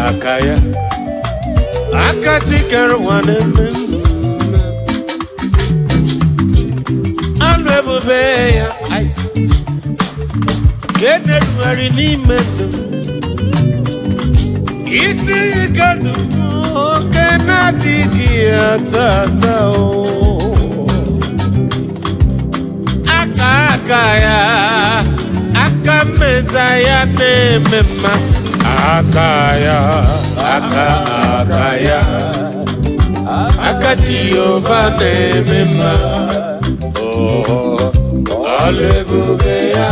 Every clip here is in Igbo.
Akaya Akachikaru waneme Alwebubeya ice Kene marini menu Isi kadu Kena digi atatao Akaya Akameza ya nemema Akaya, Akaya, Akajiyova nemema. Oh, Aleluya.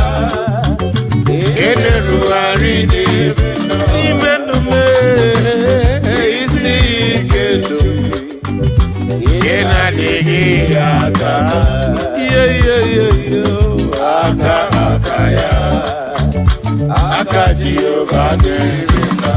Keneru aridi, imenume isi kendo. Kenadigi aka, Akaya. Akajiyova nemema.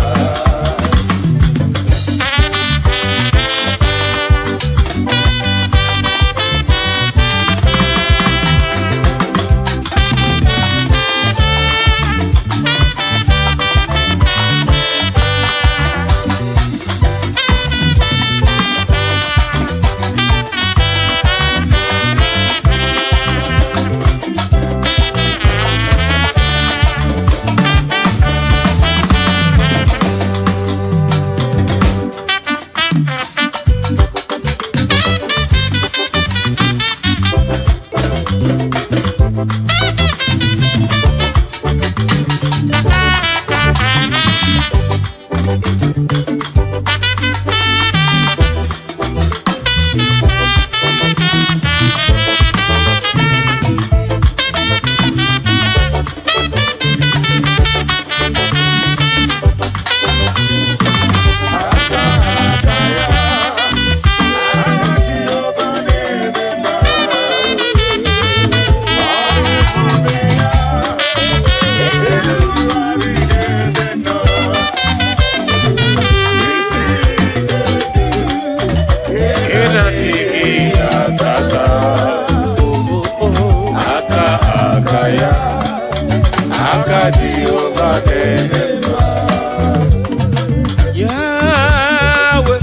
Yahweh,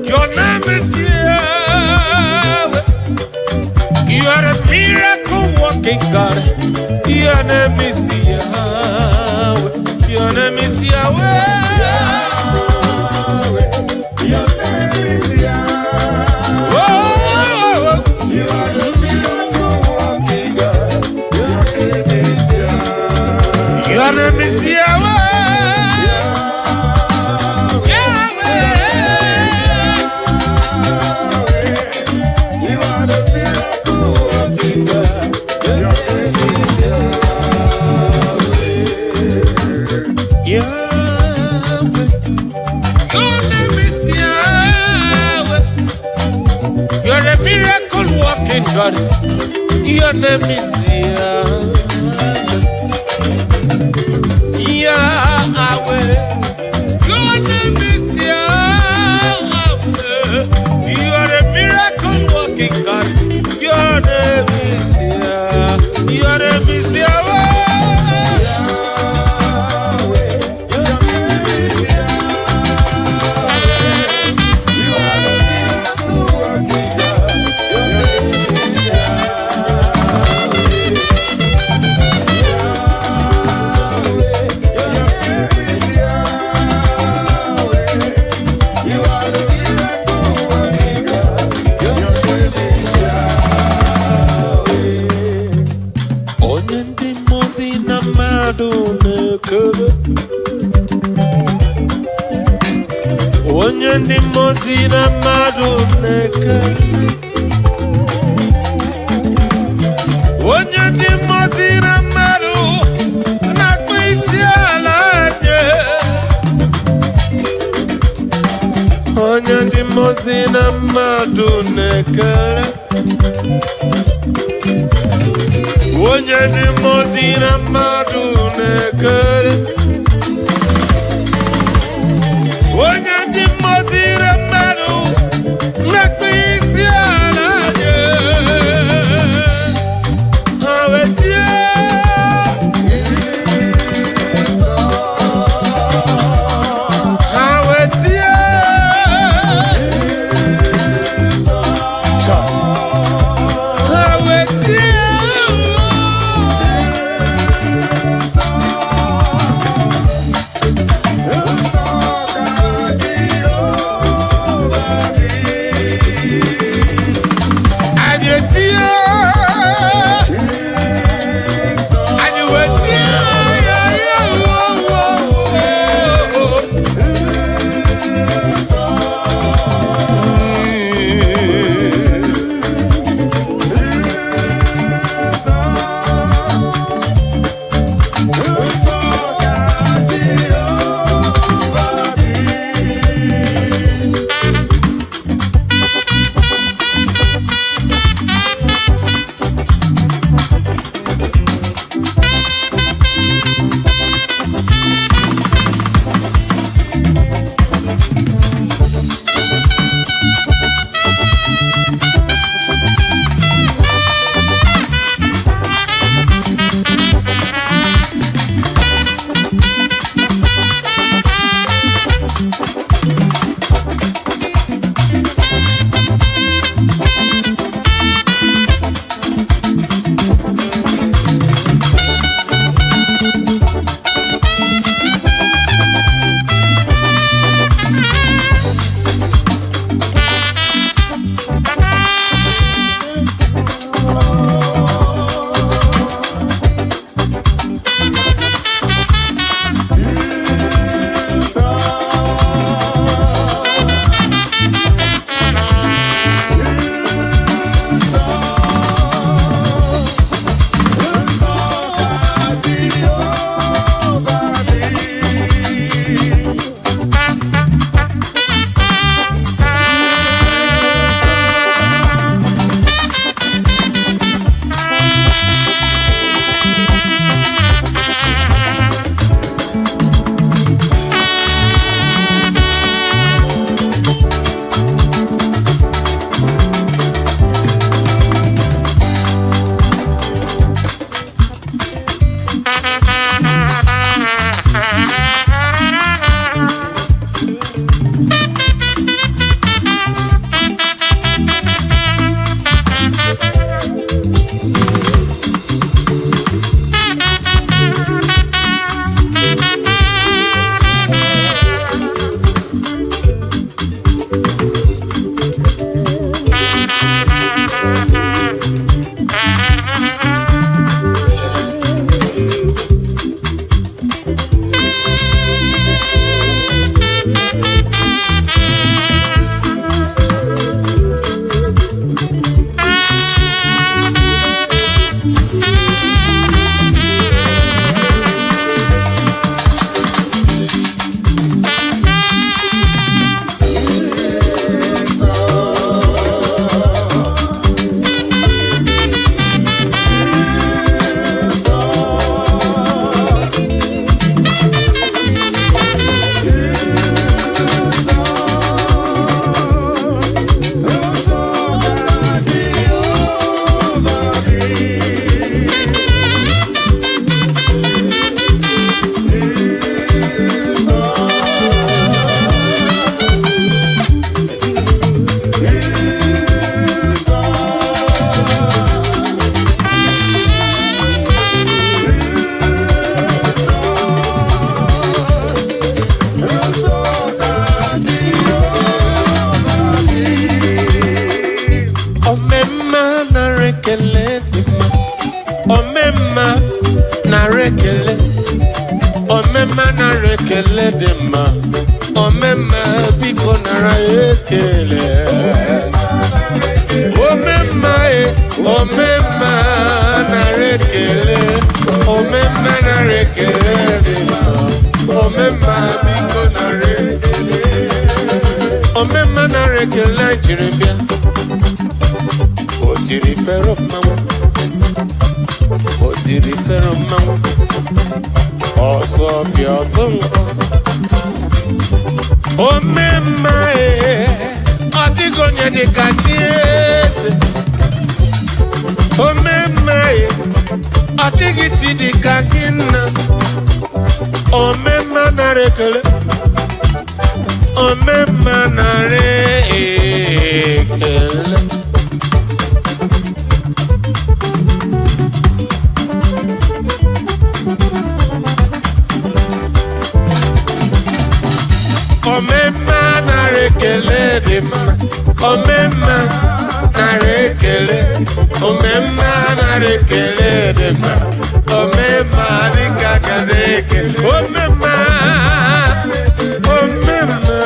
your name is Yahweh. You are a miracle working God. Your name is Yahweh. Your name is Yahweh. Your name is Yahweh. Oh, you are a miracle working God. Your name is Yahweh. God, your name is Yahweh. Yahweh. Your name is Yahweh. You are a miracle working God. Your name is Yahweh. Your name is Yahweh. Onye ndị mmozi na mmadụ na-ekele. Onye ndị mmozi na mmadụ na-akpụ isi mmadụ na-ekele onye dị mozi na mmadụ na-ekele onye dị mozi na mmadụ na-ekpe isi ala nye ha wetie rekele omema na rekele dị mma omema biko nara ekele omema na rekele omema na rekele dị mma omema biko nara ekele omema na rekele jiri bịa ọbịa ọtụnkọ omemma ọ dịghị onye dị ka gị eze omemma ọ dịghị chi dị ka gị nna omemma nara ekele omemma nara ekele omemma nara ekele dị mma omemma nara ekele omemma nara ekele dị mma omemma dịka nara ekele omemma omemma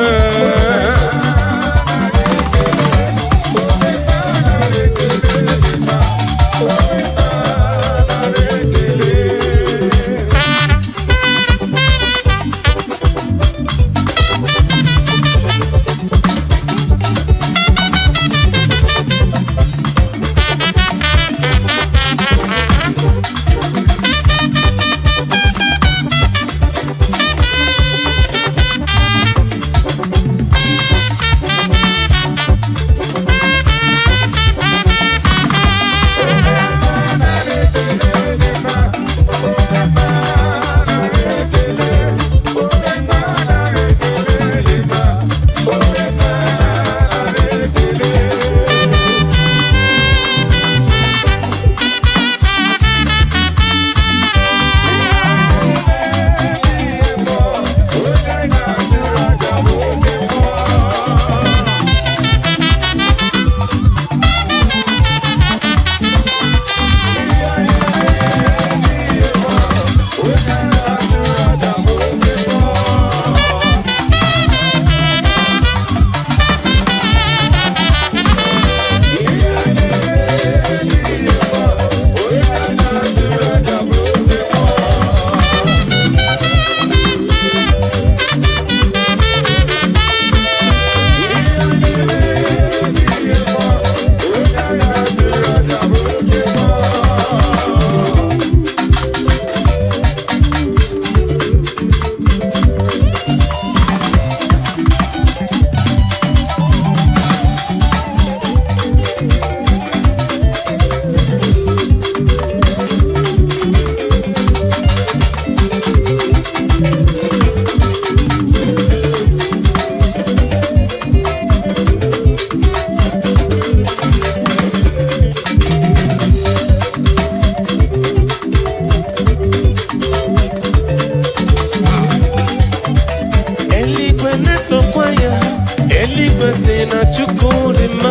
eluigwe si na Chukwu dị mma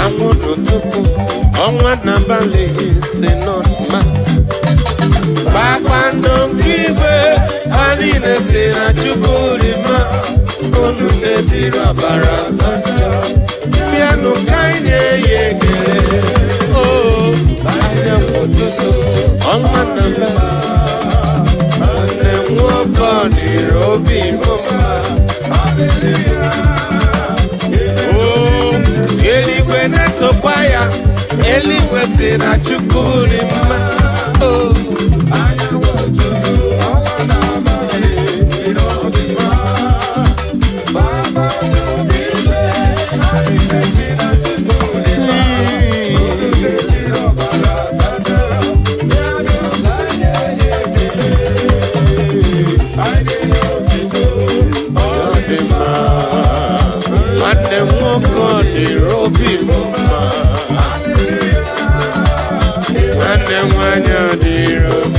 anwụ n'ụtụtụ ọnwa n'abalị si n'ọdịmma kpakpando nke igwe ha niile si na Chukwu dị mma unu na-ejiri ọbara asatọ bịanụ ka anyị na-enye ekele o anyanwụ ụtụtụ ọnwa n'abalị nwanne m nwoke ọ dịrị obi m mma eluigwe na-etokwa ya eluigwe si na Chukwu dị mma nwanne m nwoke ọ dịrị obi m mma nwanne m nwanyị ọ dịrị obi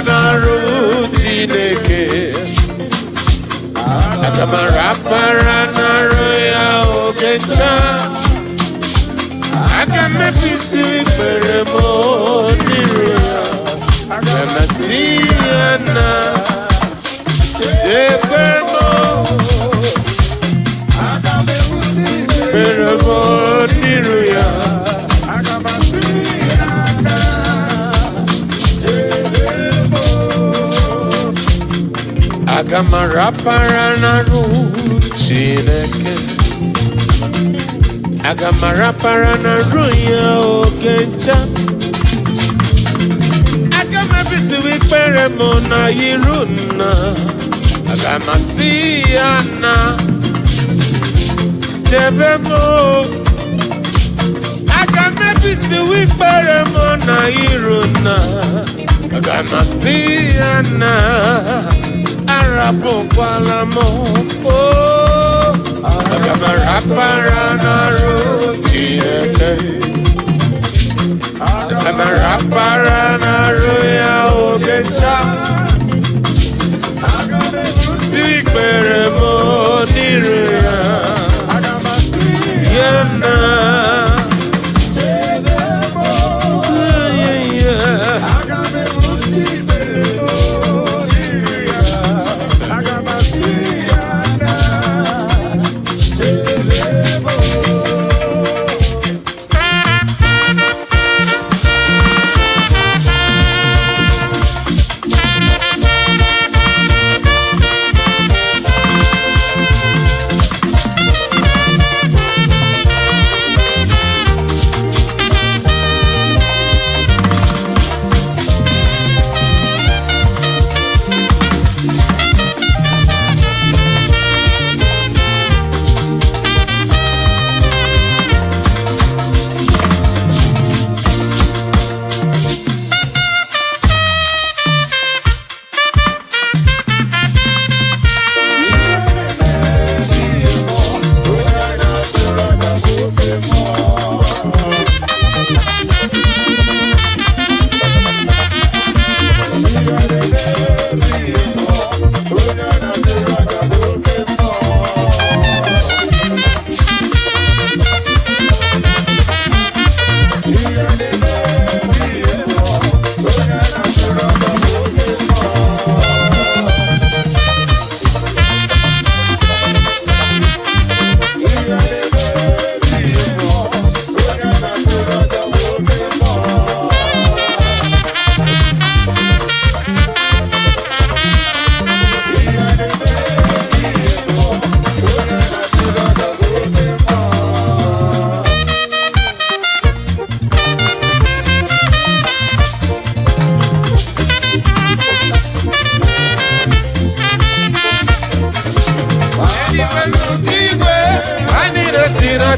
n'arụ Chineke aga m arapara n'arụ ya oge ncha aga m mebisi ikpere m n'iru ya aga m asị ya na ebe m ikpere m n'iru ya aga m arapara n'arụ Chineke aga m arapara n'arụ ya oge ncha aga m ebisi ikpere m na iru nna aga m asị ya na chebe m aga m ebisi ikpere m na iru nna aga m asị ya na arapụkwala m aga m arapara n'arụ Chineke aga m arapara n'arụ ya oge ncha si ikpere m n'iru ya ya na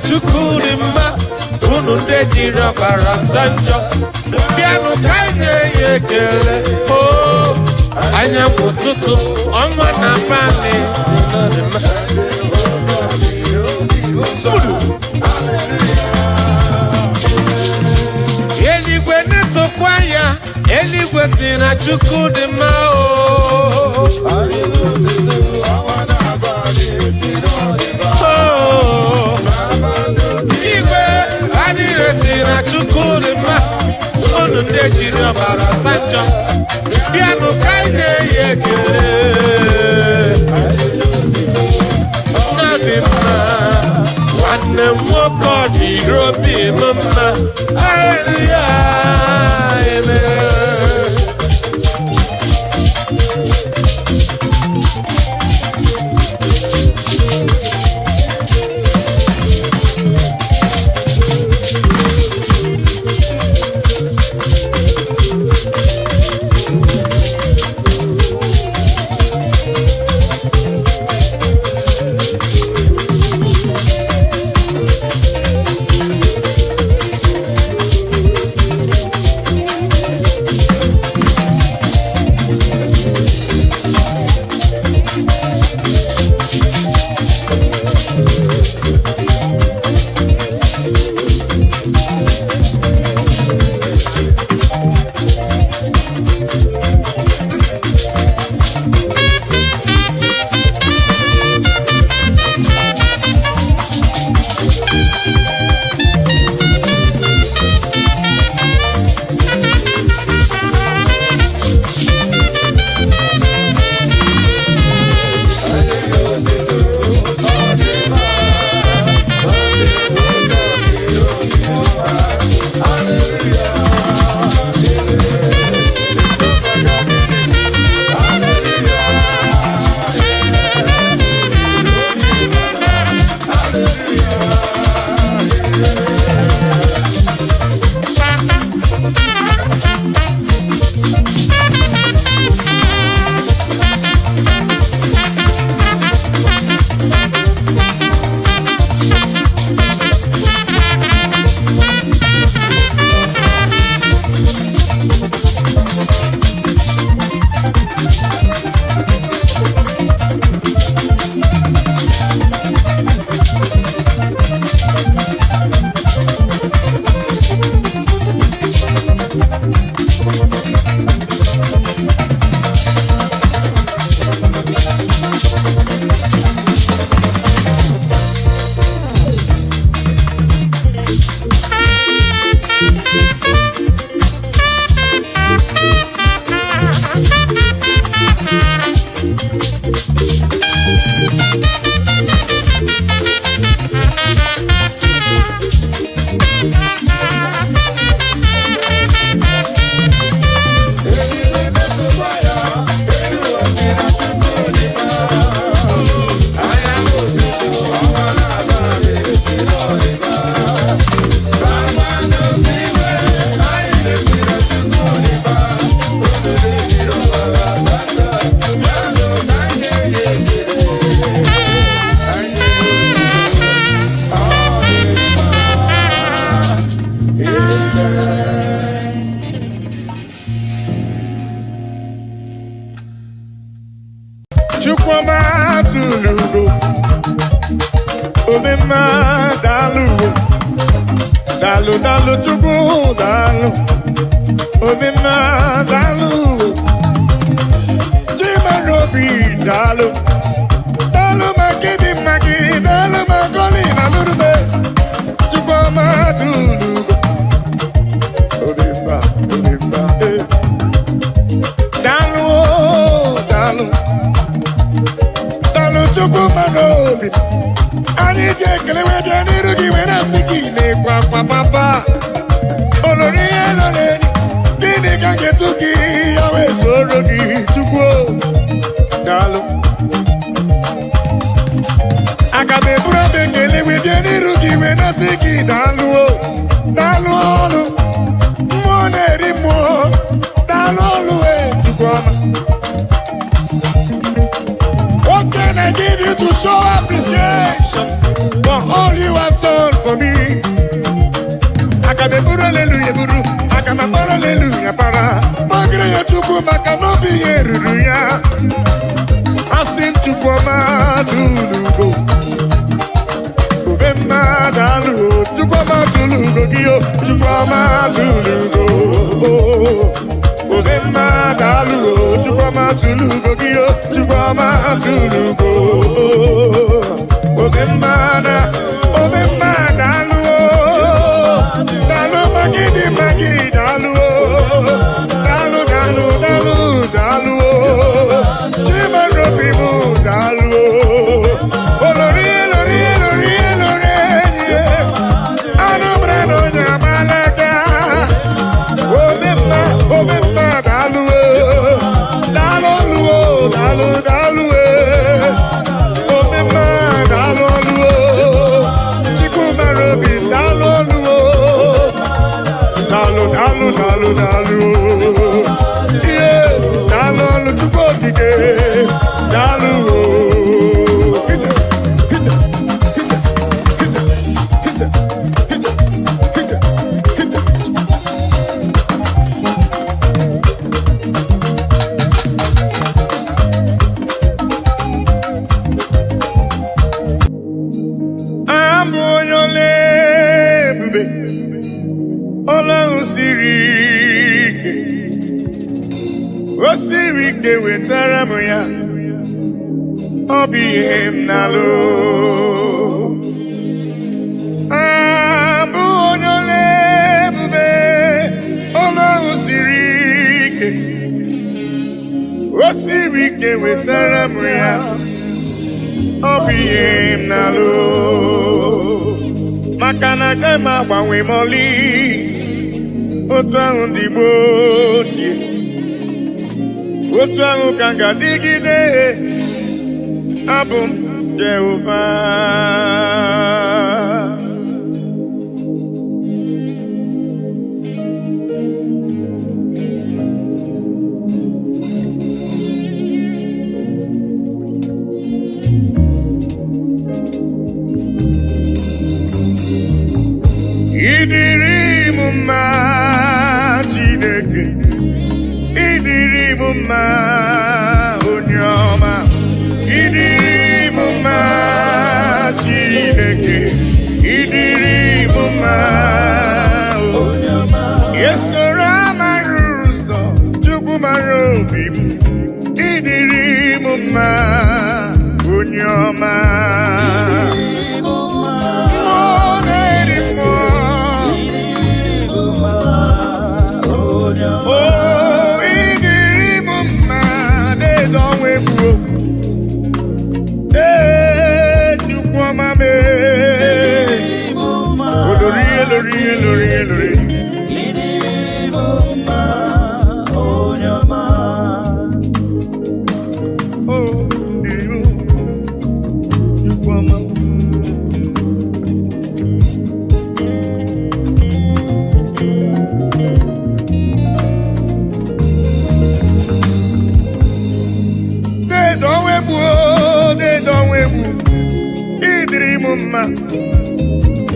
Chukwudimma unu ndị jiri ọbara sanjọ bịanụ ka anyị na-enye ekele anyanwụ ụtụtụ ọnwa na abalị eluigwe na-etokwa ya eluigwe si na Chukwudimma na Chukwudimma unu ndị jiri ọbara sanjọ bịanụ ka anyị na-enye ekele dị mma nwanne m nwoke ọ dịrị obi m mma ya eme daalụ Chukwu daalụ omemma daalụ chimara obi daalụ daalụ maka ịdị mma gị daalụ maka ọlị na lụrụbe Chukwu ọma tụlugo omemma daalụ daalụ daalụ Chukwu mara obi anyị ji ekele wee bịa n'iru gị were asị gị na-ekwe papa olori ihe lọrọ enyi gịnị ka ga-etu gị ya wee soro gị Chukwu daalụ aga m eburu obi ekele wee bịa n'iru gị wee na-asị gị daalụ daalụ ọrụ mmụọ na-eri mmụọ daalụ ọrụ wee Chukwu ọma. What can I give you to show appreciation for all you have done for me? I can be put hallelujah, I can be put hallelujah, para. Magre ya Chukwu maka no be eruru ya. Asim Chukwu ma tulugo. Ubemma dalu, Chukwu ma tulugo giyo, Chukwu ma tulugo. Ubemma dalu, Chukwu ma tulugo giyo, Chukwu ma tulugo. Ubemma dalu, dalu magi dalu, dalu, chimaro pimu dalu, olori, anobrano nyamalaka, obemma dalu, obemma dalu, chikumaro bin dalu, yeah, dalu Chukwu okike, dalu. O siri ike wetara m ya ọ bụ ihe m na-alụ abụ onye ole ebube ọlụ siri ike o siri ike wetara m ya ọ bụ ihe m na-alụ maka na agaghị m agbanwe m ọlị otu ahụ ndị Igbo ochie otu ahụ ka m ga-adịgide abụ m Jehova ịdịrị m mma Chineke ịdịrị m mma onye ọma ịdịrị m mma Chineke ịdịrị m mma onye ọma esoro amara ụzọ Chukwu mara obi m ịdịrị m mma onye ọma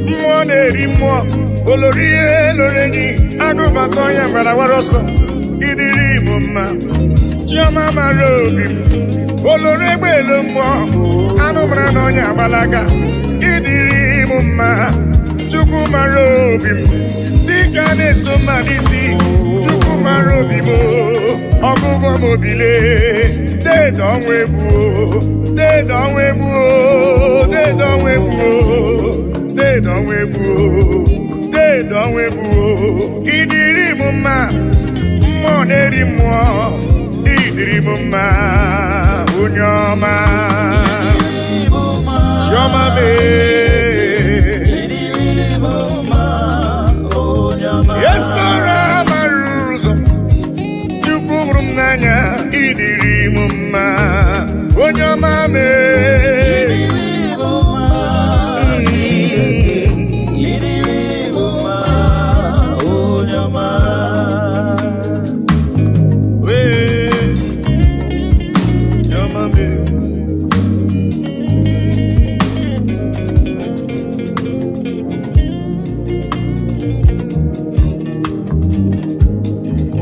mmụọ na-eri mmụọ olori eloreni agụbata ọnya gbara wara ọsọ ịdịrị m mma chiọma mara obi m olori egbe elu mmụọ anụ mara na ọnya agbalaga ịdịrị m mma Chukwu mara obi m ka na-eso mma n'isi Chukwu mara obi m ọgụgụ m obile deede ọnwa egbuo deede ọnwa egbuo deede ọnwa egbuo deede ọnwa egbuo deede ọnwa egbuo ịdịrị m mma mmụọ na-eri mmụọ ịdịrị m mma onye ọma chiọma esora mara ụzọ Chukwu hụrụ m n'anya ịdịrị m mma onye ọma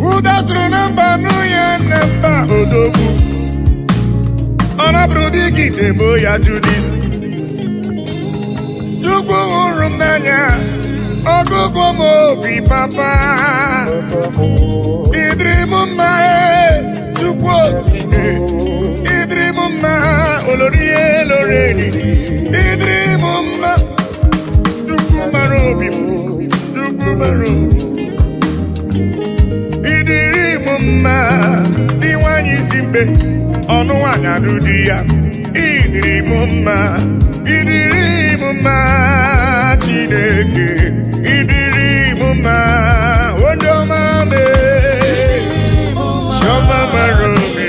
ụdasụrụ na mba n'ụya na mba odogwu ọ nabụrụ dịka itebo ya judis Chukwu hụrụ m n'anya ọgụgụ m obi papa ịdịrị m mma Chukwu okike ịdịrị m mma olori eloreni ịdịrị m mma Chukwu mara obi m Chukwu mara obi ịdịrị m mma dị nwanyị isi mkpe ọnụ nwanyị adụ di ya ịdịrị m mma ịdịrị m mma Chineke ịdịrị m mma onye ọma chiọma mara obi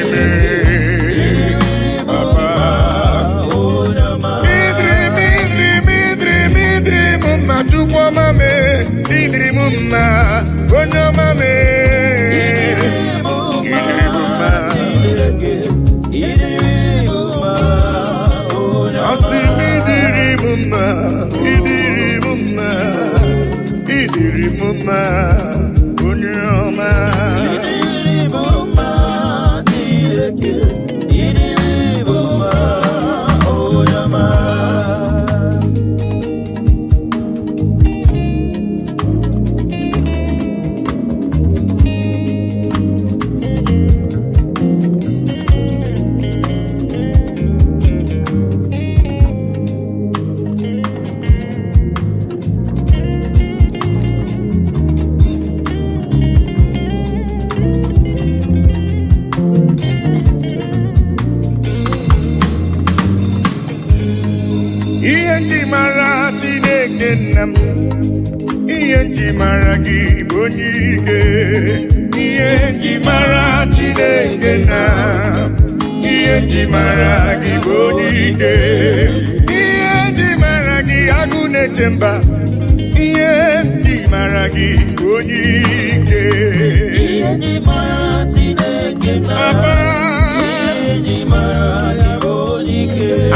papa ịdịrị m mma Chukwu ọma ịdịrị m mma onye ọma asị m ịdịrị m mma ịdịrị m mma ịdịrị m mma onye ọma ihe nji mara Chineke nna m ihe nji mara gị bụ onye ike ihe nji mara Chineke nna ihe nji mara gị bụ onye ike ihe nji mara gị agụ na-eche mba ihe nji mara gị bụ onye ike papa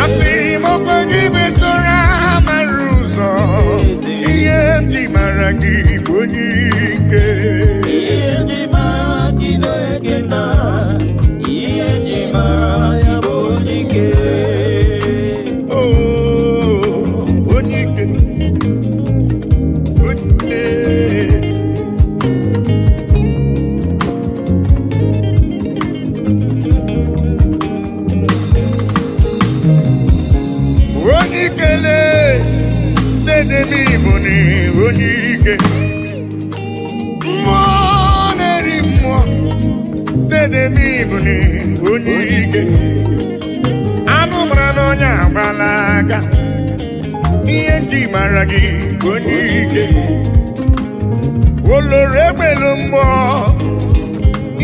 asị m ọkwa gị besora mara ụzọ ihe m ji mara gị bụ onye ike onye ike ikele dede m Igbo na onye ike mmụọ na-eri mmụọ dede m Igbo na onye ike anụ mara n'ọnya agbala aka ihe nji mara gị onye ike oloro egbelu mgbọ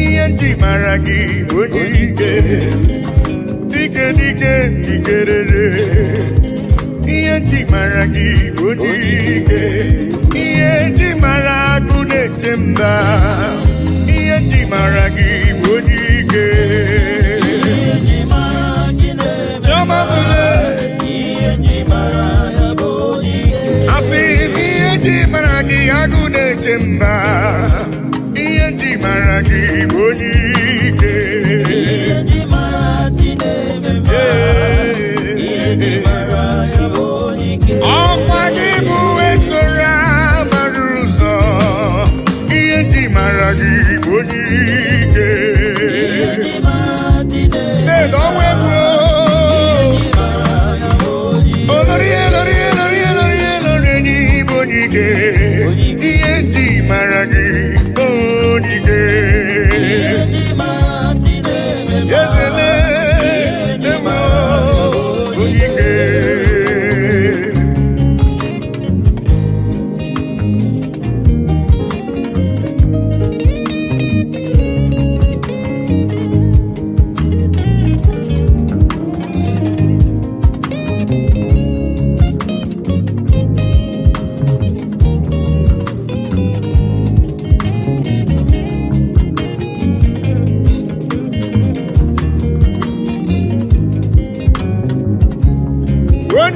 ihe nji mara gị onye ike dike dike dikerere ihe nji mara gị onye ike ihe nji mara agụ na-eche mba ihe nji mara gị onye ike chiọma asị m ihe nji mara gị agụ na-eche mba ihe nji mara gị onye ike ọkwa gị bụ esora mara ụzọ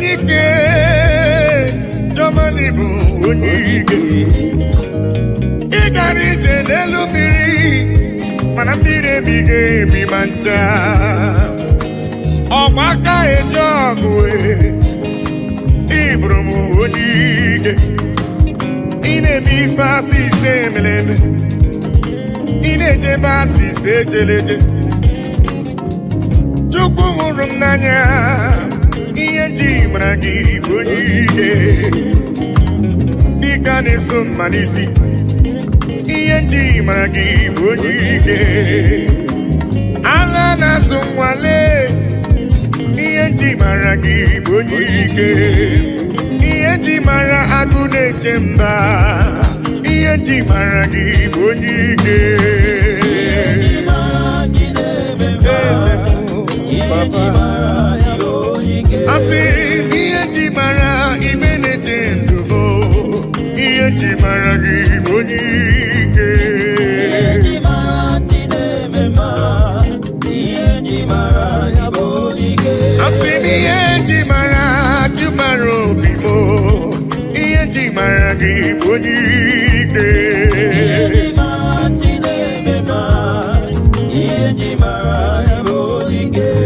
onye ike Germany bụ onye ike ị gara ije n'elu mmiri mana mmiri emighị emi ma ncha ọgbaka eji ọgụ ịbụrụ m onye ike ị na-eme ife asị ise emeleme ị na-ejebe asị ise ejeleje Chukwu hụrụ m n'anya ihe nji mara gị bụ onye ike dịka na-eso mma n'isi ihe nji mara gị bụ onye ike agha na-azụ nwale ihe nji mara gị bụ onye ike ihe nji mara agụ na-eche mba ihe nji mara gị bụ onye ike Papa asị ihe nji mara ibe na-eche ndụ m ihe nji mara gị bụ onye ike asị n'ihe nji mara Chukwu mara obi m ihe nji mara gị bụ onye ike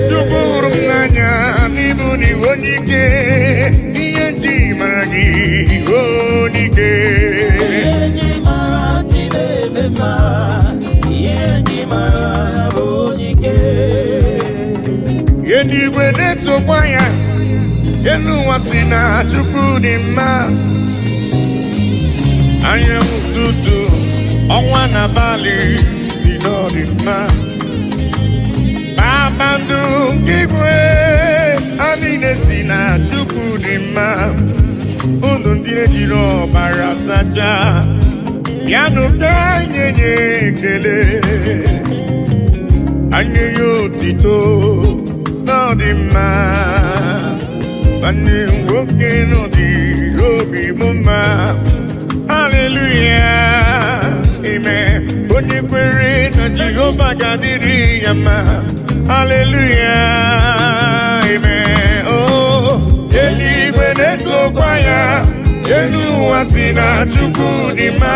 Chukwu hụrụ m n'anya n'ịbụ n'iwe onye ike ihe nji mara gị onye ike ihe n'igwe na-etokwa ya elu ụwa si na Chukwu dị mma anyanwụ ụtụtụ ọnwa na abalị si na ọ dị mma kpakpando nke igwe ha niile si na Chukwu dị mma unu ndị ejiri ọbara sacha bịanụ ka anyị nye ekele anyị nye otito n'ọdị mma nwanne nwoke n'ọdịrị obi m mma haleluya ime onye kwere na Jehova ga-adịrị ya mma haleluya ime eluigwe na-etokwa ya elu ụwa si na Chukwu dị mma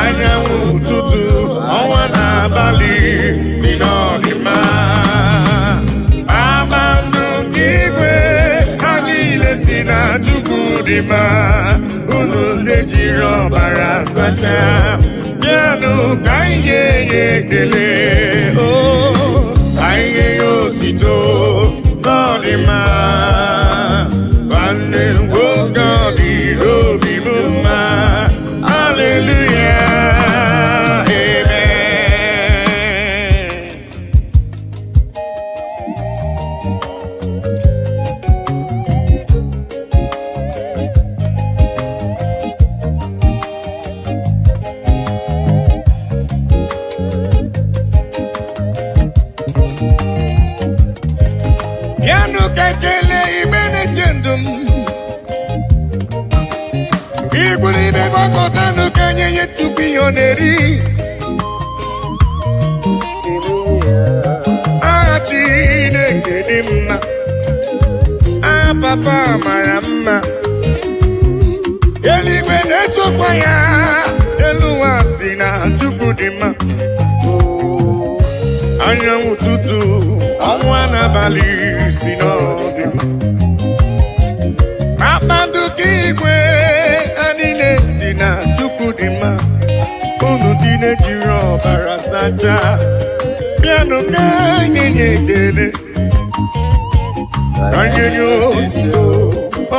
anyanwụ ụtụtụ ọnwa na abalị dị n'ọdị mma kpakpando nke igwe ha niile si na Chukwu dị mma unu ndị jiri ọbara sacha bịanụ ka anyị nye ya ekele ka anyị nye ya otito n'ọdị mma nwanne nwoke ọ dịrị obi m mma haleluya bịanụ ka ekele igbe na-eche ndụ m igburu ibe gbakọtanụ ka nye nye Chukwu ihe ọ na-eri aha Chineke dị mma aha Papa mara mma eluigwe na-etokwa ya elu ụwa si na Chukwu dị mma anyanwụ ụtụtụ ọnwa n'abalị si n'ọdị mma kpakpando nke igwe ha niile si na Chukwu dị mma unu ndị na-ejiri ọbara sacha bịanụ ka anyị nye ekele ka anyị nye otito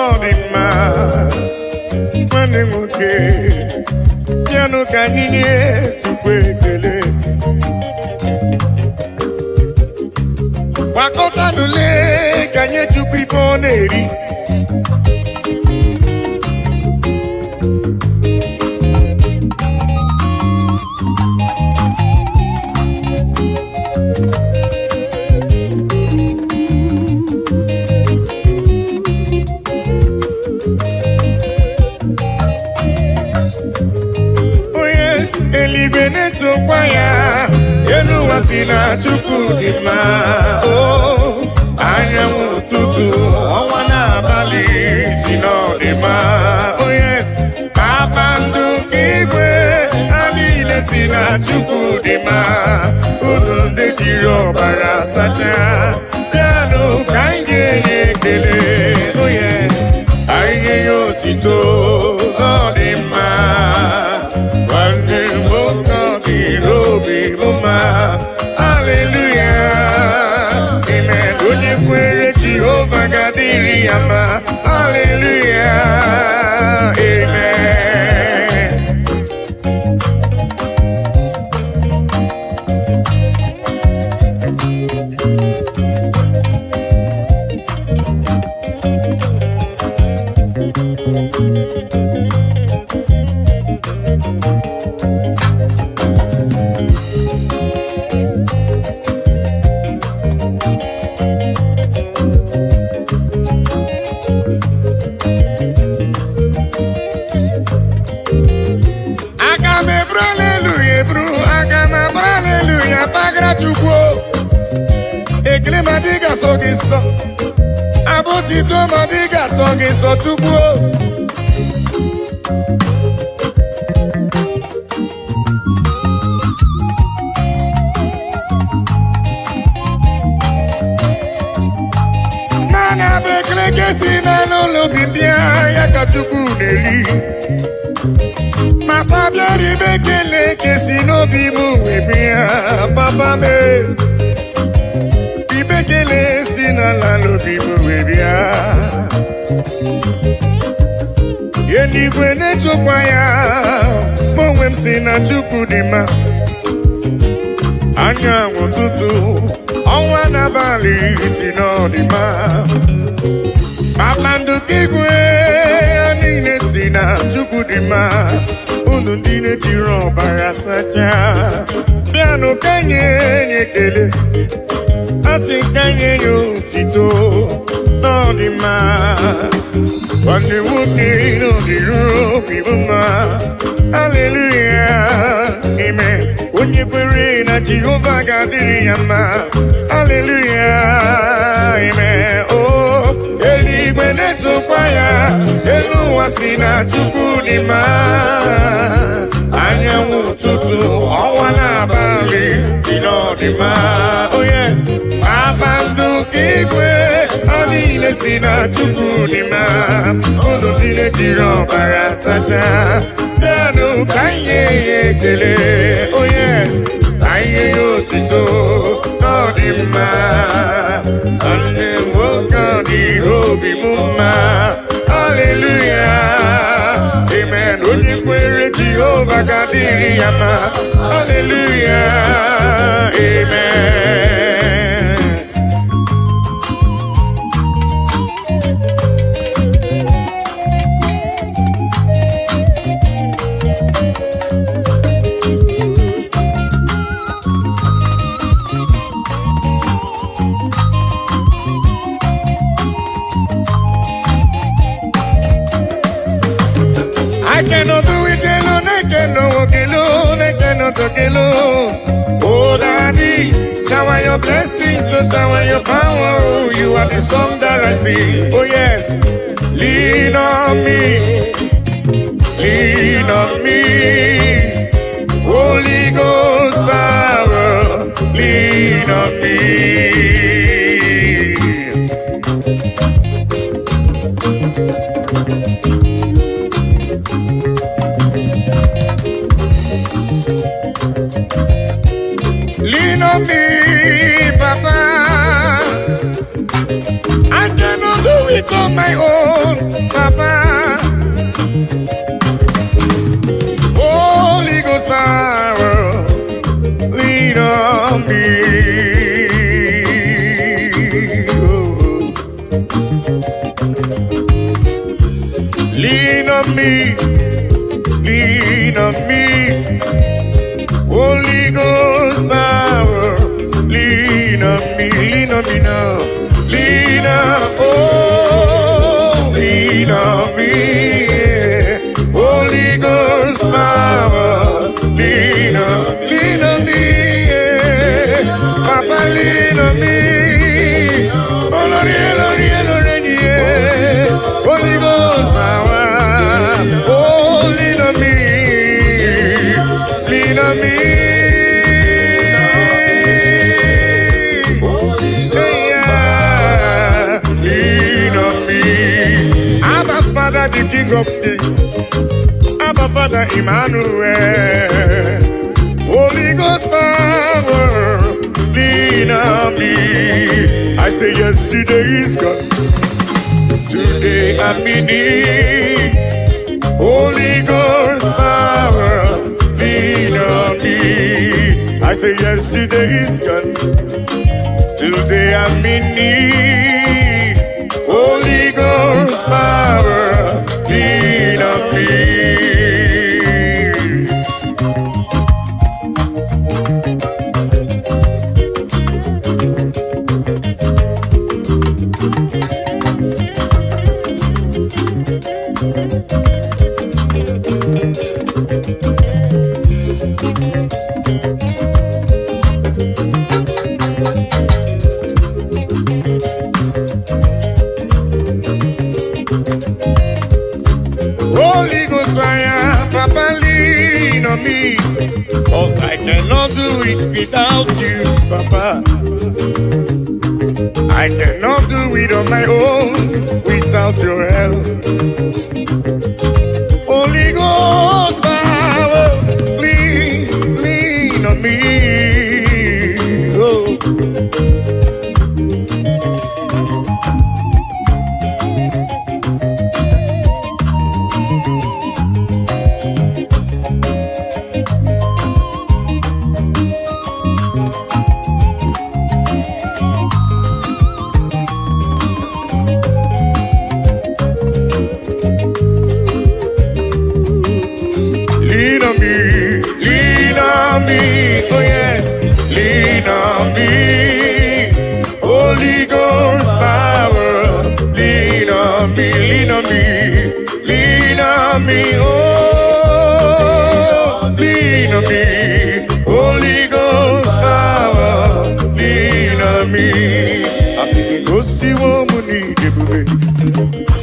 ọ dị mma nwanne nwoke bịanụ ka anyị nye Chukwu ekele gbakọtanụ lee ka nye Chukwu ife ọ na-eri eluigwe na-etokwa ya elu ụwa si na Chukwu dị mma anyanwụ ụtụtụ ọnwa n'abalị si n'ọdịma. Oh yes, kpakpando nke igwe ha niile si na Chukwu dị mma. Unu ndị jiri ọbara sacha bịanụ ka anyị ga-enye ekele. Oh yes, anyị nye ya otito ọ dị mma. Nwanne m nwoke ọ dịrị obi m mma. Hallelujah, amen. Onye kwere Jehova ga-adịrị ya mma. Hallelujah, amen. Ekele ma dị ga-asọ gị nsọ, abụtito ma dị ga-asọ gị nsọ Chukwu. Mana bụ ekele ka esi n'ụlọ obi mbịa ya ka Chukwu na-eri. Ma pabịa ribe ekele ka esi n'obi m wee bịa papa me. Ibekele si n'ala n'obi m wee bịa. Eluigwe na-etokwa ya, ma onwe m si na Chukwu dị mma. Anyanwụ ụtụtụ ọnwa n'abalị si n'ọdịma. Kpakpando nke igwe ha niile si na Chukwu dị mma. Unu ndị na-ejiri ọbara sacha bịanụ ka nye ekele. Asị ka nye ya otito n'ọdịma. Nwanne nwoke n'ọdịrị obi m mma. Hallelujah, amen. Onye kwere na Jehova ga-adịrị ya mma. Hallelujah, amen. Oh, eluigwe na-etokwa ya, elu ụwa si na Chukwu dị mma. Anyanwụ ụtụtụ ọnwa n'abalị si n'ọdịma. Oh yes, kpakpando nke igwe ha niile si na Chukwu dị mma. Unu ndị na-ejiri ọbara sacha bịanụ ka anyị nye ya ekele. Oh yes, anyị nye ya otito ọ dị mma. Nwanne m nwoke ọ dịrị obi m mma. Hallelujah, amen. Onye kwere Jehova ga-adịrị ya mma. Hallelujah, amen. I cannot do it alone, I cannot walk alone, I cannot talk alone. Oh, Daddy, shower your blessings, Lord, shower your power. Oh, you are the song that I sing. Oh, yes, lean on me, lean on me. Holy Ghost power, lean on me. Lean on me, Papa. I cannot do it on my own, Papa. Holy Ghost power, lean on me. Lean on me, lean on me. Holy Ghost power, lean on me now. Lean on, oh, lean on me. Yeah. Holy Ghost power, lean on me. Yeah. Papa, lean on me. Oh on me. Lean on me. Abba Father, the King of Kings. Abba Father, Emmanuel. Holy Ghost power, lean on me. I say yesterday is gone. Today I'm in need. Holy Ghost power, lean on me. I say yesterday is gone. Today I'm in need. Holy Ghost power, lean on me. Holy Ghost fire, Papa, lean on me. 'Cause I cannot do it without you, Papa. I cannot do it on my own without your help. Holy Ghost power, lean on me. Oh. Lean on me, oh yes, lean on me. Holy Ghost power, lean on me, oh, lean on me. Holy Ghost power, lean on me. I think it goes to woman,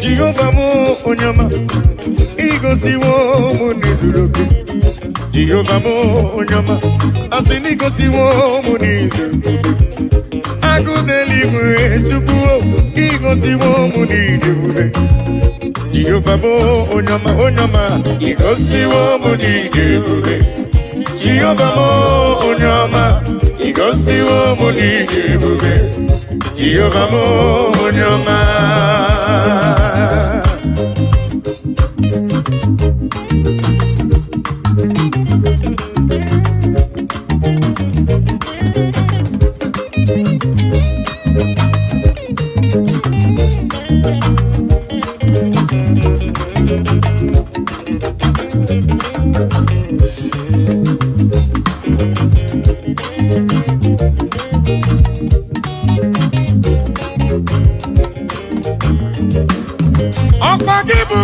Jehovah mo onyama. Igosi wo munizuruke Jehovah mo onyama asini gosi wo munizuruke Agudeligwe tukuo Igosi wo munizuruke Jehovah mo onyama Igosi wo munizuruke Jehovah mo onyama Igosi wo munizuruke Jehovah mo onyama.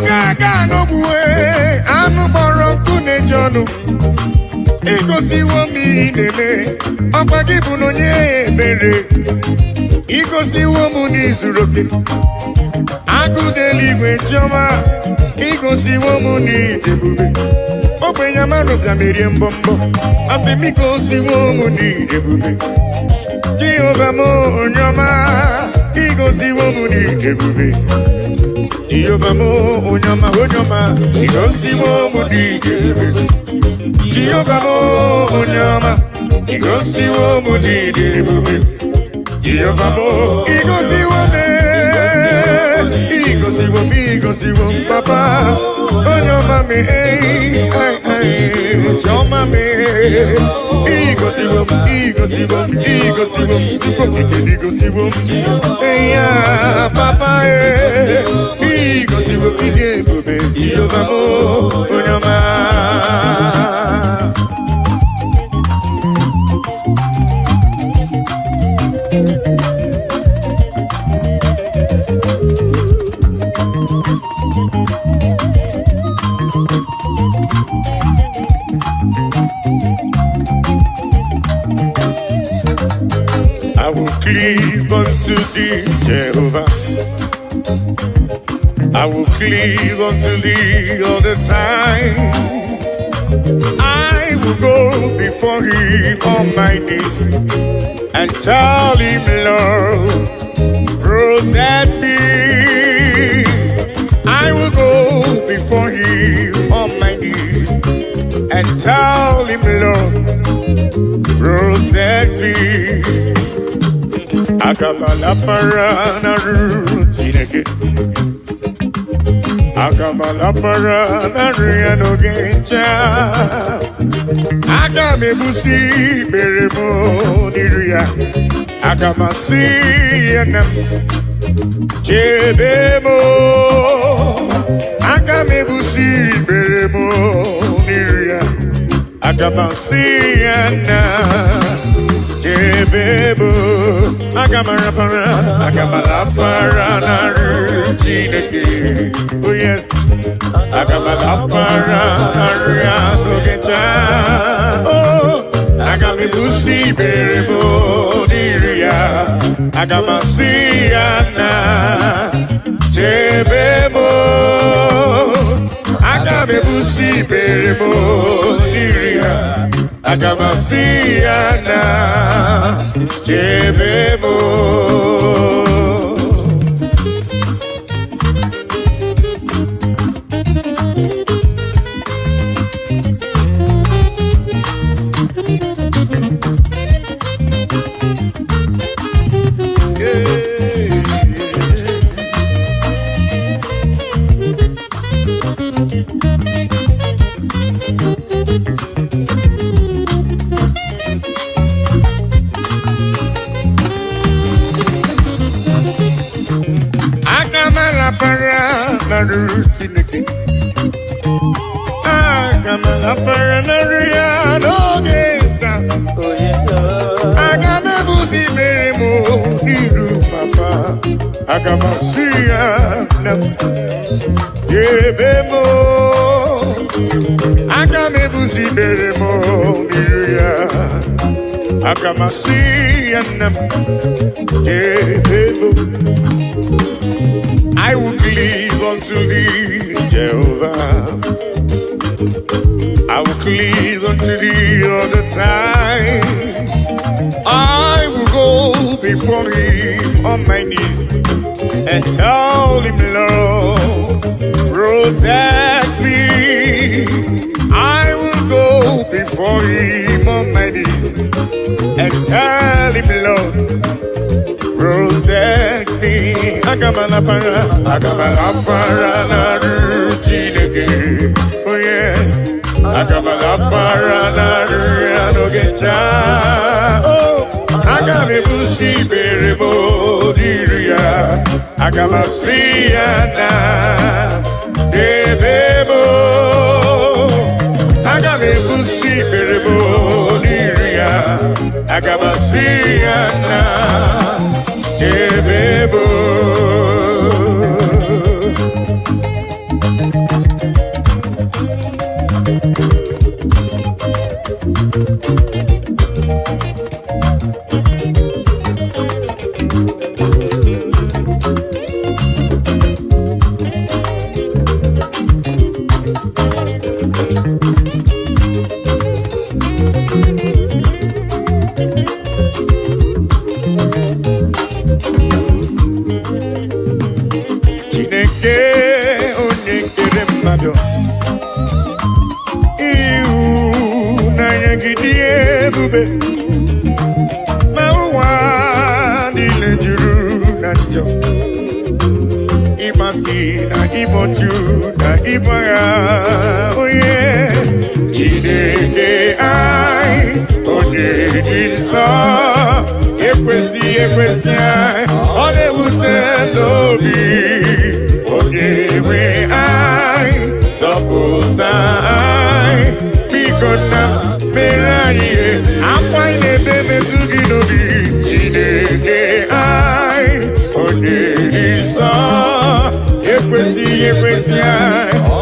Gaga no bue, anu boronku ne jonu. Igosi wo mi nene, opagibu no nye bere. Igosi wo mu ni zuroke, agudeligwe choma. Igosi wo mu ni jebube, ope yamano jamiri mbombo. Asimigosi wo mu ni jebube, Jehovah mo nyama. Igosi wo mu ni jebube. Jehovah mo onyama, Igosi wo mu di jebube. Jehovah mo onyama, Igosi wo mu di jebube. Jehovah mo Igosi wo me, Igosi wo papa. Onyama me, choma me. Igosi wo, Igosi wo, yeah, papa. Igosi wo jebube. Jehovah mo onyama. I will cleave unto thee, Jehovah. I will cleave unto thee all the time. I will will go before him on my knees and tell him, Lord, protect me. I will go before him on my knees and tell him, Lord, protect me. Akamala parana rutineke. Akamala parana riano gencha. Akame busi beremo niria. Akamasi enam chebemo. Akame busi beremo niria. Akamasi enam chebemo. Akamala parana rutineke. Oh yes. Akamala parana riano gencha. Oh, Agame busi beremo niria. Agamasi ana chebemo. Agame busi beremo niria. Agamasi ana chebemo. Agamala parana riano gencha. Agame busi beremo niru papa. Agamasiya nam yebemo. Agame busi beremo niruya. Agamasiya nam yebemo. I will cleave unto thee, Jehovah. I will cleave unto thee all the time. I will go before him on my knees and tell him, Lord, protect me. I will go before him on my knees and tell him, Lord, protect me. Agamala para na rutineke. Oh yes. Agamala para na riano gencha. Oh, agame busi beremo diria. Agamasi ana debemo. Agame busi beremo diria. Agamasi ana debemo. Oh yes, Chineke I, onye jisa, ekwesi I, onye wute n'obi, onye we I, tọpụta I, biko na mere anyị, akwa n'ebe metụ gị n'obi, Chineke I, onye jisa, ekwesi I,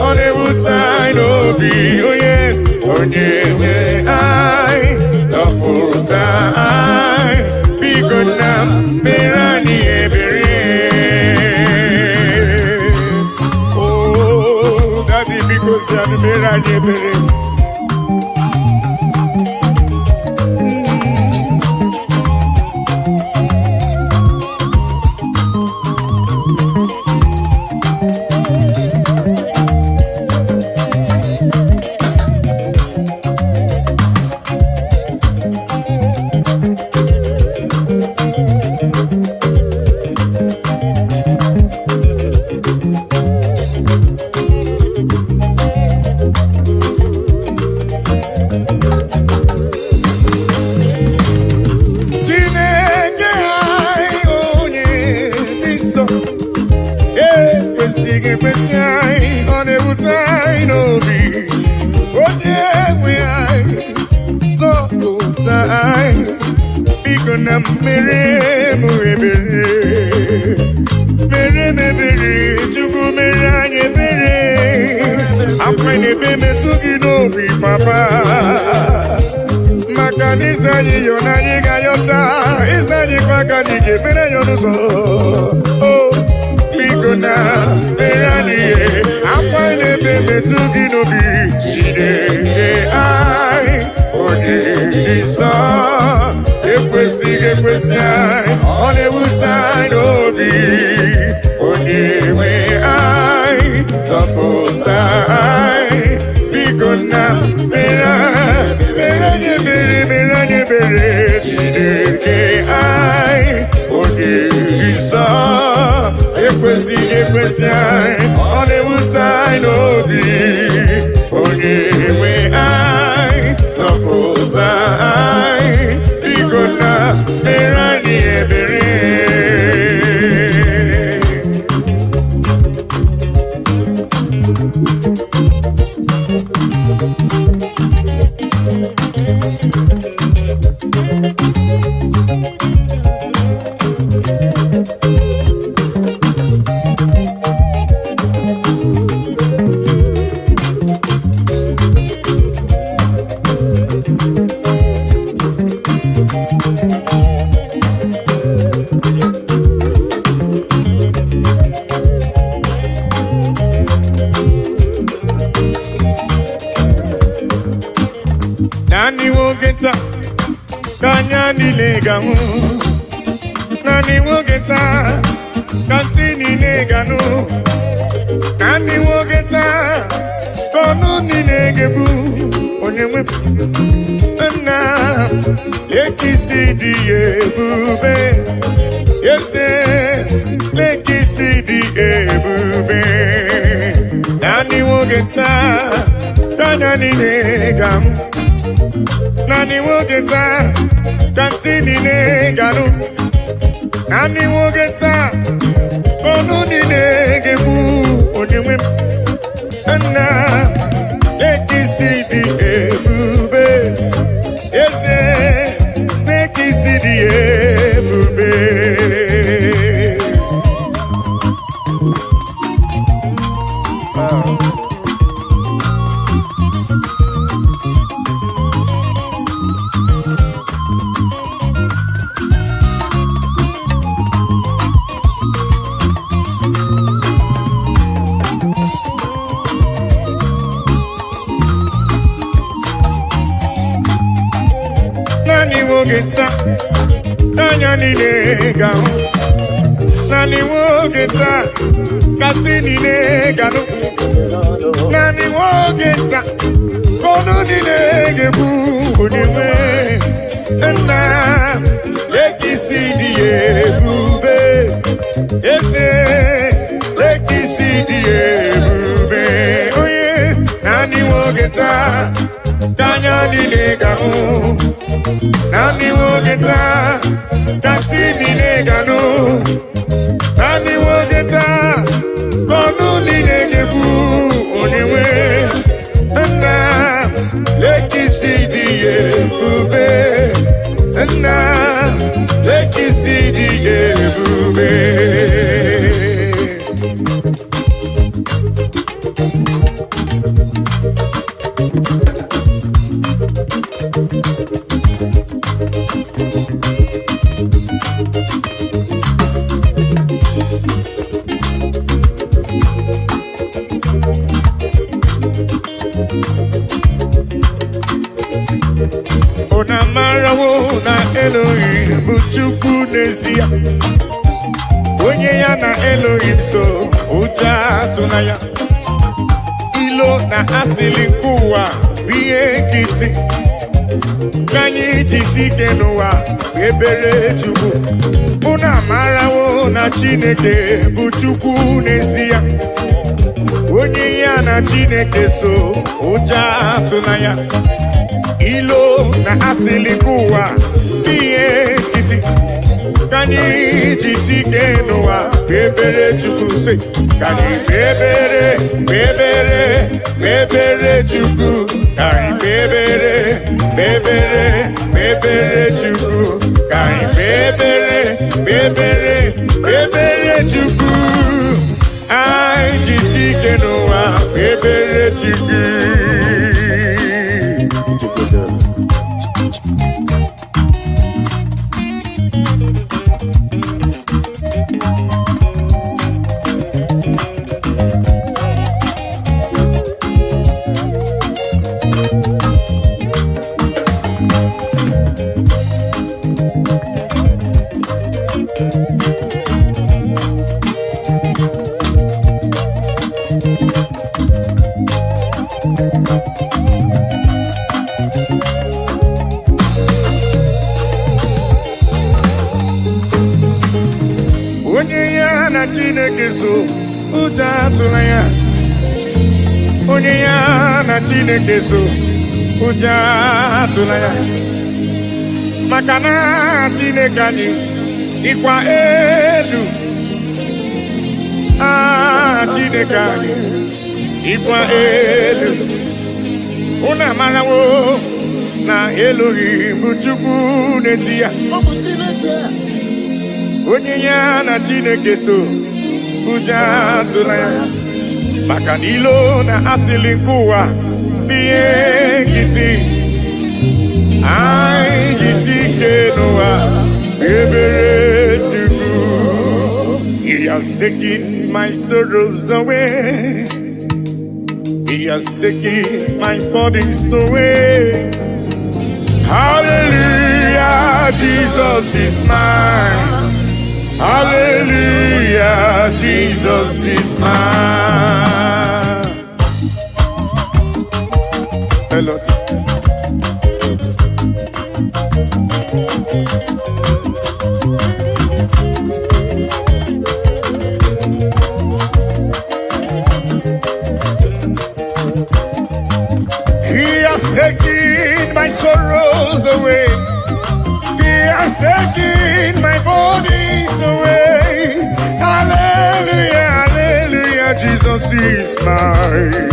onye wute n'obi, oh yes, onye we I, tọpụta I, biko na mere anyị ebere. Oh, daddy, because I'm mere anyị ebere. na mere mu ebere mere mebere Chukwu mere anyị ebere akwa n'ebe metụ gị n'obi papa maka na ịza anyị yọ na anyị ga-ayọta ịza anyị kwa ka anyị ga-emere ya n'ụzọ biko na mere anyị akwa n'ebe metụ gị n'obi jide anyị onye nsọ ekwesịghị ekwesị anyị ọ na-ewute anyị n'obi onye nwe anyị zọpụta anyị biko na mere anyị ebere jide anyị onye nsọ ekwesịghị ekwesị anyị ọ na-ewute anyị n'obi onye nwe anyị zọpụta anyị biko na mere anyị ebere Nani wogeta kanya nileganu Nani wogeta kantini neganu Nani wogeta kono ninegebu Onyewe na lekisi diebube Yese lekisi diebube Nani wogeta kanya nileganu Nani wogeta kantini neganu Nani wogeta kono ninegebu Onyewe na lekisi diebube Yese lekisi diebube Nani wogeta kanya nileganu Nani wogeta katini neganu Nani wogeta kono ninegebu Onyewe na lekisi diebube Ese lekisi diebube Oh yes Nani wogeta kanya nileganu Nani wogeta kantini neganu Nani wogeta kono ninegebu Onyewe na lekisi diebube na lekisi diebube Ona marawo na Elohim bụ Chukwu n'ezie onye ya na Elohim so ụjọ atụna ya ilo na asịlị nke ụwa bụ ihe nkịtị ka anyị jisi ike n'ụwa ebere Chukwu unu amarawo na Chineke bụ Chukwu n'ezie onye ya na Chineke so ụjọ atụna ya ilo na asịlị nke ụwa ihe nkịtị Kani jisike n'ụwa kpebere Chukwu sị kani kpebere Chukwu kani kpebere Chukwu kani kpebere Chukwu anyị jisike n'ụwa kpebere Chukwu. Onye ya na Chineke so ụjọ atụla ya. Onye ya na Chineke so ụjọ atụla ya. Maka na Chineke anyị dịkwa elu. Chineke anyị dịkwa elu. Unu amarawo na Elohim bụ Chukwu n'ezie. Onye ya na Chineke so ụjọ atụla ya. Maka na ilo na asịlị nke ụwa bụ ihe nkịtị. Anyị jisi ike n'ụwa kpebere Chukwu. He has taken my sorrows away. He has taken my burdens away. Hallelujah, Jesus is mine. Hallelujah, Jesus is mine. Hello. He has taken my sorrows away. He has taken my bodies away. Hallelujah, hallelujah, Jesus is mine.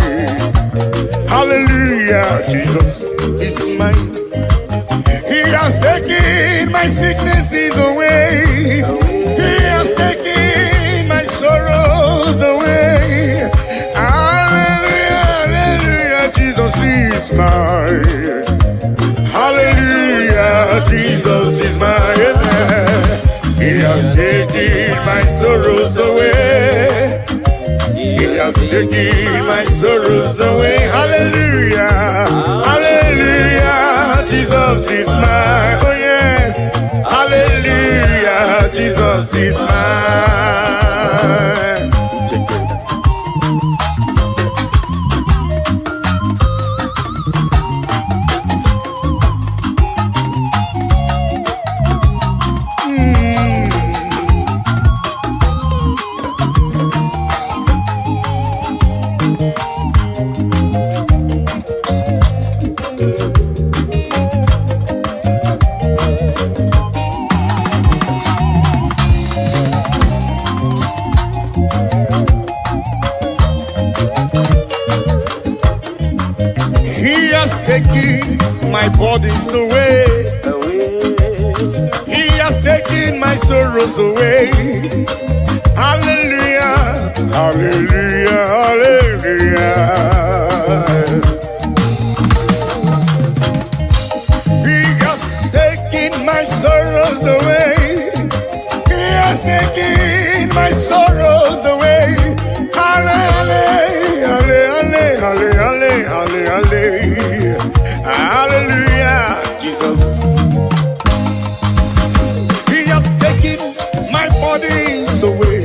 Hallelujah, Jesus is mine. He has taken my sicknesses away. He has taken my sorrows away. Hallelujah, hallelujah, Jesus is mine. Hallelujah, Jesus is mine. He has taken my sorrows away. He has taken my sorrows away. Hallelujah, hallelujah, Jesus is mine. Oh yes, hallelujah, Jesus is mine. He has taken my burdens away. He has taken my sorrows away. Hallelujah, hallelujah, hallelujah. He has taken my sorrows away. He has taken my sorrows away. Hallelujah, hallelujah, hallelujah, hallelujah, Jesus. He has taken my burdens away.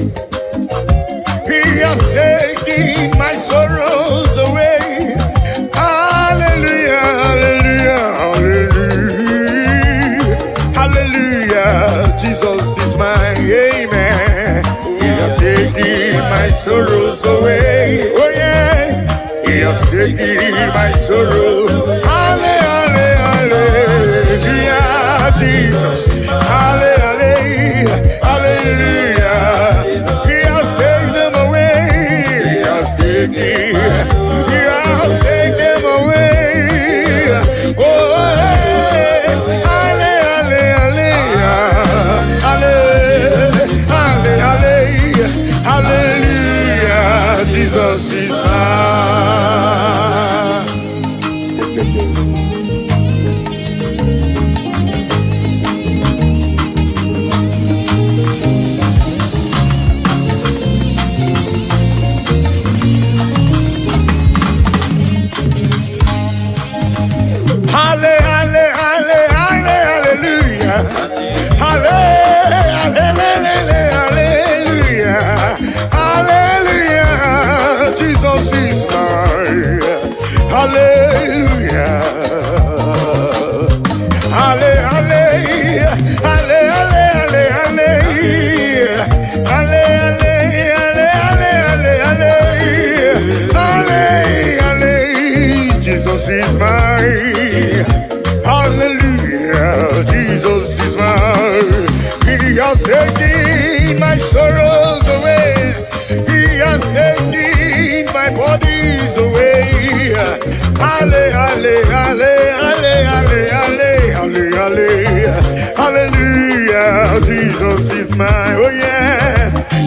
He has taken my sorrows away. Hallelujah, hallelujah, hallelujah, hallelujah,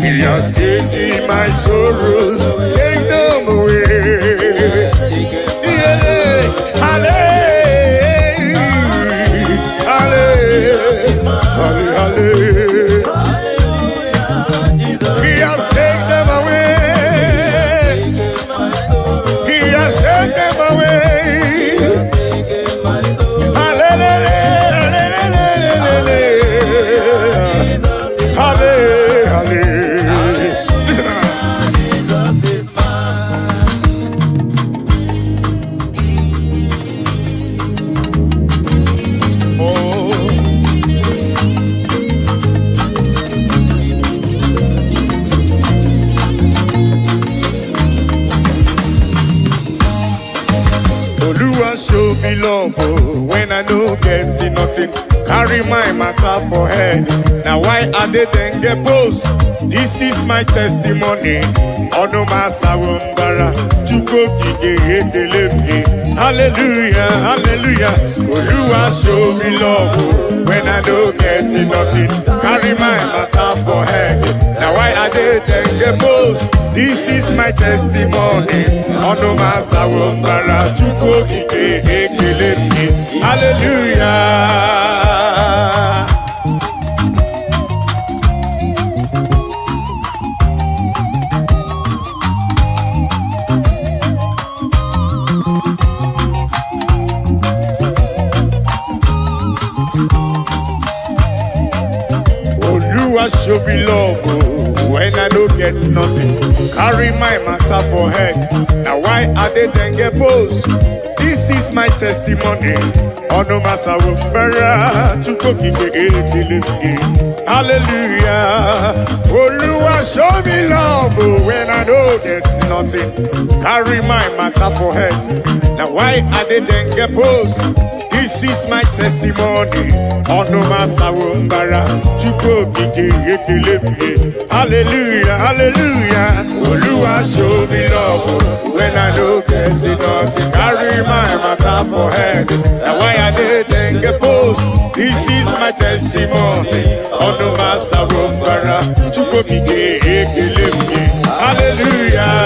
He has taken my sorrows, take them away. Yeah. Hallelujah, hallelujah, hallelujah. He has taken them away. He has taken them away. Show me love when I no get nothing. Carry my matter for head. Now why I didn't get post? This is my testimony. Ono masawumbara chuko kike. Hallelujah, hallelujah. Oluwa show me love when I no get nothing. Carry my matter for head. Now why I didn't get post? This is my testimony. Ono masawumbara chuko kike. Hallelujah. Oluwa show me love when I don't get nothing. Carry my matter for head. Now why I didn't get post? This is my testimony. Ono masawumbara chuko kike. Hallelujah. Oluwa show me love when I don't get nothing. Carry my matter for head. Now why I didn't get post? This is my testimony. Ono masawumbara chuko kike. Hallelujah, hallelujah. Oluwa show me love when I don't get nothing. Carry my matter for head. Now why I didn't get post? This is my testimony. Ono masawumbara chuko kike. Hallelujah.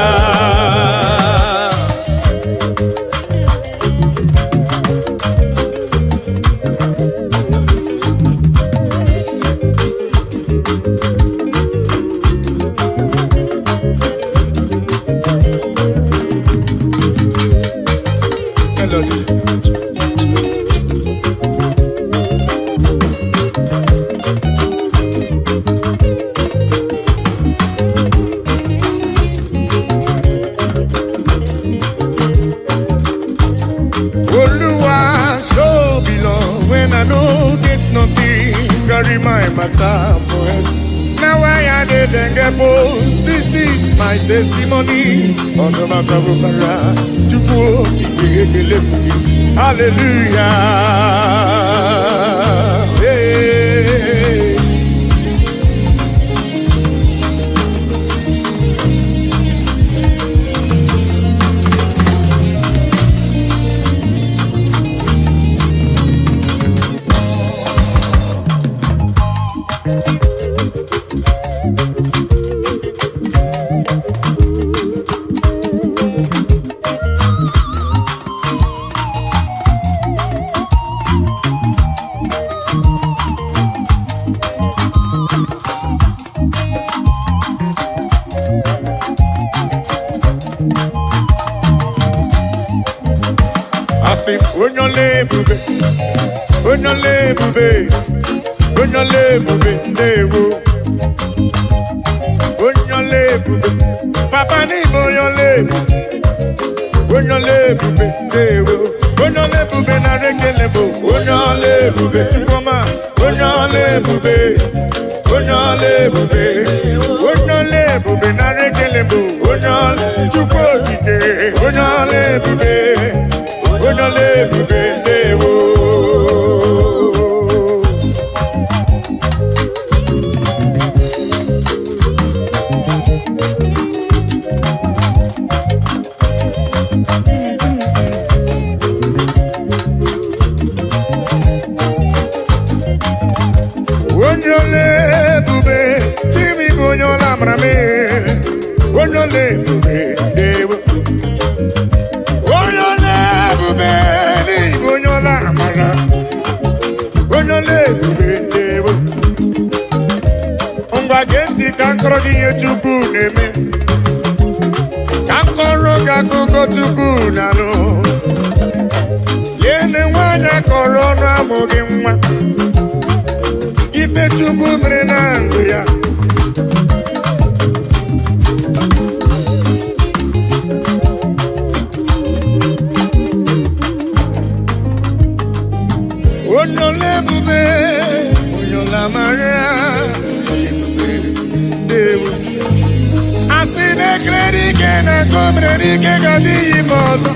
Carry my matter for head. Now why I didn't get post? This is my testimony. On the matter of hallelujah. Hey. Papa ni boyole bube na rekele bo bube chukoma bube na rekele bo chukwo kike bube dewo. amara onye ọla ebube ndewo ngwa gee ntị ka nkọrọ gị ihe Chukwu na-eme ka nkọrọ gị akụkọ Chukwu na-alụ yene nwanyị akọrọ ọnụ amụghị nwa ife Chukwu mere na ndụ ya onye ọla ebube onye ọla amara asị na-ekere ike na nke o mere ike ga-adịghị ime ọzọ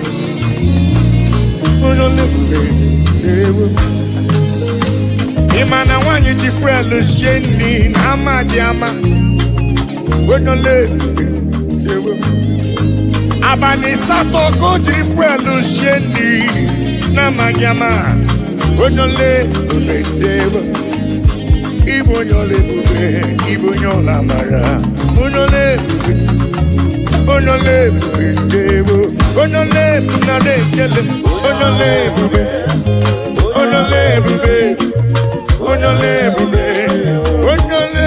onye ọla ebube ịma na nwaanyị ji fuelu sie nri na ama dị ama onye ọla ebube abalị asatọ ka o jiri fuelu sie nri na amaghị ama onye ọla ebube ndewo ịbụ onye ọla ebube ịbụ onye ọla amara onye ọla ebube onye ọla ebube ndewo onye ọla ebube na na-ekele onye ọla ebube onye ọla ebube onye ọla ebube onye ọla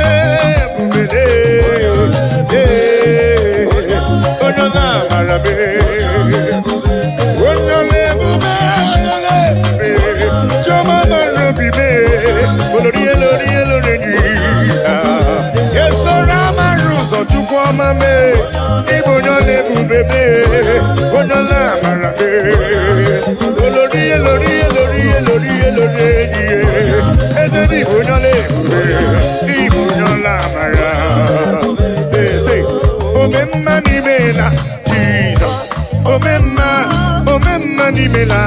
ebube onye ọla amara onye ọla ebube Choma Marubibe, Olorie Lorie Loreni, Yeso Ramaruzo, Chukwamame, Ibonole Bubebe, Onola Marabe, Olorie Lorie Lorie Lorie Loreni, Ezedi Bonole Bube, Ibonola Mara, Eze, Omemma Nimela, Jesus, Omemma Nimela,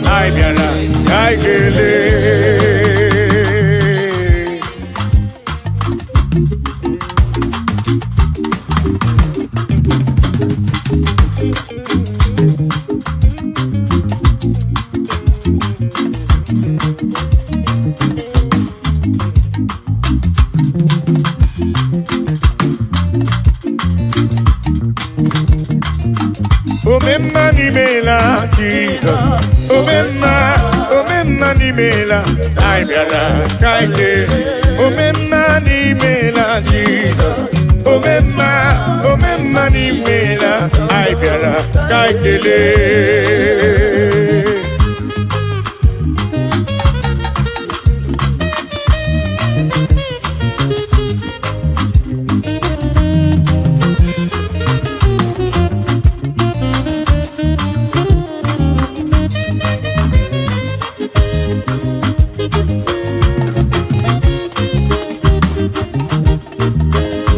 I biara, I gele. Omemma nimela, Jesus. Omemma nimela, I biara, kaike. Omemma nimela, Jesus. Omemma nimela, I biara, kaikele.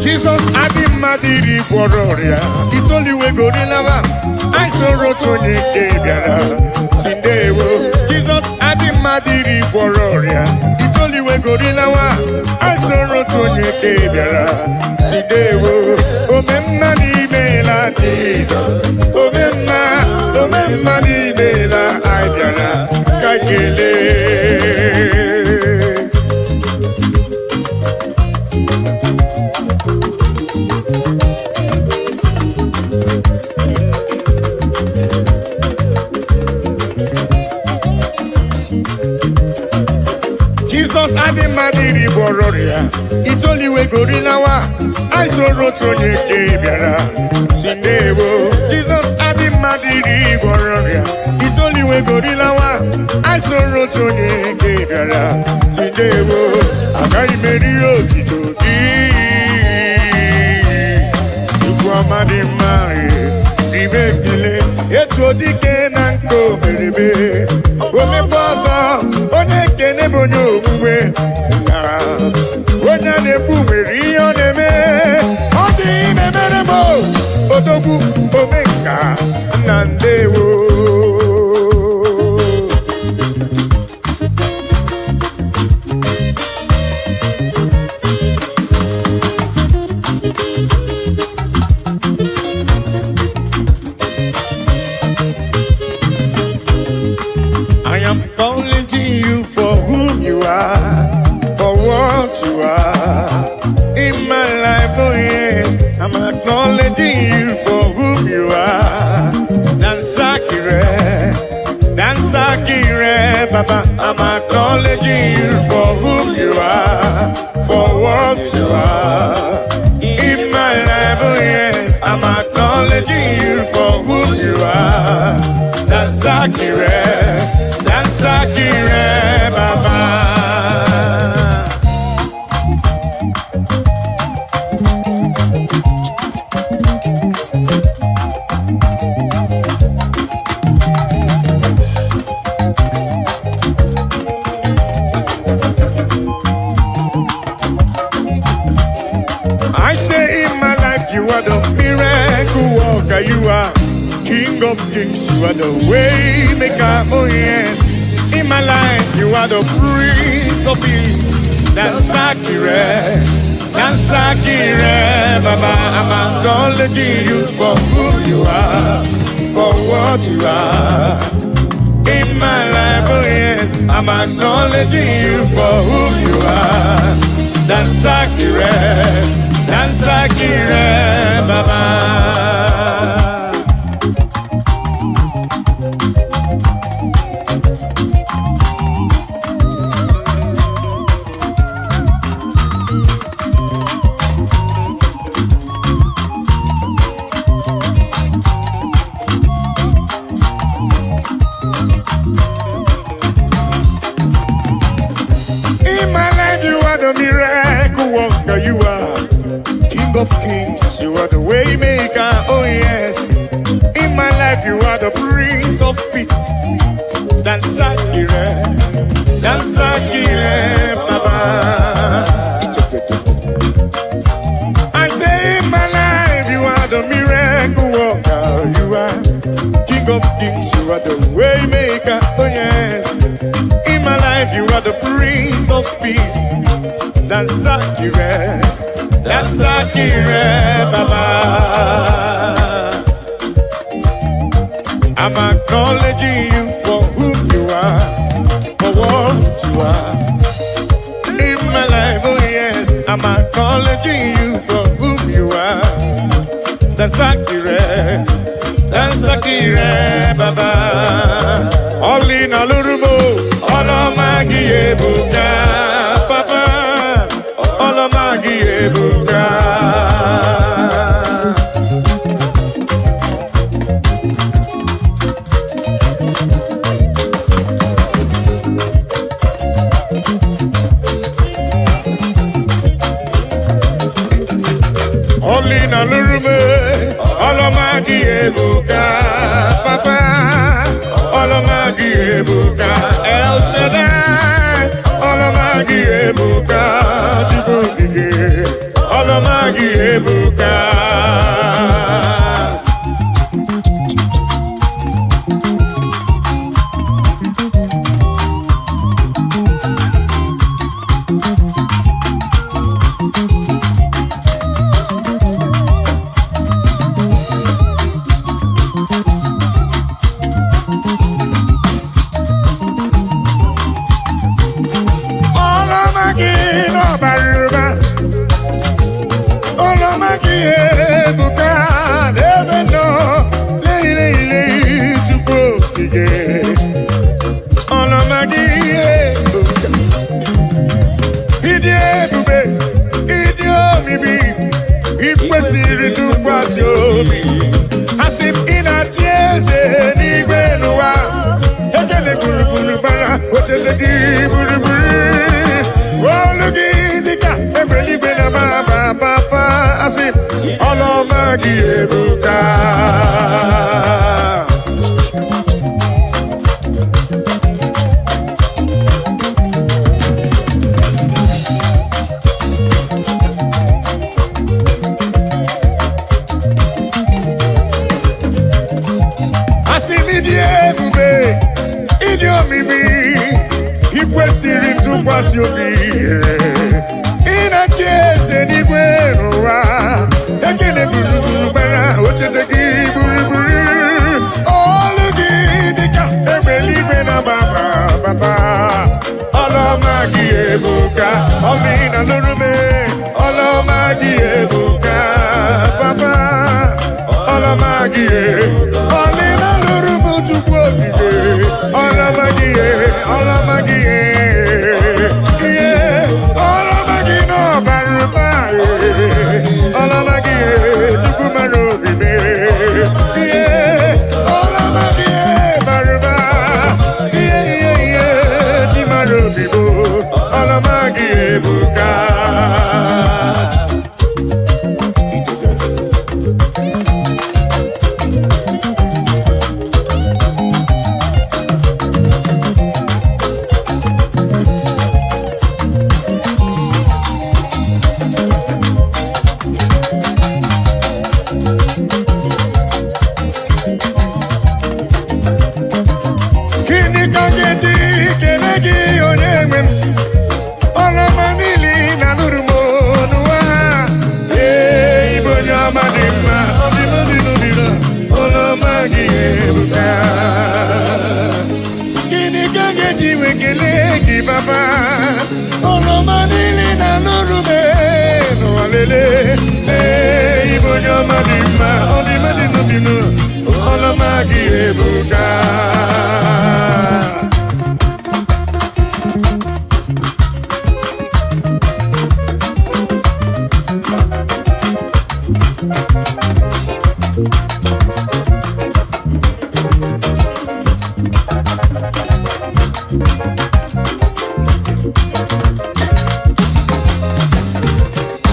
Jesus Adim Madiri Wororia, it's only we go to lava. I saw Rotoni Gabiara, Sindewo. Jesus Adim Madiri Wororia, it's only we go to lava. I saw Rotoni Gabiara, Sindewo. Omemma Nimela, Jesus. Omemma Nimela, Ibiara, Kakele. Jesus Adim Madiri Wororia, it's only we go to lava. I saw Rotoni Gabiara, Sindewo. Jesus Adim Madiri Wororia, it's only we go to lava. I saw Rotoni Gabiara, Sindewo. Akai Merio Titoki, Yukwamadi Mari, Ribekile, Etodike Nanko Meribe, Omeposa, Onekene Bonyo Mwe, Onane Bumeri Oneme, Odi Nemeremo, Odobu Omeka, Nandewo. I am calling to you for whom you are, for what you are in my life. Oh yeah, I'm acknowledging you for whom you are. Dansakire, Baba, I'm acknowledging you for who you are, for what you are. In my life, oh yes, I'm acknowledging you for who you are. That's Akire, Baba. I say in my life you are the miracle worker, you are King of Kings, you are the way maker, oh yes. In my life you are the Prince of Peace. That's Akire, Baba. I'm acknowledging you for who you are, for what you are. In my life, oh yes, I'm acknowledging you for who you are. That's Akire, Baba. In my life, you are the miracle worker, you are King of Kings, you are the way maker, oh yes. In my life, you are the Prince of Peace. That's Akire, Baba. I say in my life, you are the miracle worker, you are King of Kings, you are the way maker, oh yes. In my life, you are the Prince of Peace. That's Akire, Baba. I'm acknowledging you for who you are, for what you are. In my life, oh yes, I'm acknowledging you for who you are. That's Akire, Baba. All in a little more, all of my Buka, Papa, all of my Buka. All in a little more, all of my Buka, Papa. Olamagi ebuka El Shaddai, Olamagi ebuka Jibukige, Olamagi ebuka. All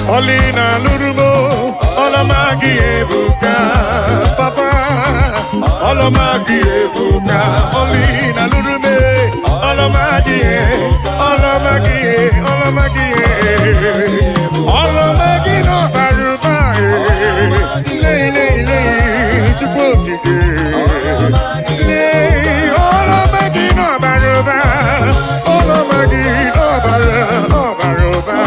Olina Lurumo, Olamagi Ebuka, Papa, Olamagi Ebuka, Olina Lurume, Olamagi, Olamagi, Olamagi, Olamagi no Baruba, Lay, Chupoki, Lay, Olamagi no Baruba, Olamagi no Baruba,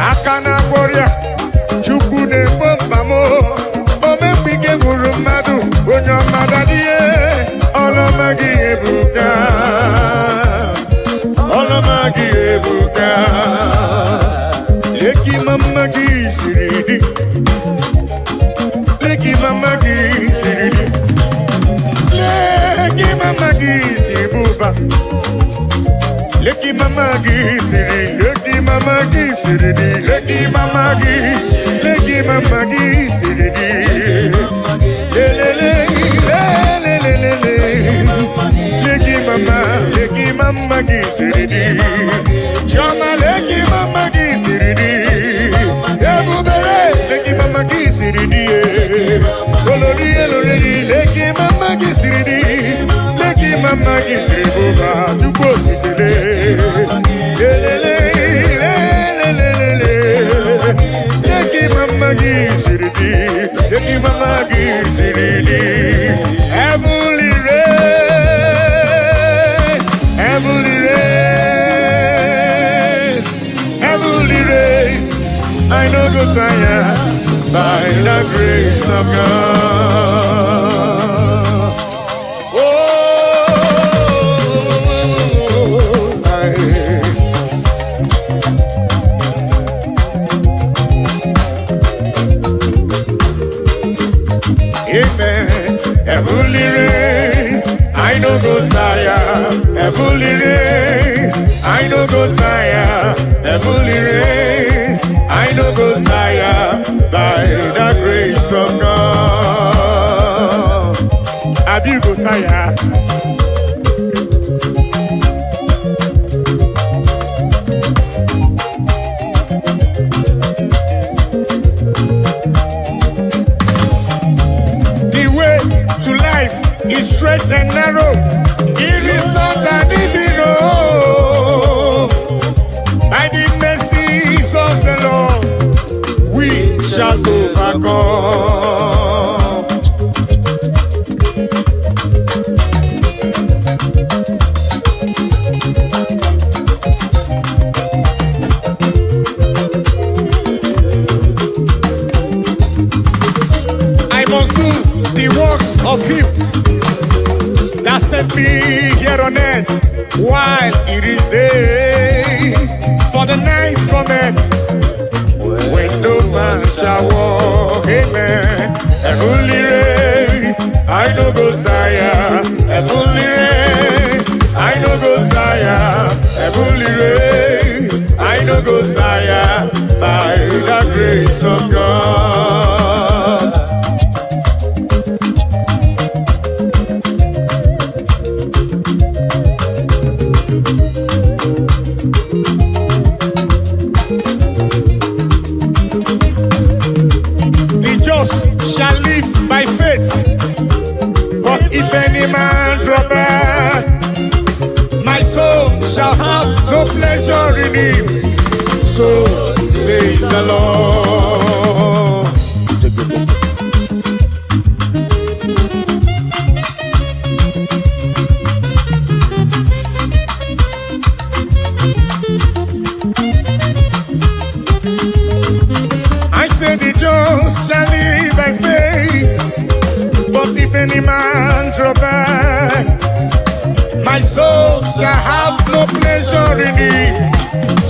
Akana Korea, Chukune Bombamo, Omepike Gurumadu, Uno Madadie, Olamagi Ebuka, Olamagi Ebuka, Leki Mamagi Siridi, Leki Mamagi Siridi, Leki Mamagi Sibuba. Leki mama gisiri, leki mama gisiri, leki mama gisiri, leki mama gisiri, chama leki mama gisiri, ebubere leki mama gisiri, olori leki mama gisiri, leki mama gisiri buba tupo. Leki mama gisiridi, leki mama gisiridi. Heavenly race, heavenly race, heavenly race. I no go tire by the grace of God. Heavenly race, I no go tire. Heavenly race, I no go tire. Heavenly race, I no go tire. By the grace of God, have you go tire? It's straight and narrow. It is not an easy road. By the mercies of the Lord, shall overcome. I must do the works of him that sent me here on earth while it is day. For the night cometh when no man shall walk. Amen. Heavenly race, I no go tire. Heavenly race, I no go tire. Heavenly race, I no go tire. By the grace of God. Shall live by faith, but if any man drop back, my soul shall have no pleasure in him. So says the Lord. I say the just shall live by faith, but if any man draw back, my soul shall have no pleasure in it.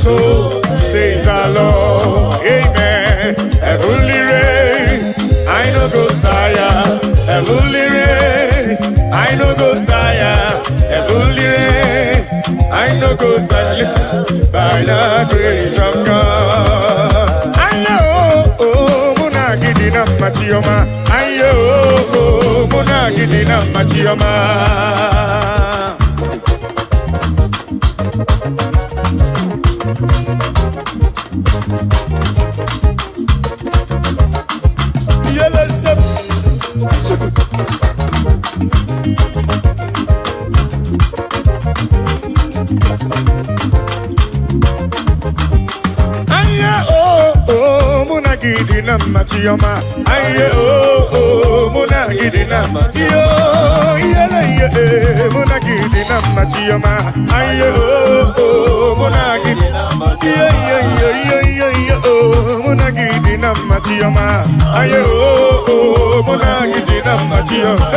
So says the Lord. Amen. Heavenly race, I no go tire. Heavenly race, I no go tire. Heavenly race, I no go tire. Listen, by the grace of God. I know. Gidina machioma, ayo, muna gidina machioma. Gidina machioma, aye muna gidina yo yele muna gidina machioma, aye muna gidina muna gidina machioma, aye muna gidina machioma.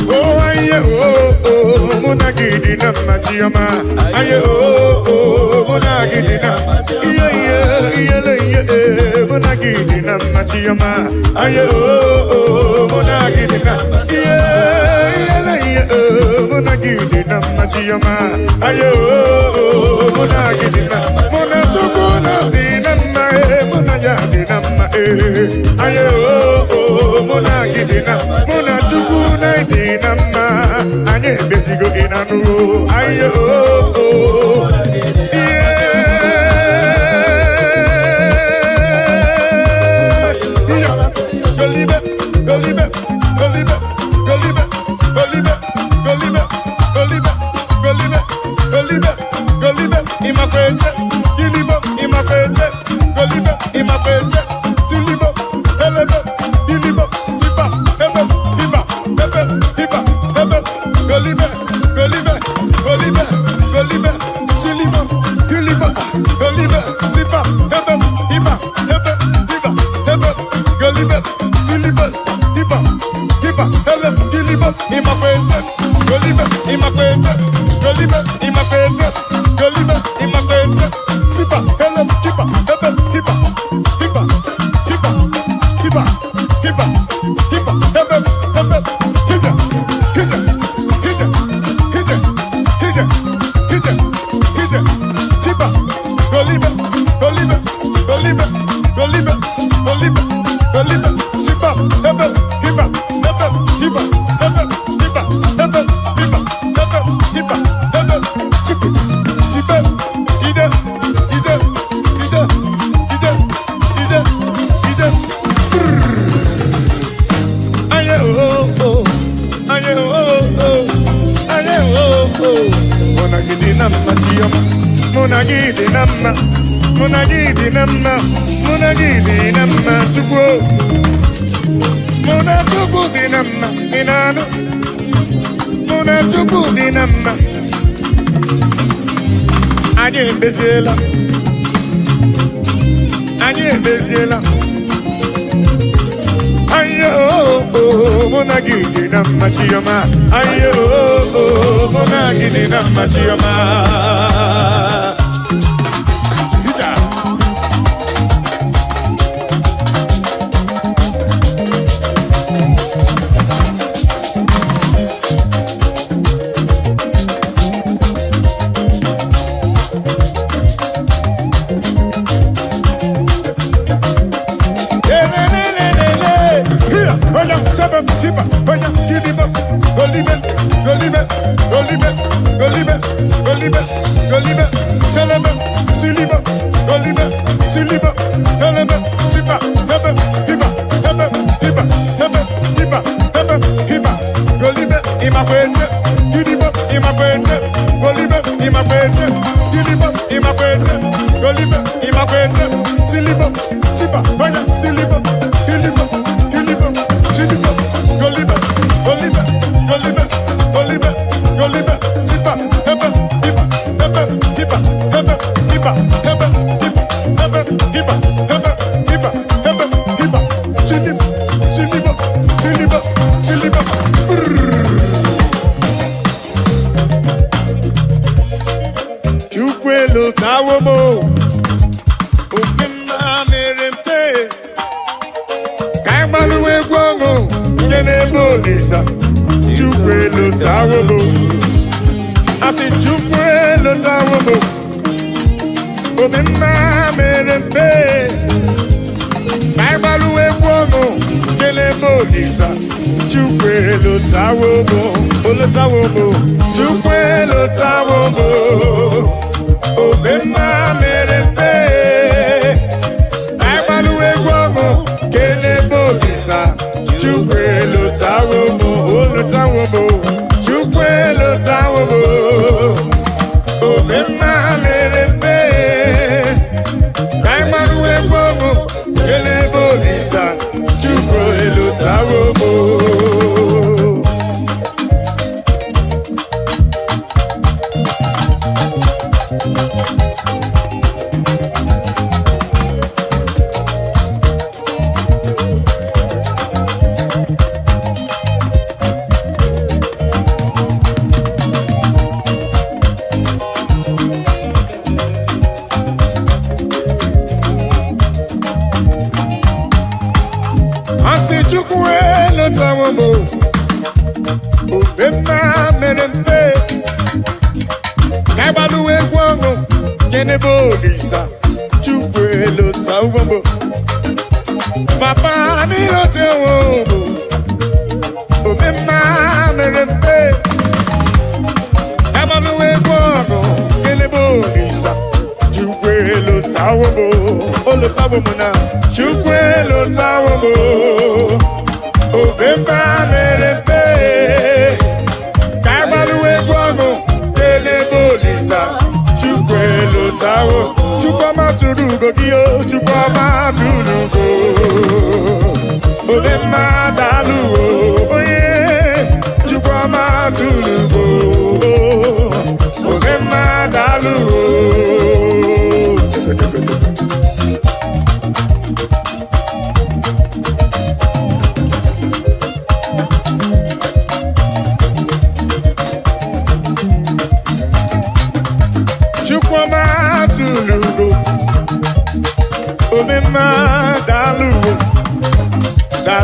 Oh, aye, muna gidina machioma, aye, muna gidina, muna gidina machioma, aye, muna gidina, muna gidina machioma, aye, muna gidina, muna tukuna dinamma, muna ya dinamma, aye, muna gidina, muna tukuna dinamma, anye besigo inanu, aye,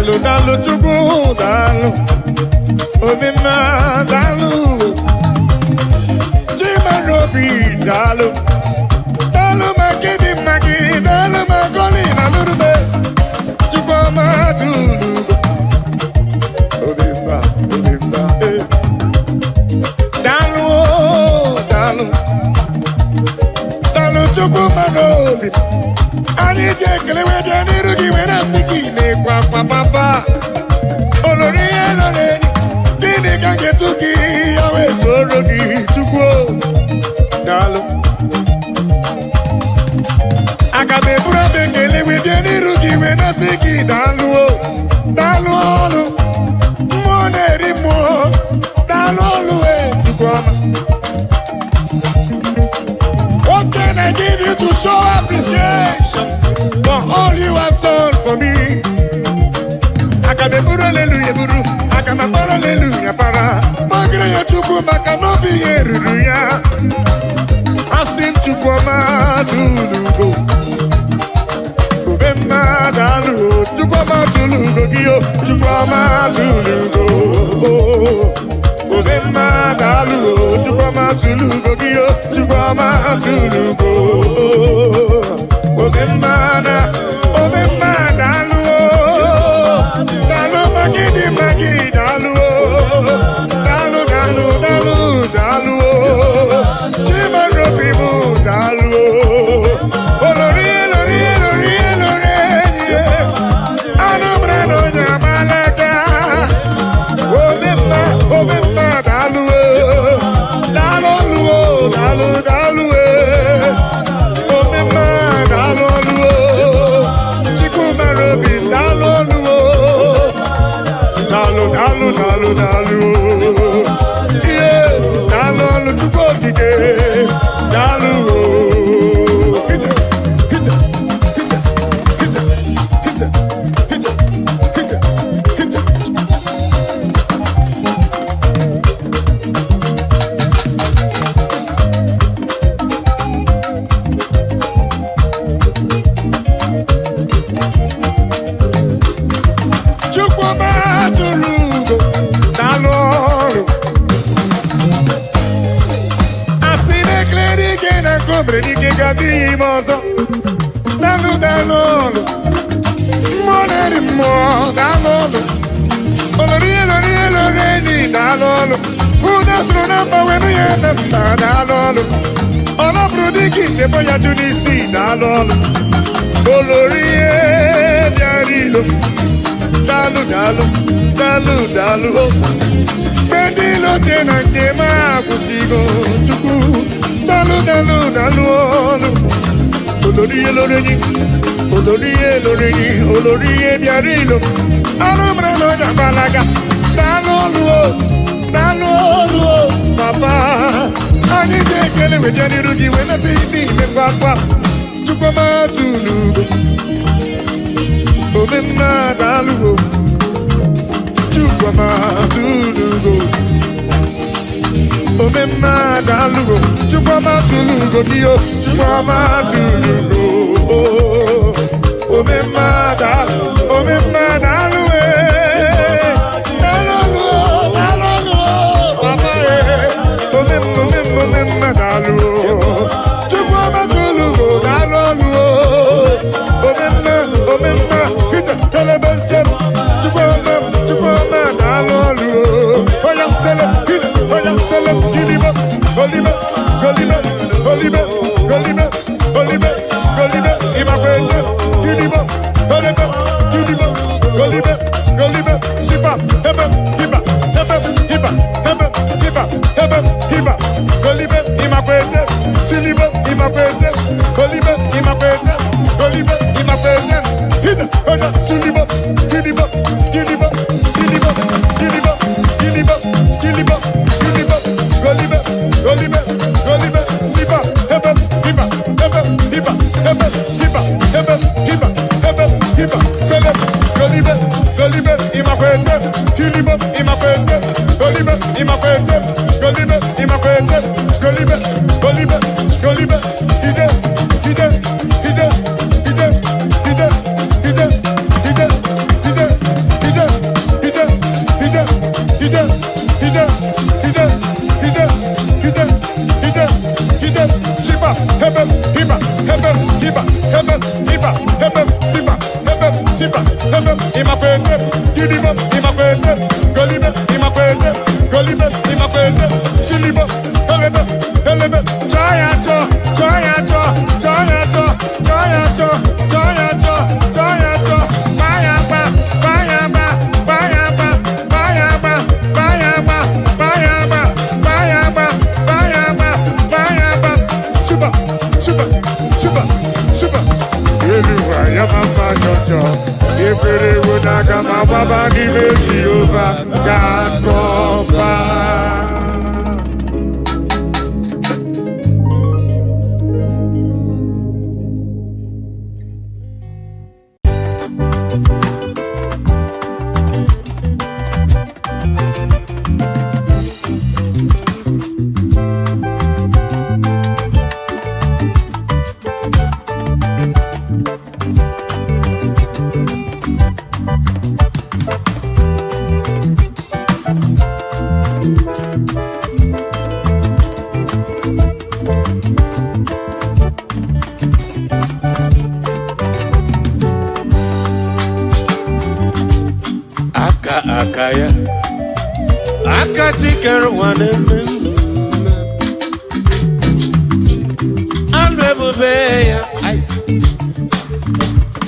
Dalu, dalu, chukwu, dalu. Omima, dalu. Chimarobi, dalu. Dalu magidi, magi, dalu magoli, nalurube. Chukwu matulu. Omima, omima, eh. Dalu, dalu. Dalu, chukwu marobi. Ani jekele weje nirugi wena siki ne kwa papa. Olori eloreni dini kange tuki yawe sorogi chukwo. Dalu akabe bura bekele weje nirugi wena siki dalu o. Dalu olu moneri mo. Dalu olu e chukwama. What can I give you to show appreciation for all you have done for me? Akameburu hallelujah buru, akamabara hallelujah para. Magre ya chuku makanobi yeruruya. Asim chuku matulugo. Ubema dalu, chuku matulugo giyo, chuku matulugo. Ubema dalu, chuku matulugo giyo, chuku matulugo. Ubema dalu. Dalu magidi magi dalu, dalu dalu dalu dalu, chimarobi mu dalu, olori olori olori olori, anabrano nyamalaka, omema dalu, dalu dalu dalu, omema dalu, chikumarobi dalu. Dalu, dalu, dalu, dalu. Yeah, dalu, chukwu okike. Dalu. Hita, hita, hita, hita, hita, hita, hita, hita. Dalu, dalu, moneri mo, dalu, olori, olori, olori, dalu, udas no namba wenu yenda, dalu, ola prodiki debo ya junisi, dalu, olori, diarilo, dalu, dalu, dalu, dalu, bedilo tena kema kusigo, chuku. Dalu, dalu, dalu, olori eloreni, olori eloreni, olori ebiarilo, alubrano jambalaga, dalu, papa, ani jekele wejani rugi wena sidi me papa, chukwa matulugo, omema dalu, chukwa matulugo. Omema dalu, chukwa matulugo diyo, chukwa matulugo. Omema dalu, dalu, papa omema dalu, chukwa matulugo dalu. Omema, hita, telebesem, chukwa dalu. Oya sele, hita. Golibe, Imakwete, Golibe, Shiba, Hebe, Hiba, Golibe, Imakwete, Chilibe, Imakwete, Golibe, Imakwete, Hida, Oja, Sulibe, Gilibe, Golibe, Shiba, Hebe, Hiba, Selem, Golibe, Imakwete, Kilibe, Imakwete, Golibe, Imakwete, Ide, imakwete, gidibo, imakwete, golibe, imakwete, golibe, imakwete, silibo, elebe, elebe, joyato, joyato, joyato, joyato, joyato, joyato, bayaba, bayaba, bayaba, bayaba, bayaba, bayaba, bayaba, bayaba, bayaba, super, super, super, super. Eluwa yamama jojo, ifere wonaga mababa ni meji over, God provide. Akaya Akachikere waneme Alwebube ya ice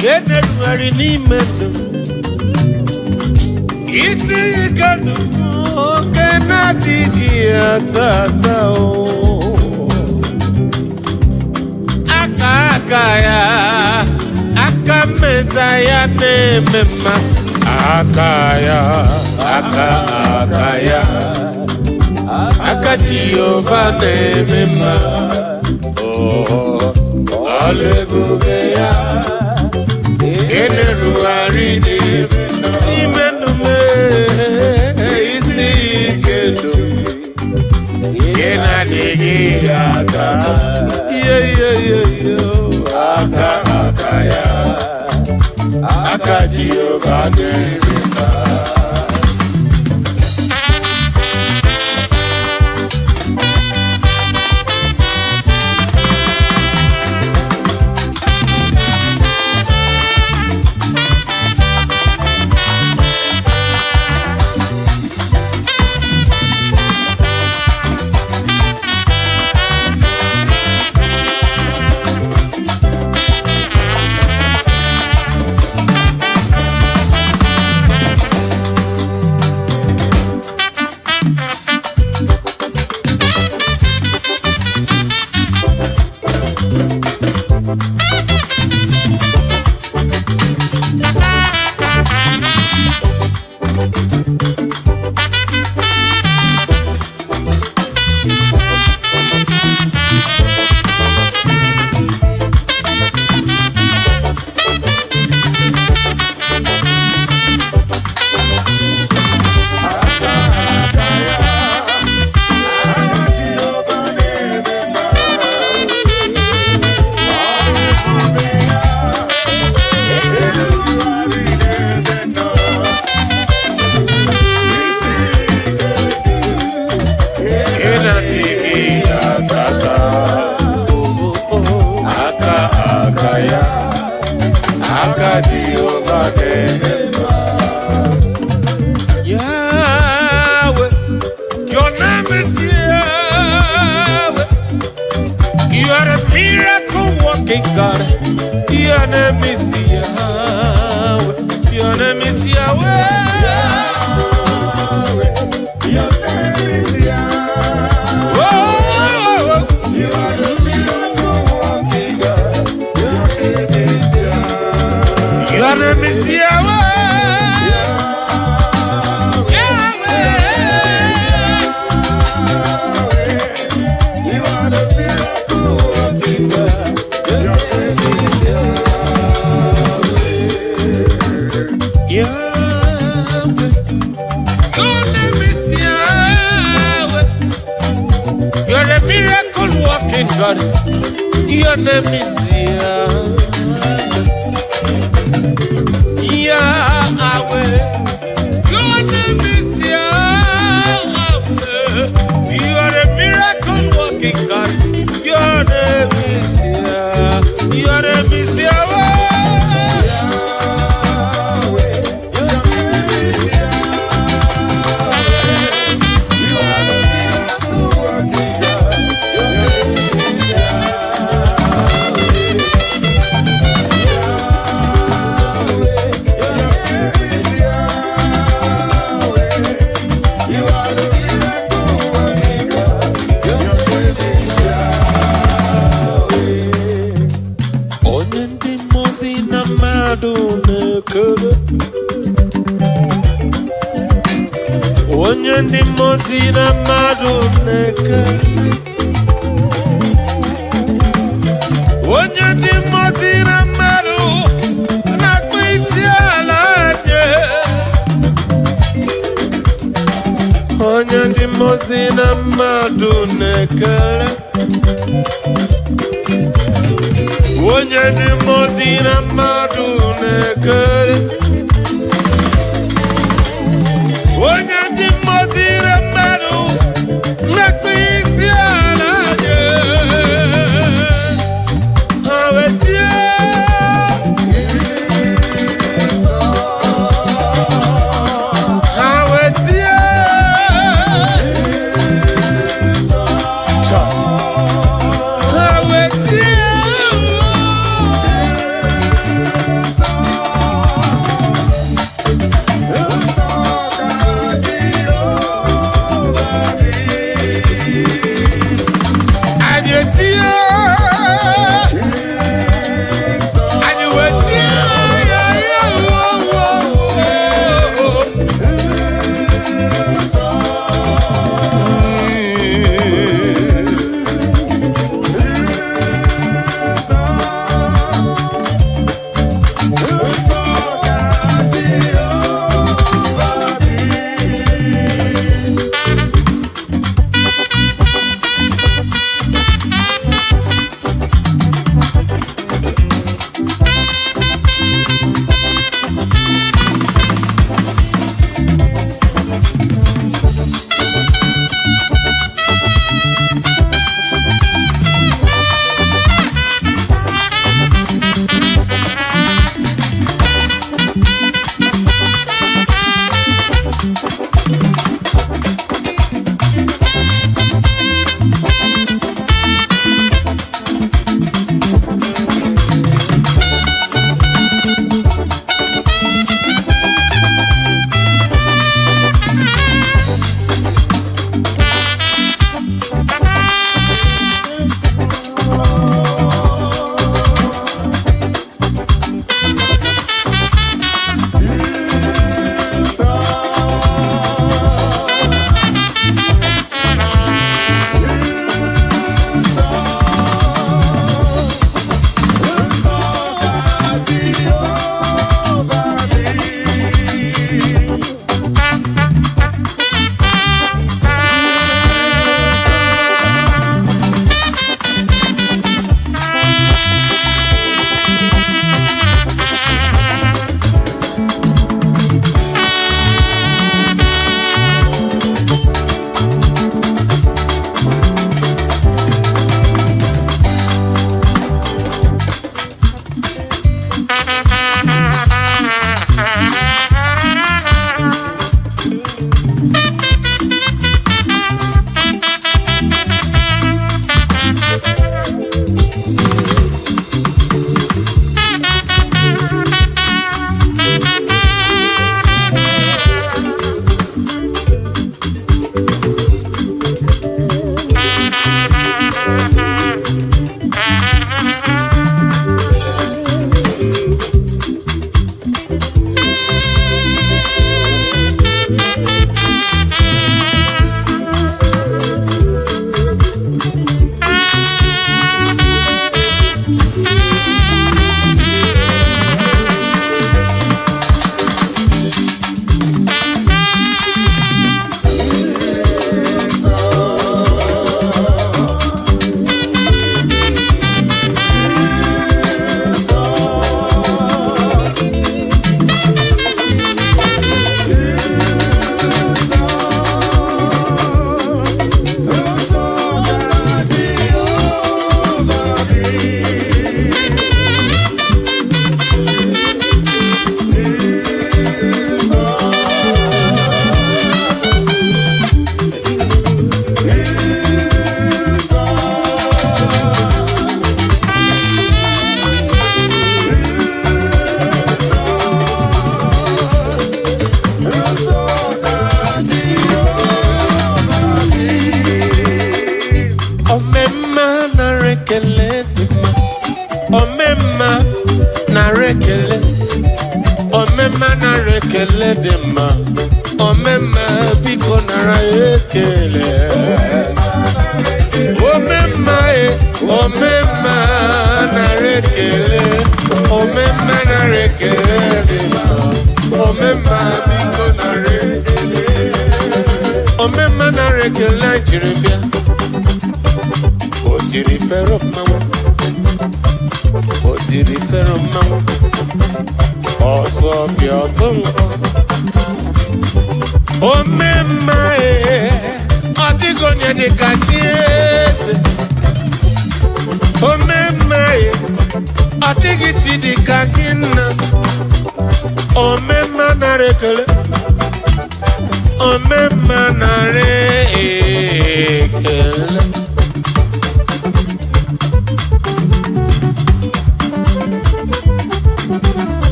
Kene nwari n'ime ndụ Isi ikadu Kene adịghị ya tata Akaya Aka meza ya na-eme mma Akaya, akaya, aka Jehova na-eme oh, alebube ya, enerugharị n'ime ndụ m, isi ike ndụ m, na-adịghị aka, akaya. Aka Jehova na-eme mma. Yahweh, your name is Yahweh. You are a miracle working God. Your name is Yahweh. Your name is Yahweh. Your name is Yahweh. Oh, you are a miracle working God. Your name is Yahweh. You're a miracle walking God. Your name is Yahweh. Your name is Yahweh. You are a miracle walking God. Your name is Yahweh. Your name is Yahweh. onye ndị mmụọ ozi na mmadụ na-ekele, onye ndị mmụọ ozi na mmadụ na-akpọ isi ala nye, onye ndị mmụọ ozi na mmadụ na-ekele, onye ndị mmụọ ozi na mmadụ na-ekele, onye ndị mmụọ ozi na mmadụ na-akpọ isi ala nye, ha wetie omemma biko nara ekele omemma omemma nara ekele omemma nara ekele omemma biko nara ekele omemma nara ekele jiri bịa o jiri fero mmanwụ o jiri fero mmanwụ ọsọ ọbịa ọtọ nkọ omemma ọ dịghị onye dị ka gị eze omemma ọ dịghị chi dị ka gị nna omemma nara ekele omemma nara ekele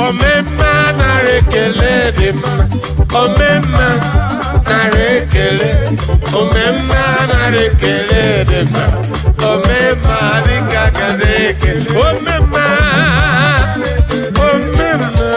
omemma nara ekele dị mma omemma nara ekele omemma nara ekele dị mma omemma dịka gara ekele omemma omemma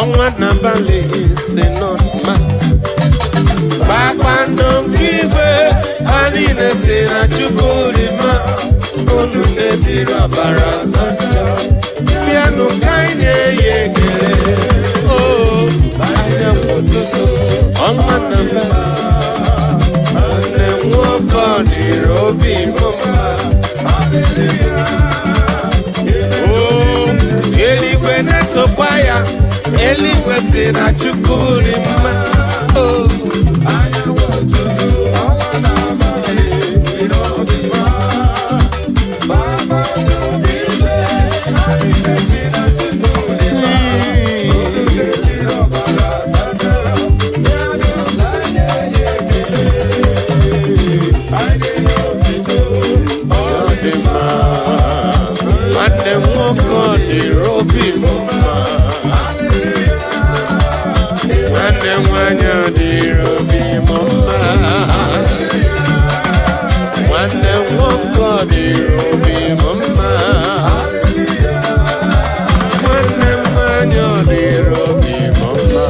ọnwa n'abalị si n'ọdụma kpakpando nke igwe ha niile si na Chukwu dị mma unu na-ejiri ọbara Sọnde bịanụ ka anyị nye ya ekele o anyanwụ ụtụtụ ọnwa n'abalị nne nwoke ọ dịrị obi m mma eluigwe na-etokwa ya eluigwe si na Chukwu dị mma nwanne nwoke ọ dịrị obi m mma nwanne nwanyị ọ dịrị obi m mma nwanne nwoke ọ dịrị obi m mma nwanne nwanyị ọ dịrị obi m mma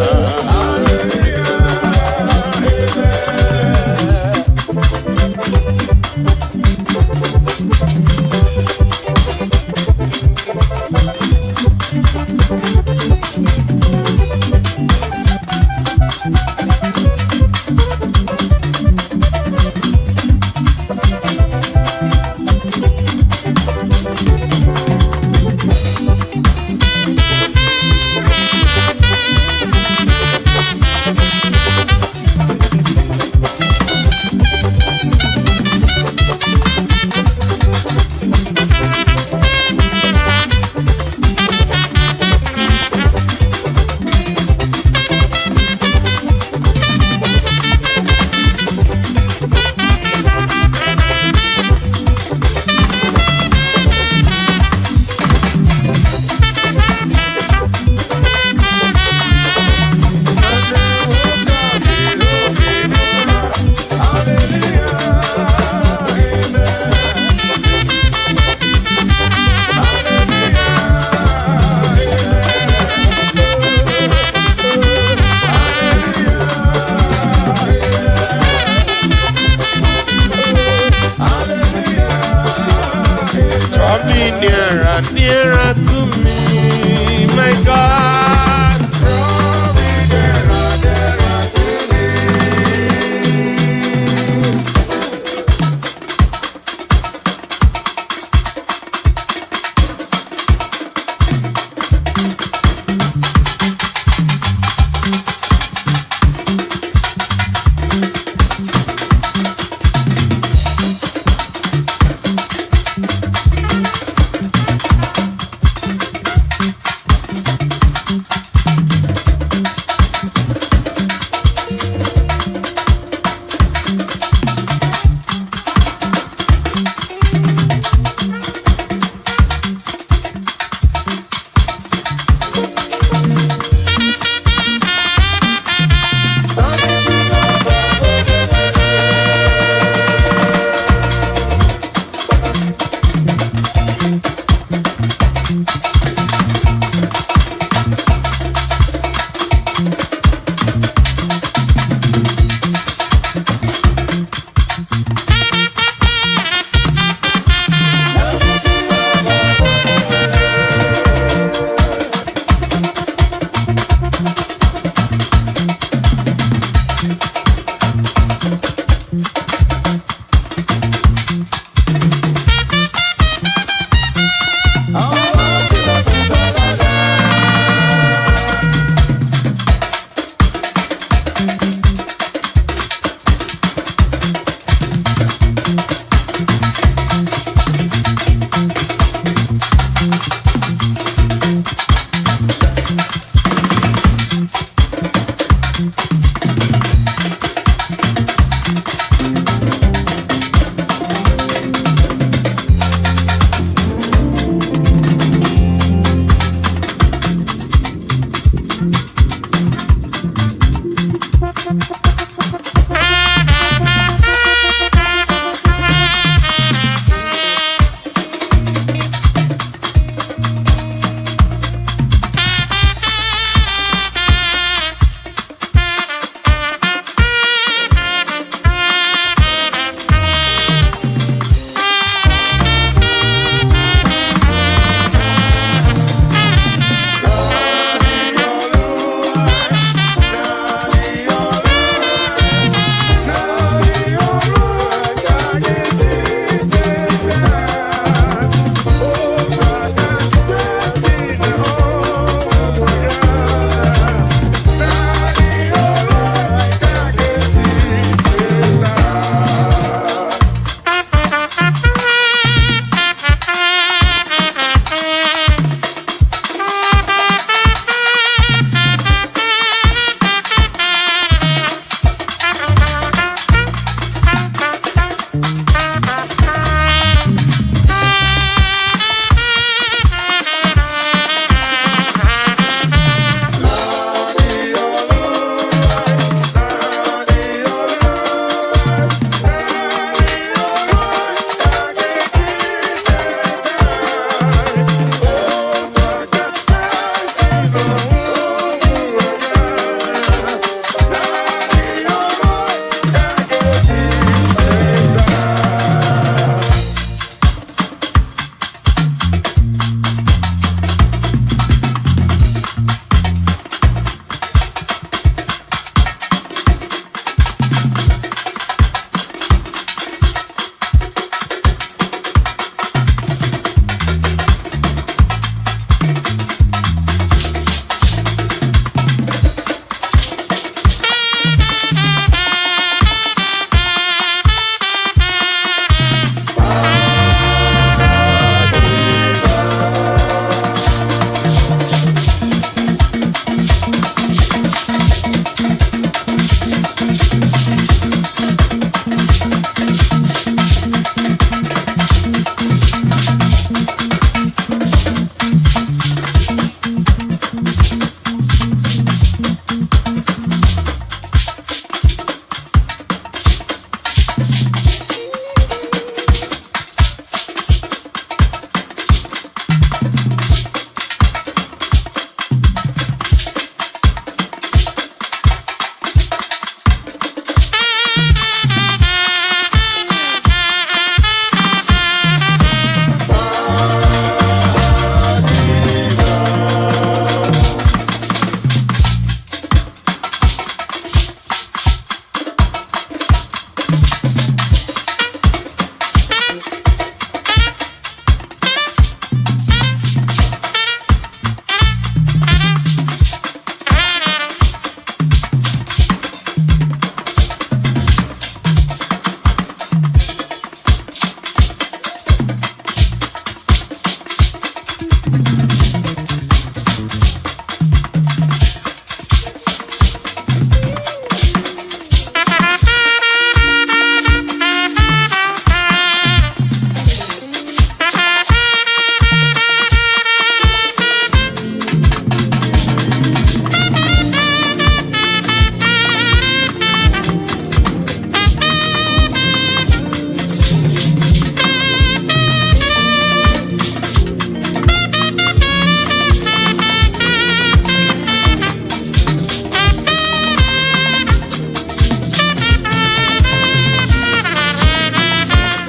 nearer to me, my God. Draw me nearer, nearer to me.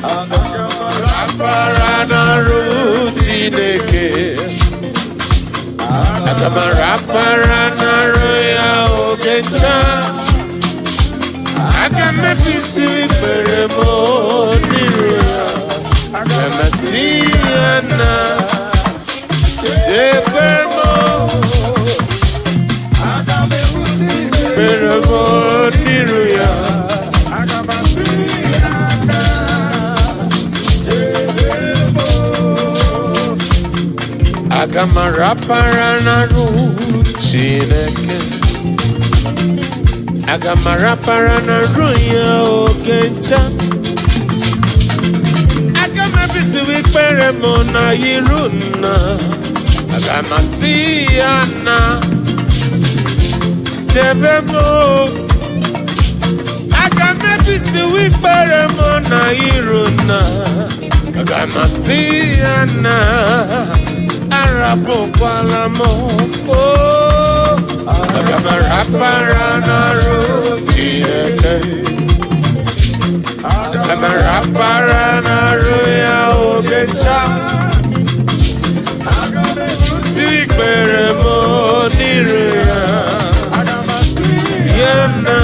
rapara n'arụ Chineke, aga m rapara n'arụ ya oge ncha, aga m mebisi ikpere m n'iru ya, aga m asị ya na ebe m ikpere m n'iru ya, aga m rapara n'arụ Chineke, aga m rapara n'arụ ya oge ncha, aga m ebisiwe ikpere m na iru nna, aga m asị ya na chebe m, aga m ebisiwe ikpere m na iru nna, aga m asị ya na arapukwala m, aga m rapara n'arụ Chineke, aga m rapara n'arụ ya oge ncha, si ikpere m n'iru ya, ya na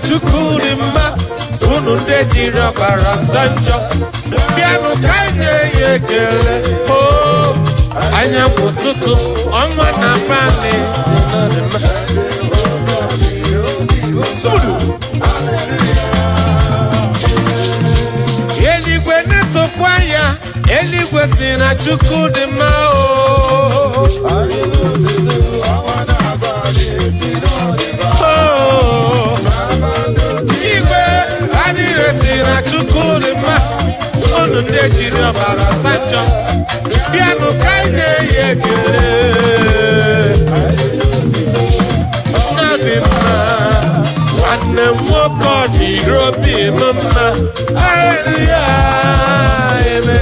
Chukwu dị mma, unu ndị jiri ọbara sanjọ, bịanụ ka anyị nye ya ekele. Anyanwụ ụtụtụ, ọnwa na abalị, eluigwe na-etokwa ya, eluigwe si na Chukwu dị mma. Unu ndị jiri ọbara sanjọ, bịanụ ka anyị nye ya ekele. Nna dị mma, nwanne m nwoke ọ dịrị obi m mma. Hallelujah, amen.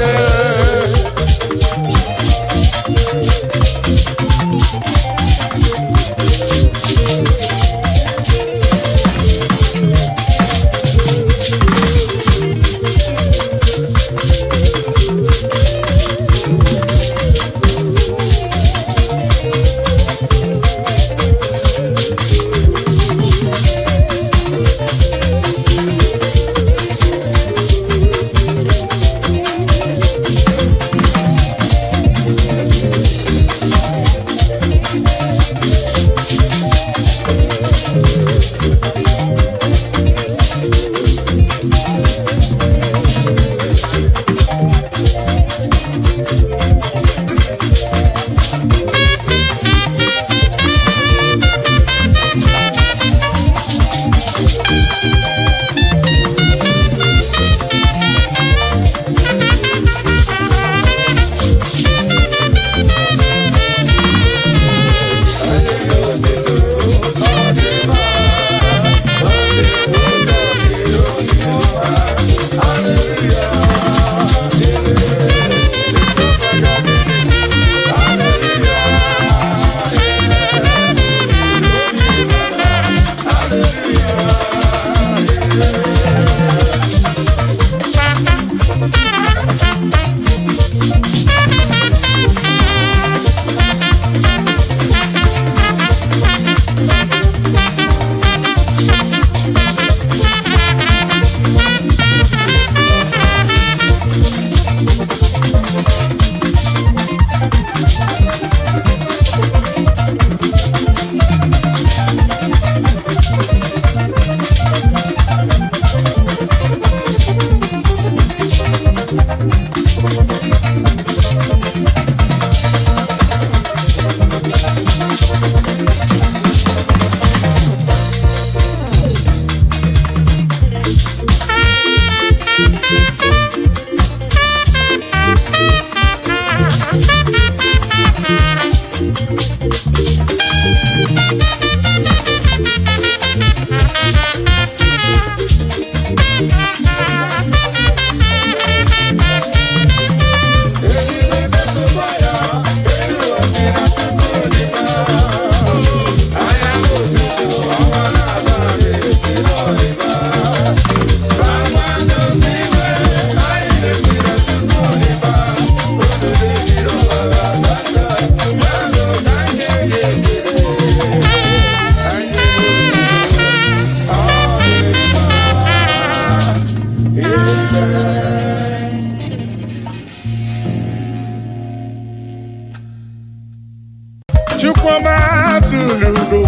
Chukwuma tulugo,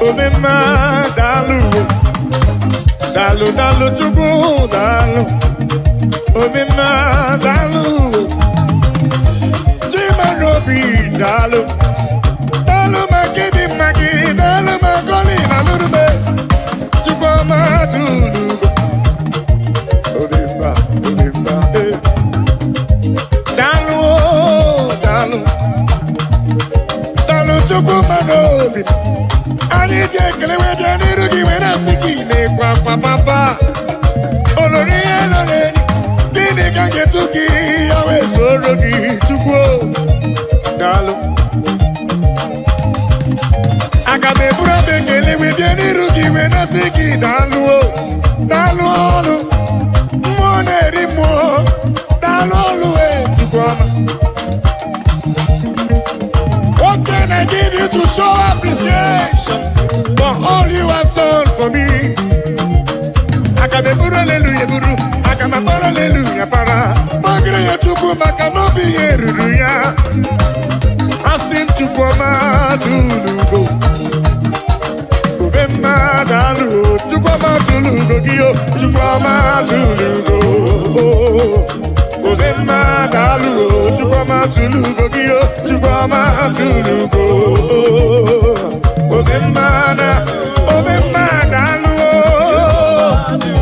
omema dalu, dalu dalu chukwu dalu, omema dalu, chimarobi dalu, dalu magidi magi, dalu magoli nalurube, Chukwuma tulugo, omema omema dalu dalu. Chukwuma n'obi anyị ji ekele wee bịa n'iru gị wee na-asị gị na-ekwa akwa papa olori ihe lọrọ enyi gịnị ka ga-etu gị ya wee soro gị Chukwu daalụ aga m eburu abụ ekele wee bịa n'iru gị wee na-asị gị daalụ daalụ ọlụ mmụọ na-eri mmụọ daalụ ọlụ Chukwuma. What can I give you to show appreciation for all you have done for me? Akameburu hallelujah buru, akamabara hallelujah para. Magre ya Chukwu maka n'obi ya eruru ya. Asị m Chukwuma tulugo, omema dalu, Chukwuma tulugo gị o, Chukwuma tulugo. Omema dalu, Chukwuma tulugo gị o, Chukwuma tulugo. Omema dalu,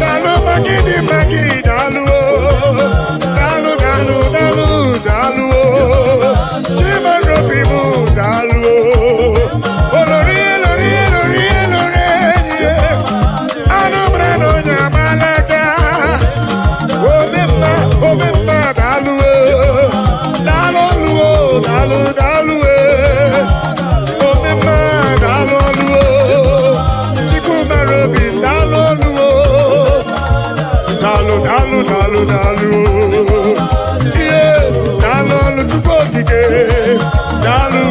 dalu magidi magi dalu, dalu dalu dalu dalu, chimarobi mu dalu, olori elori elori elori enyi, anamra no nyamalaka. Omema dalu, dalu dalu dalu, omema dalu, Chukwumarobi dalu, dalu dalu dalu dalu, yeah, dalu Chukwu okike dalu.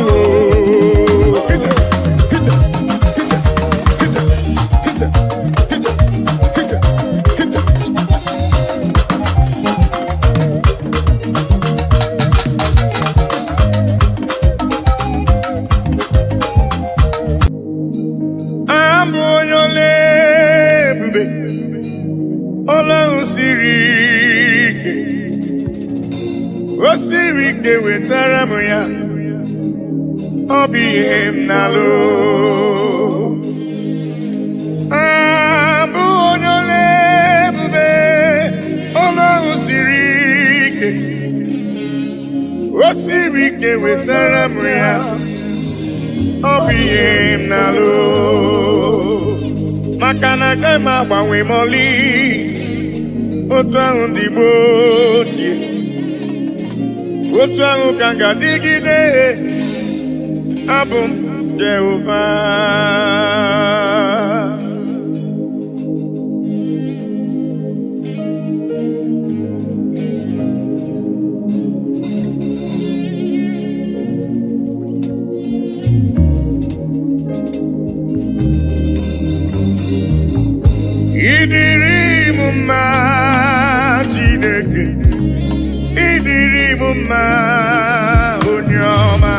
Osiri ike wetara m ya, ọ bụ ihe m na-alụ. Abụ onye ole ebube, ọlụ ahụ siri ike. Osiri ike wetara m ya, ọ bụ ihe m na-alụ. Maka na agaghị m agbanwe m ọlị, otu ahụ ndị Igbo ochie. Otu ahụ ka m ga-adịgide, abụ m Jehova. Ịdịrị m mma Chineke, ịdịrị m mma onye ọma,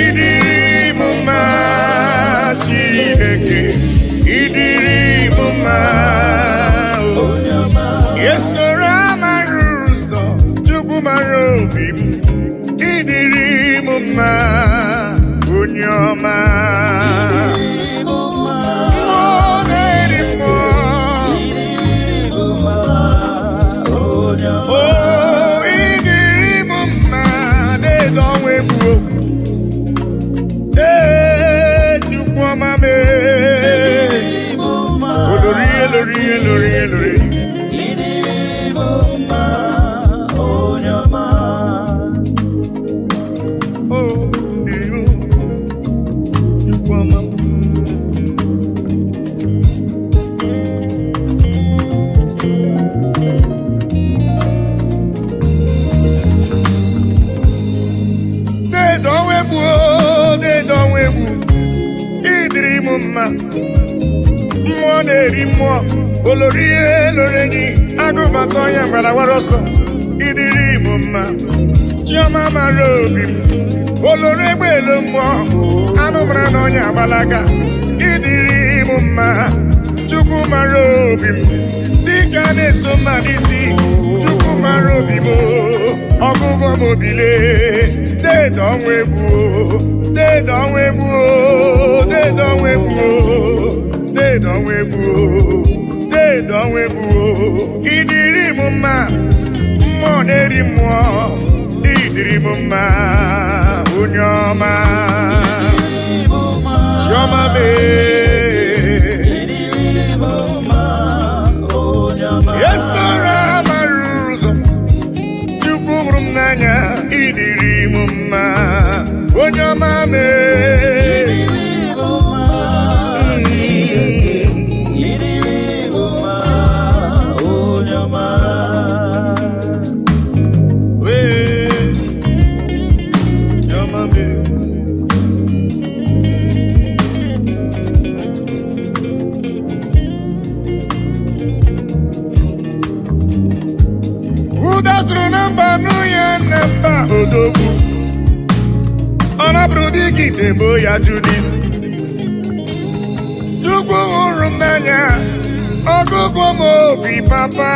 ịdịrị m mma Chineke, ịdịrị m mma onye ọma. Esoro amara ụzọ obi m, ịdịrị m mma onye ọma. Mmụọ na-eri mmụọ olori eloreni agụbata onye mgbarawara ọsọ ịdịrị m mma. Chioma mara obi m olori egbeelu mmụọ anụ mara na onye agbalaga ịdịrị m mma. Chukwu mara obi m dịka na-eso mma n'isi. Chukwu mara obi m ọgụgụ m obile deede ọnwa egwu deede ọnwa egwu deede ọnwa egwu deede ọnwa egwu deede ọnwa egwu ịdịrị m mma. Mmụọ na-eri mmụọ ịdịrị m mma onye ọma. Chioma esora mara ụzọ Chukwu hụrụ m n'anya ịdịrị m mma onye ọma udasuru na mba n'ụya na mba odogwu ọ nabụrụ dịgide bụ ya Judis. Chukwu hụrụ m n'anya ọgụgụ m obi papa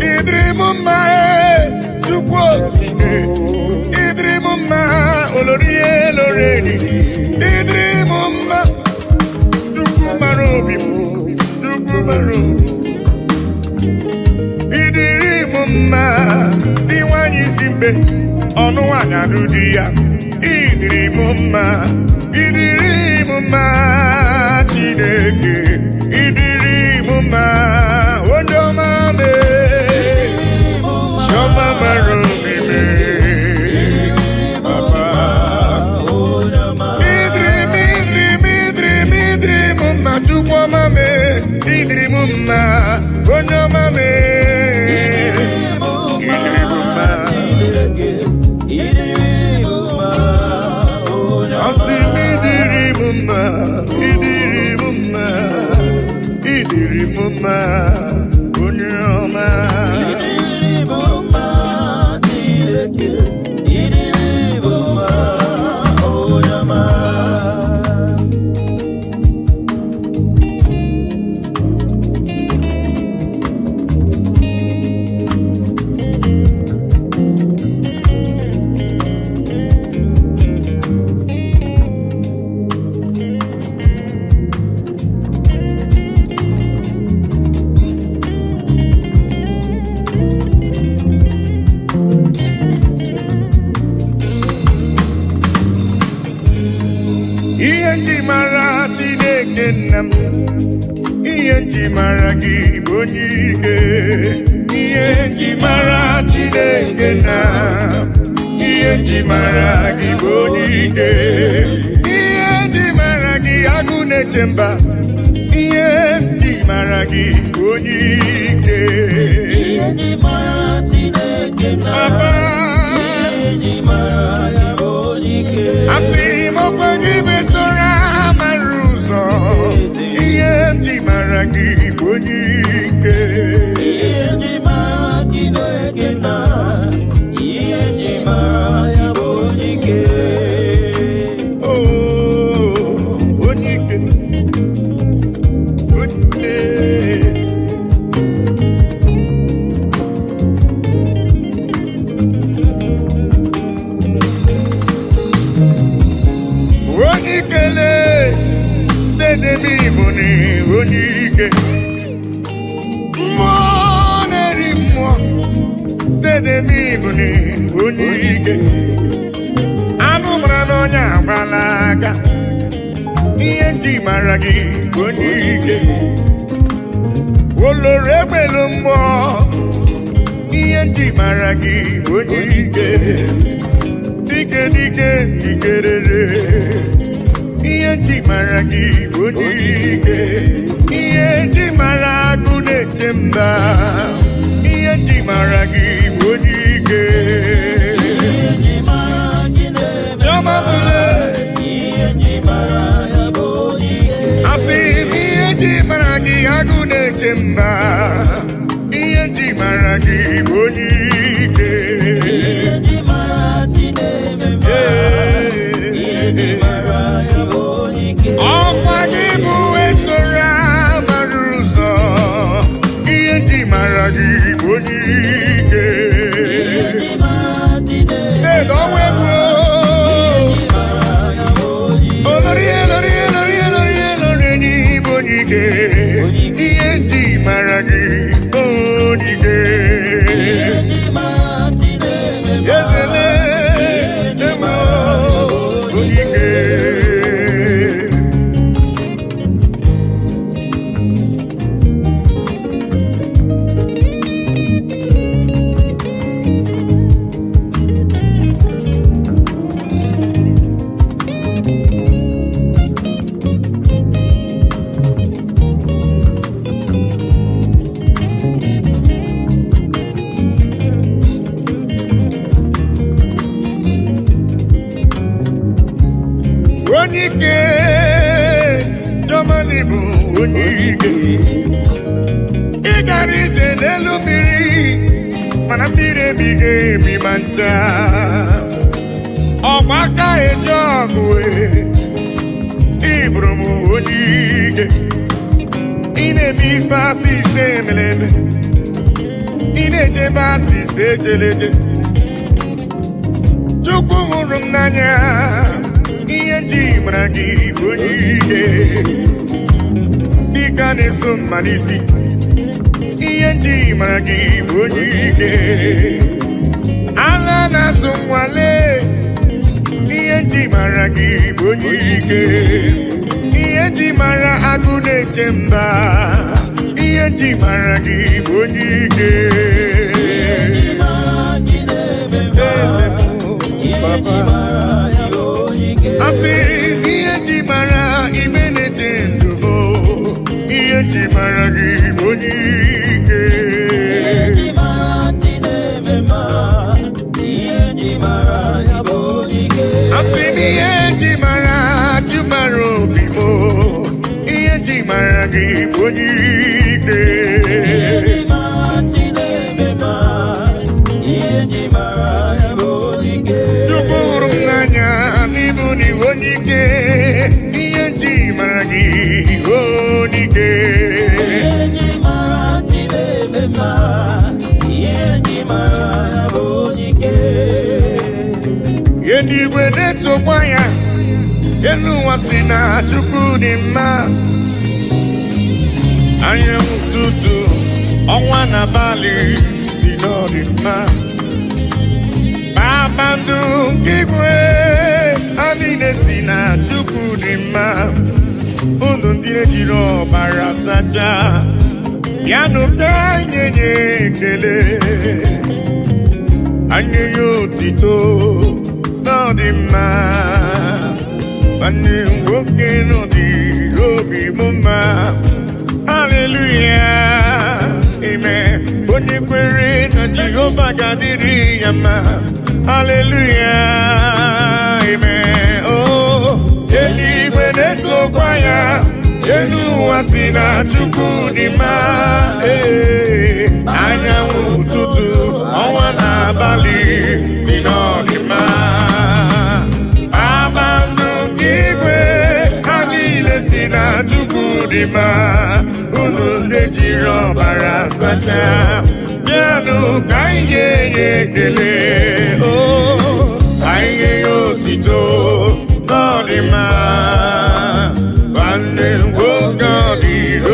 ịdịrị m mma Chukwu okike ịdịrị m mma olori eloreni ịdịrị m mma. Chukwu mara obi m Chukwu mara obi ịdịrị m mma. Dị nwanyị isi mkpe ọnụ nwanyị alụ di ya ịdịrị m mma ịdịrị m mma Chineke ịdịrị m mma onye ọma Chioma mara obi m papa ịdịrị m mma Chukwu ọma ịdịrị m mma onye ọma asị m ịdịrị m mma ịdịrị m mma ịdịrị m mma onye ọma. Ihe nji mara Chineke nna m, ihe nji mara gị bụ onye ike. Ihe nji mara Chineke nna m, ihe nji mara gị bụ onye ike. Ihe nji mara gị agụ na-eche mba, ihe nji mara gị bụ onye ike. Ihe nji mara Chineke nna m, ihe nji mara ya bụ onye ike. Asị m ọkwa gị besoro amara ụzọ, ihe nji mara gị bụ onye ike. Ihe nji mara Chineke nna m, ihe nji mara ya bụ onye ike. Onye ike, onye ike. onye ike. Mmụọ na-eri mmụọ dede m ịbụ onye ike. Anụ mara n'ọnya agbala aka, ihe nji mara gị onye ike. Oloro egbelu mgbọ, ihe nji mara gị onye ike. Dike dike dikerere, ihe nji mara gị onye ike. Ihe nji mara agụ na-eche mba, ihe nji mara gị onye ike. Asị m ihe nji mara gị agụ na-eche mba, ihe nji mara gị onye ike. Ọkwa gị bụ esoro amara ụzọ, ihe nji mara gị onye ike. Ihe nji mara gị onye ike. Ezele emo onye ike. Onye ike, Jomani bụ onye ike. Ị gara ije n'elu mmiri, mana mmiri emighị emi ma ncha. Ọgba aka eje ọgụ, ị bụrụ m onye ike. Ị na-eme ife asị ise emeleme, ị na-ejebe asị ise ejeleje. Chukwu hụrụ m n'anya, ihe nji mara gị onye ike. Dịka na-eso mma n'isi, ihe nji mara gị onye ike. Agha na-azụ nwale, ihe nji mara gị onye ike. Ihe nji mara agụ na-eche mba, ihe nji mara gị onye ike. Eze m papa, asị ihe nji mara ibe na-eche ndụ m, ihe nji mara gị onye ike. Asị m ihe nji mara ajụ mara obi m, ihe nji mara gị onye ike. Chukwu hụrụ m n'anya n'ịbụ n'iwu onye ike. Ihe nji mara gị onye ike. Ihe ndị igwe na-etokwa ya, elu ụwa si na Chukwu dị mma. Anyanwụ ụtụtụ, ọnwa na abalị si n'ọdị mma. Kpakpando nke igwe ha niile si na Chukwu dị mma. Unu ndị na-ejiri ọbara sacha, bịanụ ka anyị nye ekele, anyị nye otito n'ọdị mma. Nwanne m nwoke n'ọdịrị obi m mma. Haleluya, amen. Onye kwere na Jehova ga-adịrị ya mma. Hallelujah, amen. Oh, eluigwe na-etokwa ya, elu ụwa si na Chukwu dị mma. Anyanwụ ụtụtụ, ọnwa na abalị dị n'ọdị mma. Kpakpando nke igwe ha niile si na Chukwu dị mma. Unu ndị jiri ọbara sacha, bịanụ ka anyị nye ya ekele. Anyị nye ya otito n'ọdị mma. Nwanne nwoke ọ dịrị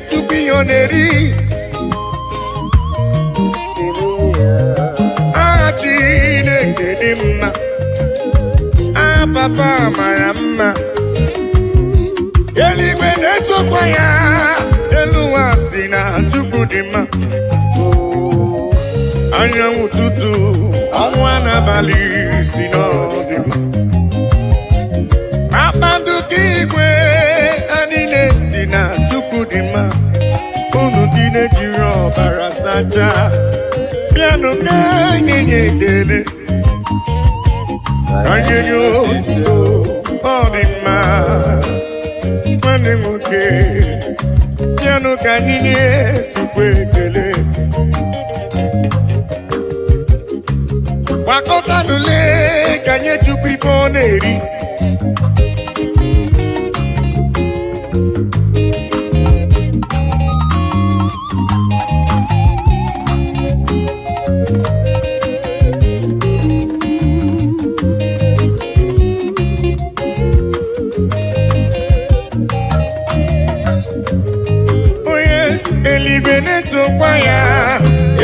Chukwu ihe ọ na-eri. Aha Chineke dị mma, aha Papa mara mma. Eluigwe na-etokwa ya, elu ụwa sị na Chukwu dị mma. Anyanwụ ụtụtụ, ọnwa n'abalị si na ọ dị mma. Kpakpando nke igwe ha niile si na Chukwu dị mma. Unu ndị na-ejiri ọbara sachaa, bịanụ ka anyị nye ekele, ka anyị nye otuto, ọ dị mma. Nwanne nwoke, bịanụ ka anyị nye Chukwu ekele. Gbakọtanụ lee ka nye Chukwu ife ọ na-eri. Eluigwe na-etokwa ya,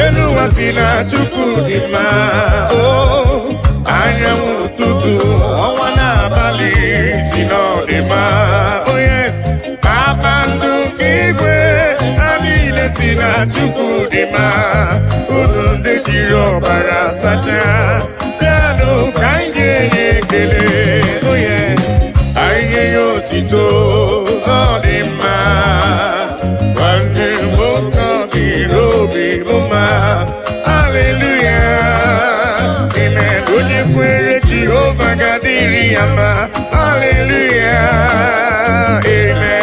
elu ụwa si na Chukwu dị mma. Anyanwụ ụtụtụ, ọnwa n'abalị si na ọ dị mma. Kpakpando nke igwe ha niile si na Chukwu dị mma. Unu ndị jiri ọbara sachaa, bịanụ ka anyị ga-enye ekele. Anyị nye ya otito, ọ dị mma. Nwanne nwoke ọ dịrị obi mma. Hallelujah, amen. Onye kwere Jehova ga-adịrị ya mma. Hallelujah, amen.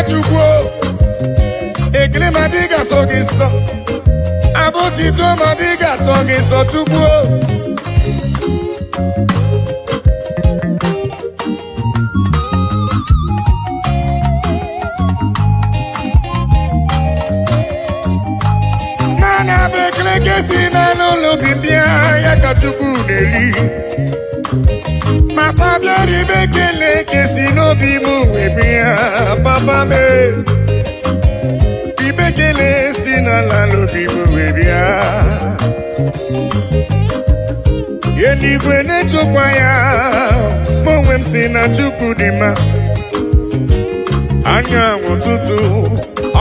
Chukwu ekele ma dị ga-asọ gị nsọ, abụ otito ma dị ga-asọ gị nsọ Chukwu. Mana bụ ekele ka si n'ụlọ obi ndị ya ka Chukwu na-eri. Papa bịara ibe ekele ka si n'obi m wee bịa. Papa me ibe ekele si n'ala n'obi m wee bịa. Eluigwe na-etokwa ya, mụ onwe m si na Chukwu dị mma. Anyanwụ ụtụtụ,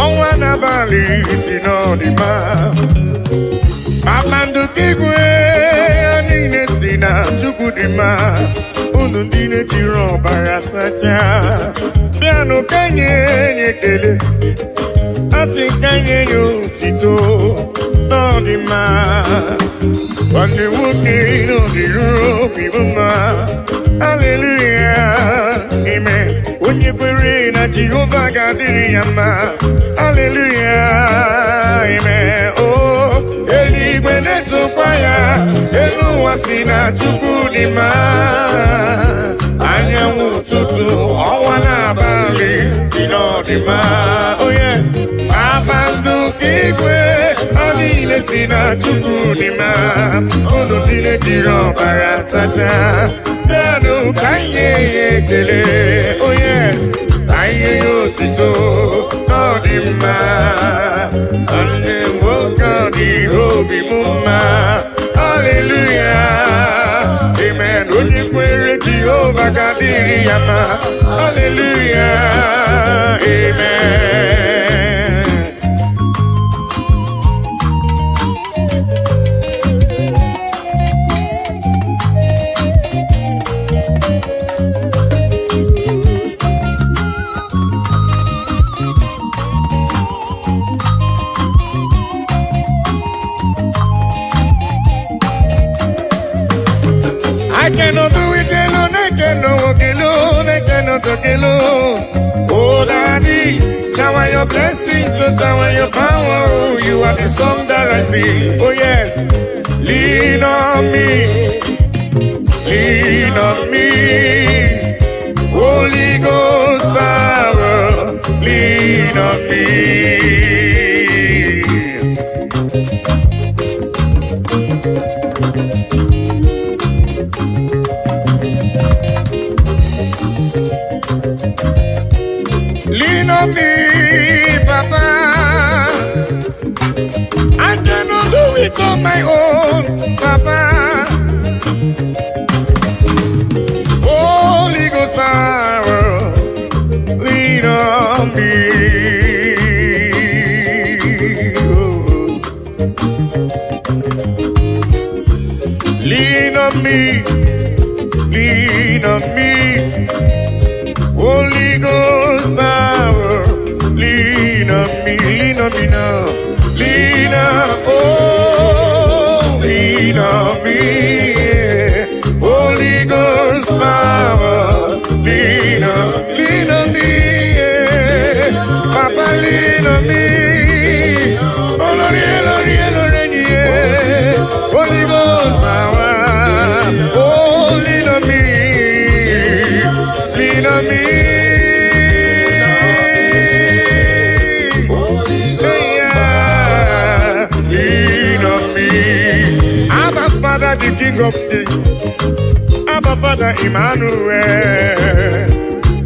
ọnwa n'abalị si na ọ dị mma. Kpakpando nke igwe ha niile si na Chukwu dị mma. Unu ndị na-ejiri ọbara sachaa, bịanụ ka nye ekele. Asị ka nye ya otito, ọ dị mma. Nwanne nwoke ọ dịrị obi mma. Hallelujah, amen. Onye kwere na Jehova ga-adịrị ya mma. Hallelujah, amen. Eluigwe na-etokwa ya, elu ụwa si na Chukwu dị mma. Anyanwụ ụtụtụ, ọnwa n'abalị si na ọ dị mma. Kpakpando nke igwe ha niile si na Chukwu dị mma. Unu ndị na-ejiri ọbara sachaa, bịanụ ka anyị nye ya ekele. Ka anyị nye ya otito, ọ dị mma. Nwanne nwoke ọ dịrị obi m mma. Hallelujah, amen. Onye kwere Jehova ga-adịrị ya mma. Hallelujah, amen. I cannot do it alone. Oh, Daddy, shower your blessings, Lord, shower your power. Oh, you are the song that I sing. Oh, yes. Lean on me. Lean on me. Holy Ghost power. Lean on me. Lean on me, Papa. I cannot do it on my own, Papa. Holy Ghost power, lean on me. Oh. Lean on me, lean on me. Holy Ghost power, lean on me now. Lean on, oh, lean on me. Yeah. Holy Ghost power, lean on me. Yeah. Papa, lean on me. Oh, Lord, yeah. Holy Ghost power, oh, lean on me. Lean on me. Father, the King of Kings, Abba Father Emmanuel,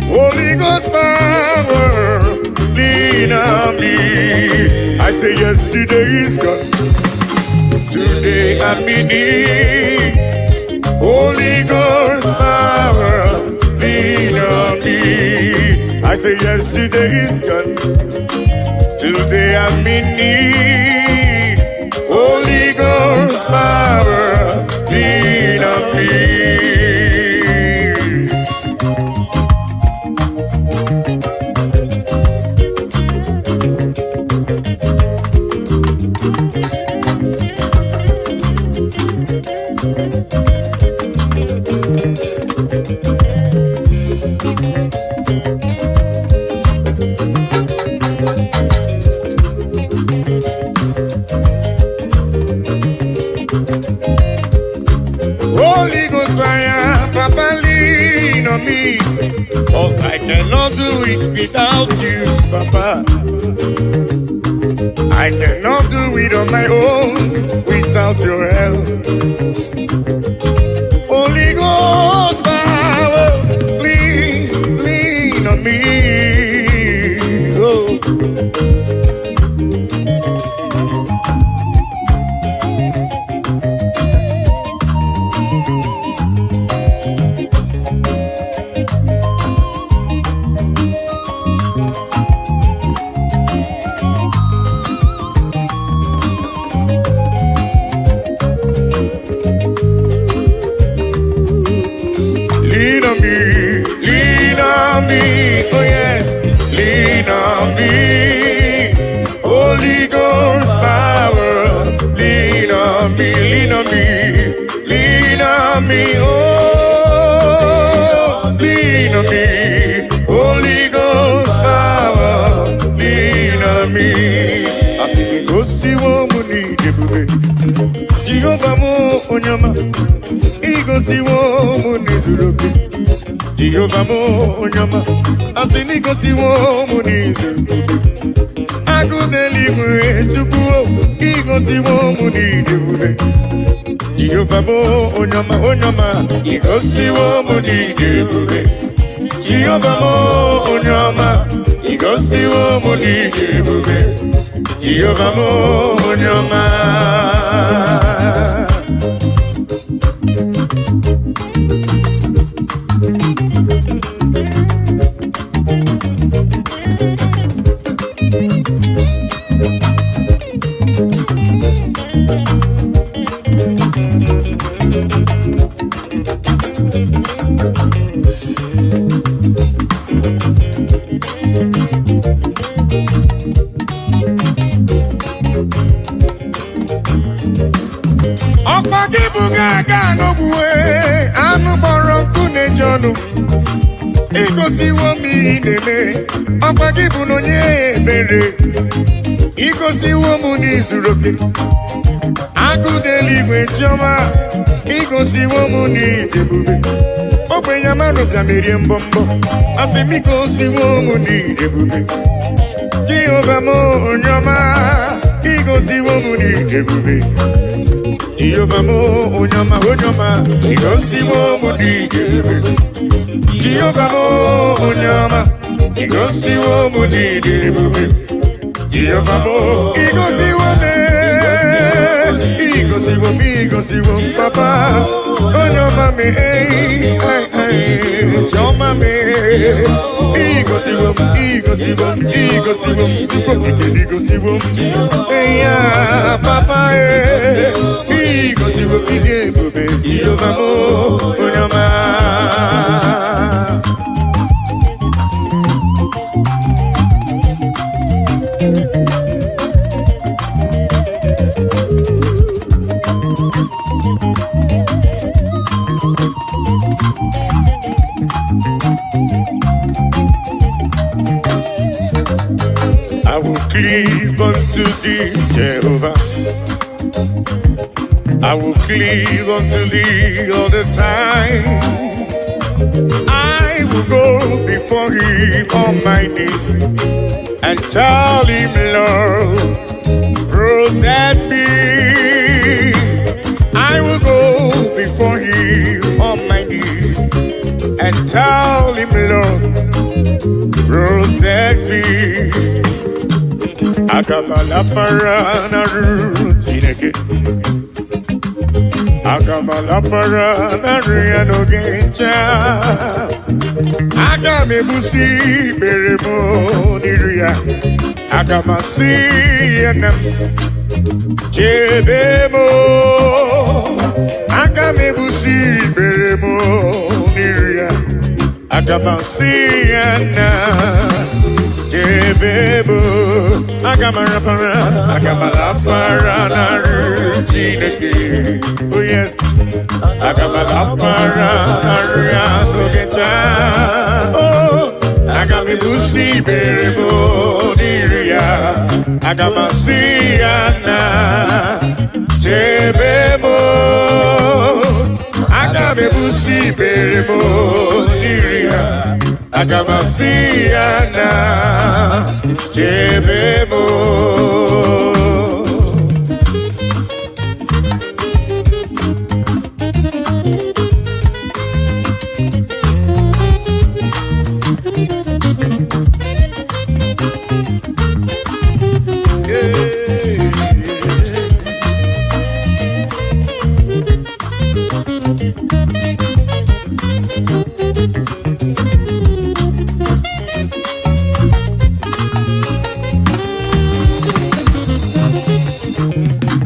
Holy Ghost power, lean on me. I say yesterday is gone, today I'm in need. Holy Ghost power, lean on me. I say yesterday is gone, today I'm in need. Holy Ghost power, lean on me. Holy Ghost fire, Papa, lean on me. 'Cause I cannot do it without you, Papa. I cannot do it on my own without your help. Holy Ghost power, lean on me. Oh. Lean on me, oh yes, lean on me. Holy Ghost power, lean on me, lean on me, lean on me, oh, lean on me. Holy Ghost power, lean on me. I think it goes to woman, Jehovah mo onyama, he goes to woman is looking. Jehovah mo onyama, asini gosi wo munizu. Aku deliver to go, he gosi wo munizu. Jehovah mo onyama, he gosi wo munizu. Jehovah mo onyama, he gosi wo munizu. Jehovah mo onyama. igosiwo m ihe na-eme, ọkwa gị bụ na onye ebere. Igosiwo m n'izuru oke, agụda eluigwe chiọma. Igosiwo m n'ije ebube, ogbenye mmadụ bịa merie mbọmbọ. Asị m igosiwo m n'ije ebube, Jehova m onye ọma. Igosiwo m n'ije ebube, Jehova m onye ọma, onye ọma. Igosiwo m n'ije ebube, Jehova m onye ọma. Igosiwo m n'ije ebube, Jehova m. Igosiwo m papa, onye ọma me, chiọma me. Igosiwo m, igosiwo m, ya papa, igosiwo m ide ebube, Jehova m onye ọma. I will cleave unto thee, Jehovah. I will cleave unto thee all the time. I will go before him on my knees and tell him, Lord, protect me. I will go before him on my knees and tell him, Lord, protect me. Agamala parana rutineke, agamala parana riano gencha, agame busi beremo niria, agamasi yanam chebemo, agame busi beremo niria, agamasi yanam. Jebebo, agamala para na rutineke. Oh yes, agamala para na riano gencha. Oh, agame busi beremo niria, agamasi yana. Jebebo, agame busi beremo niria, agamasi yana. Jebemo.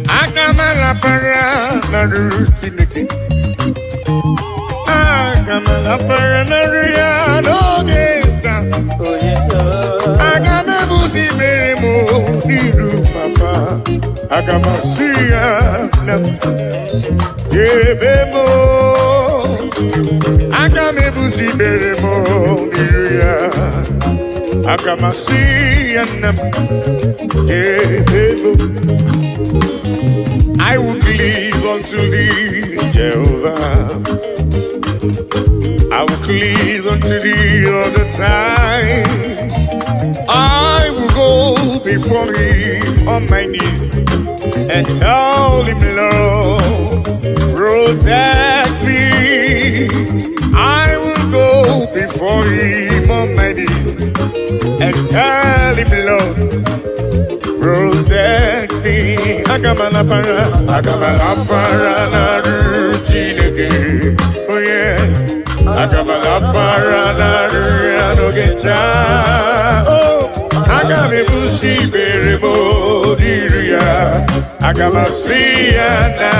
Agamala para na rutineke, agamala para na riano gencha. Agame busi meremo niru papa, agamasia nam jebemo. Agame busi meremo niruya, agamasia nam jebemo. I will cleave unto thee, Jehovah. I will cleave unto thee all the time. I will go before him on my knees and tell him, Lord, protect me. I will go before him on my knees and tell him, Lord, protect me. Agamala para na rutineke. Oh yes, agamala para na riano gencha. Oh, agame busi beremo diria, agamasi yana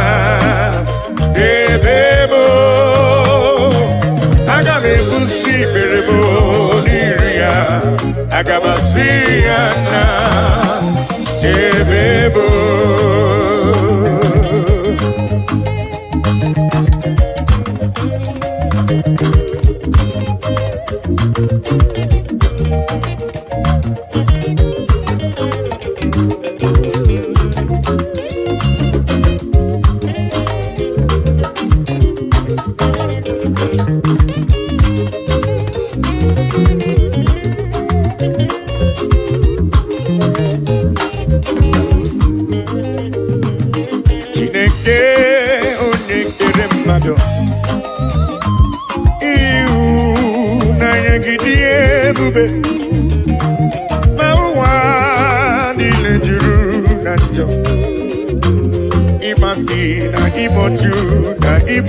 debemo. Agame busi beremo diria, agamasi yana debemo.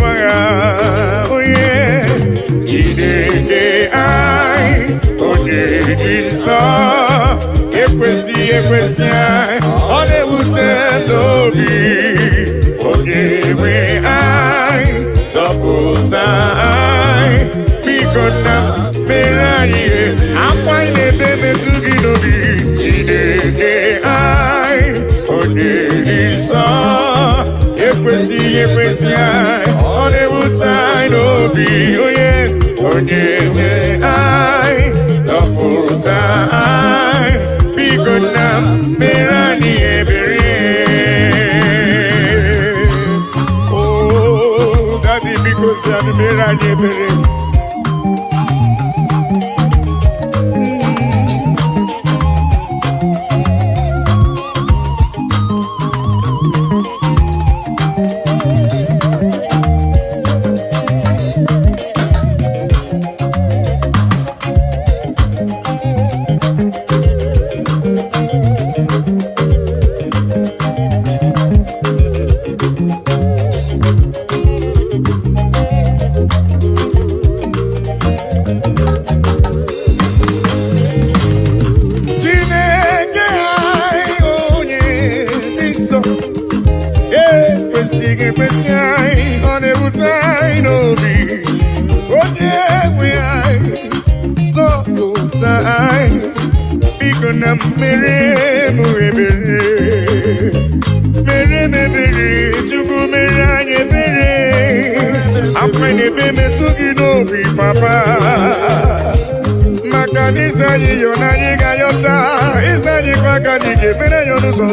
Oh yes, Chineke ai, onye nsọ, ekwesi ai, ọ na-ewute n'obi, onye nwe ai, zọpụta ai, biko nna mere anyị ihe, akwa ị na-ebe metụ gị n'obi, Chineke ai, onye nsọ, ekwesi ai, ọ na-ewute anyị n'obi, oh yes, onye nwe anyị, zọpụta anyị, biko nna mere anyị ebere. Oh, daddy, biko sị mere anyị ebere. Papa, makanisa ni yonani gayota, isani kwa kanike mene yonuso.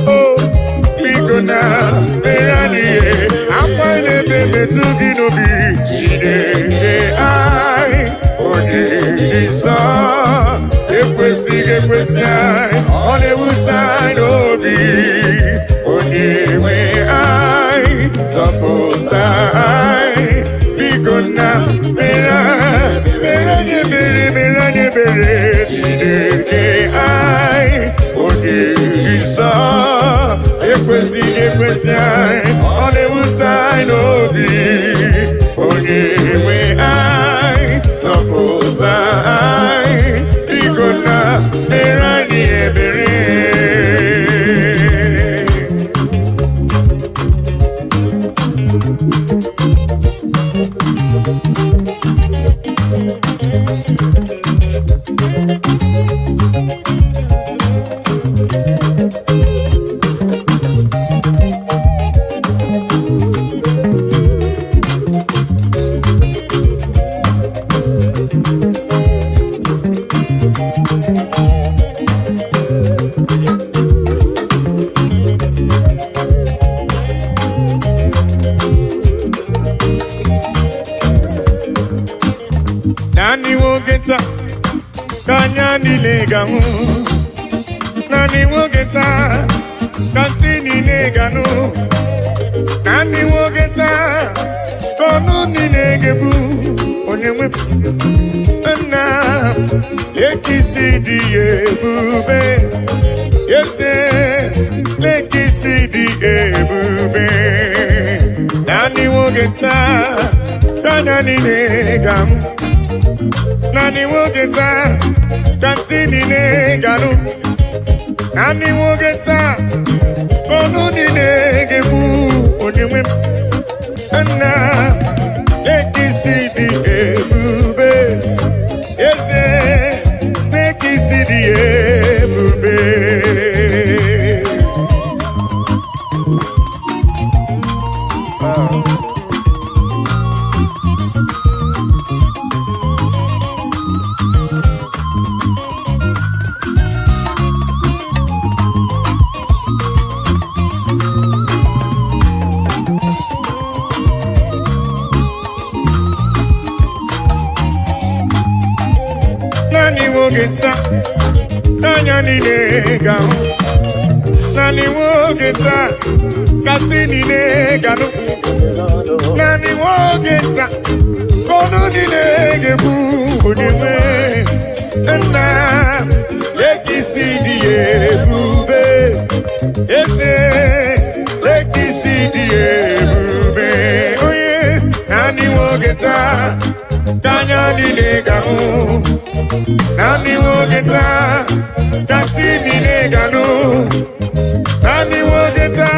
Oh, bigona merani, apa nebe metugi nobi, jide ai, oni isa, ekwesi ai, one wutai nobi, oni we ai, tapota ai. Gonna meranye bere Chineke ai, onye isa, ekwesi ai, ọ na-ewute anyị n'obi, onye nwe ai, zọpụta anyị, biko na meranye ebere. Nani wogeta kanya nileganu, nani wogeta kantini neganu, nani wogeta konu ninegebu, onyewe na ekisi di ebube, yese lekisi di ebube, nani wogeta kanya nilegamu. Nani wogeta kantini neganu, nani wogeta konu ninegebu, onyewe na ekisi di ebube, yese ekisi di ebube. nwoke nta n'anya niile ga-ahụ naanị nwoke nta kasị niile ga-anụ naanị nwoke nta ọnụ niile ga-egbu onye nwe nna lekisi dị ya ebube eze lekisi dị ya ebube onye naanị nwoke nta ka anya niile ga-ahụ naanị nwoke nta kasị niile ga-anụ naanị nwoke nta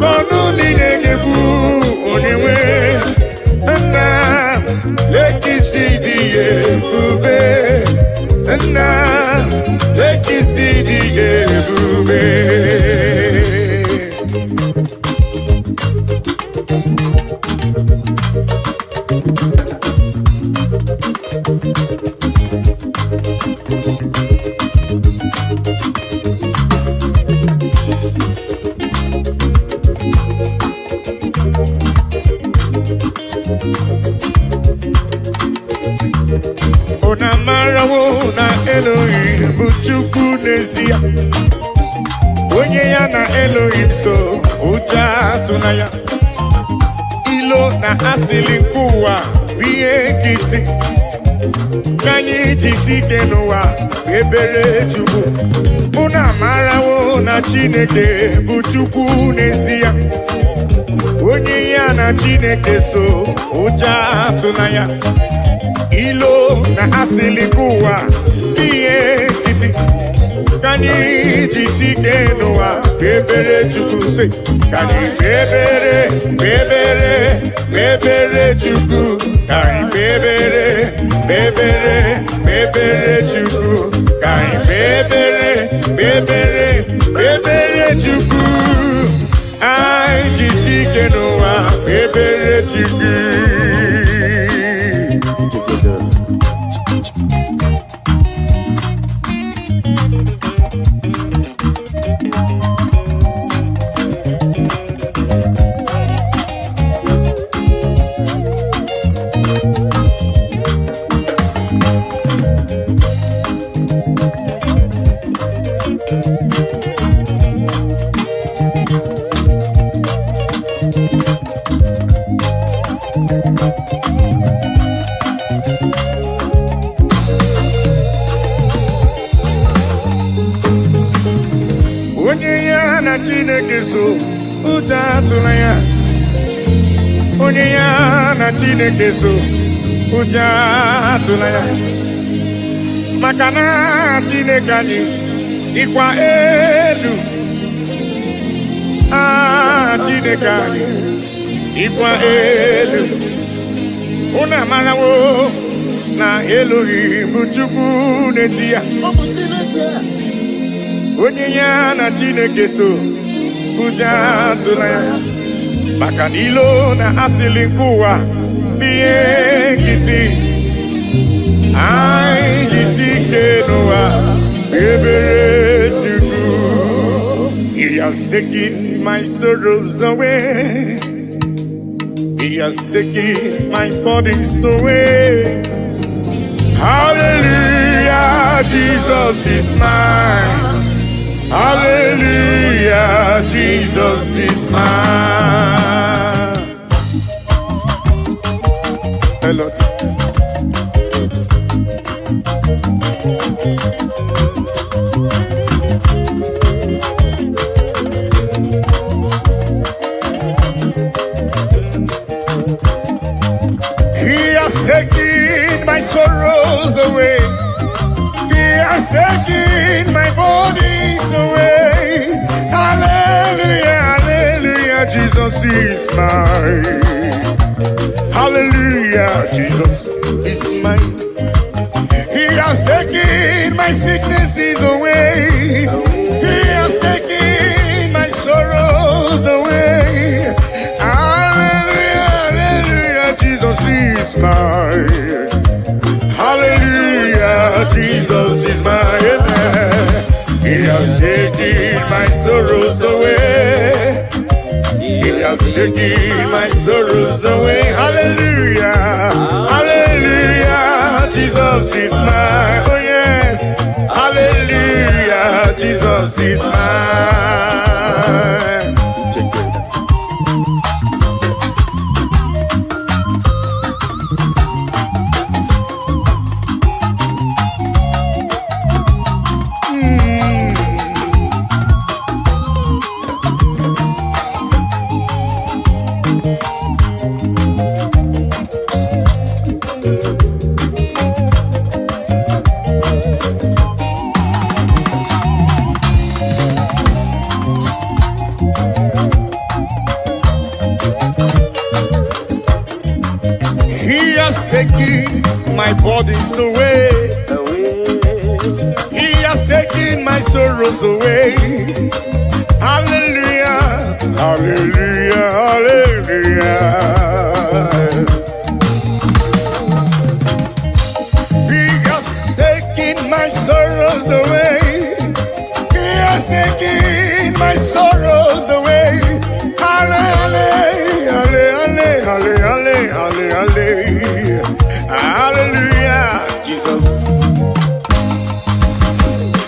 ka ọnụ niile ga-egbu onye nwe nna lekisi dị ya ebube nna lekisi dị ya ebube Ona marawo na Elohim bụ Chukwu n'ezie onye ya na Elohim so ụjọ atụla ya ilo na asịlị nke ụwa bụ ihe nkịtị ka anyị jisi ike n'ụwa ebere Chukwu Ona marawo na Chineke bụ Chukwu n'ezie onye ya na Chineke so ụjọ atụla ya ilo na asịlị nke ụwa ihe nkịtị ka anyị jisi ike n'ụwa ebere Chukwu sị ka anyị kpebere Chukwu ka anyị kpebere Chukwu ka anyị kpebere Chukwu anyị jisi ike n'ụwa ebere Chukwu onye ya na Chineke so ụjọ atụla ya onye ya na Chineke so ụjọ atụla ya maka na Chineke anyị dịkwa elu Chineke anyị dịkwa elu unu amarawo na Elohim bụ Chukwu n'ezie onye ya na Chineke so ụjọ atụla ya maka na ilo na asịlị nke ụwa bụ ihe nkịtị anyị jisi ike n'ụwa ebere Chukwu He has taken my sorrows away He has taken my burdens away Hallelujah Jesus is mine Hallelujah, Jesus is mine. Hey, Lord. He has taken my sorrows away. He has taken my bodies away. Hallelujah, hallelujah, Jesus is mine. Hallelujah, Jesus is mine. He has taken my sicknesses away. He has taken my sorrows away. Hallelujah, hallelujah, Jesus is mine. Hallelujah, Jesus is mine. He has taken my sorrows away. He has taken my sorrows away. Hallelujah, hallelujah, Jesus is mine. Oh yeah. Jesus is mine. Take it. He has taken my burdens away. He has taken my sorrows away. Hallelujah, hallelujah, hallelujah. He has taken my sorrows away. He has taken my sorrows away. Hallelujah, hallelujah, hallelujah, hallelujah, hallelujah, Jesus.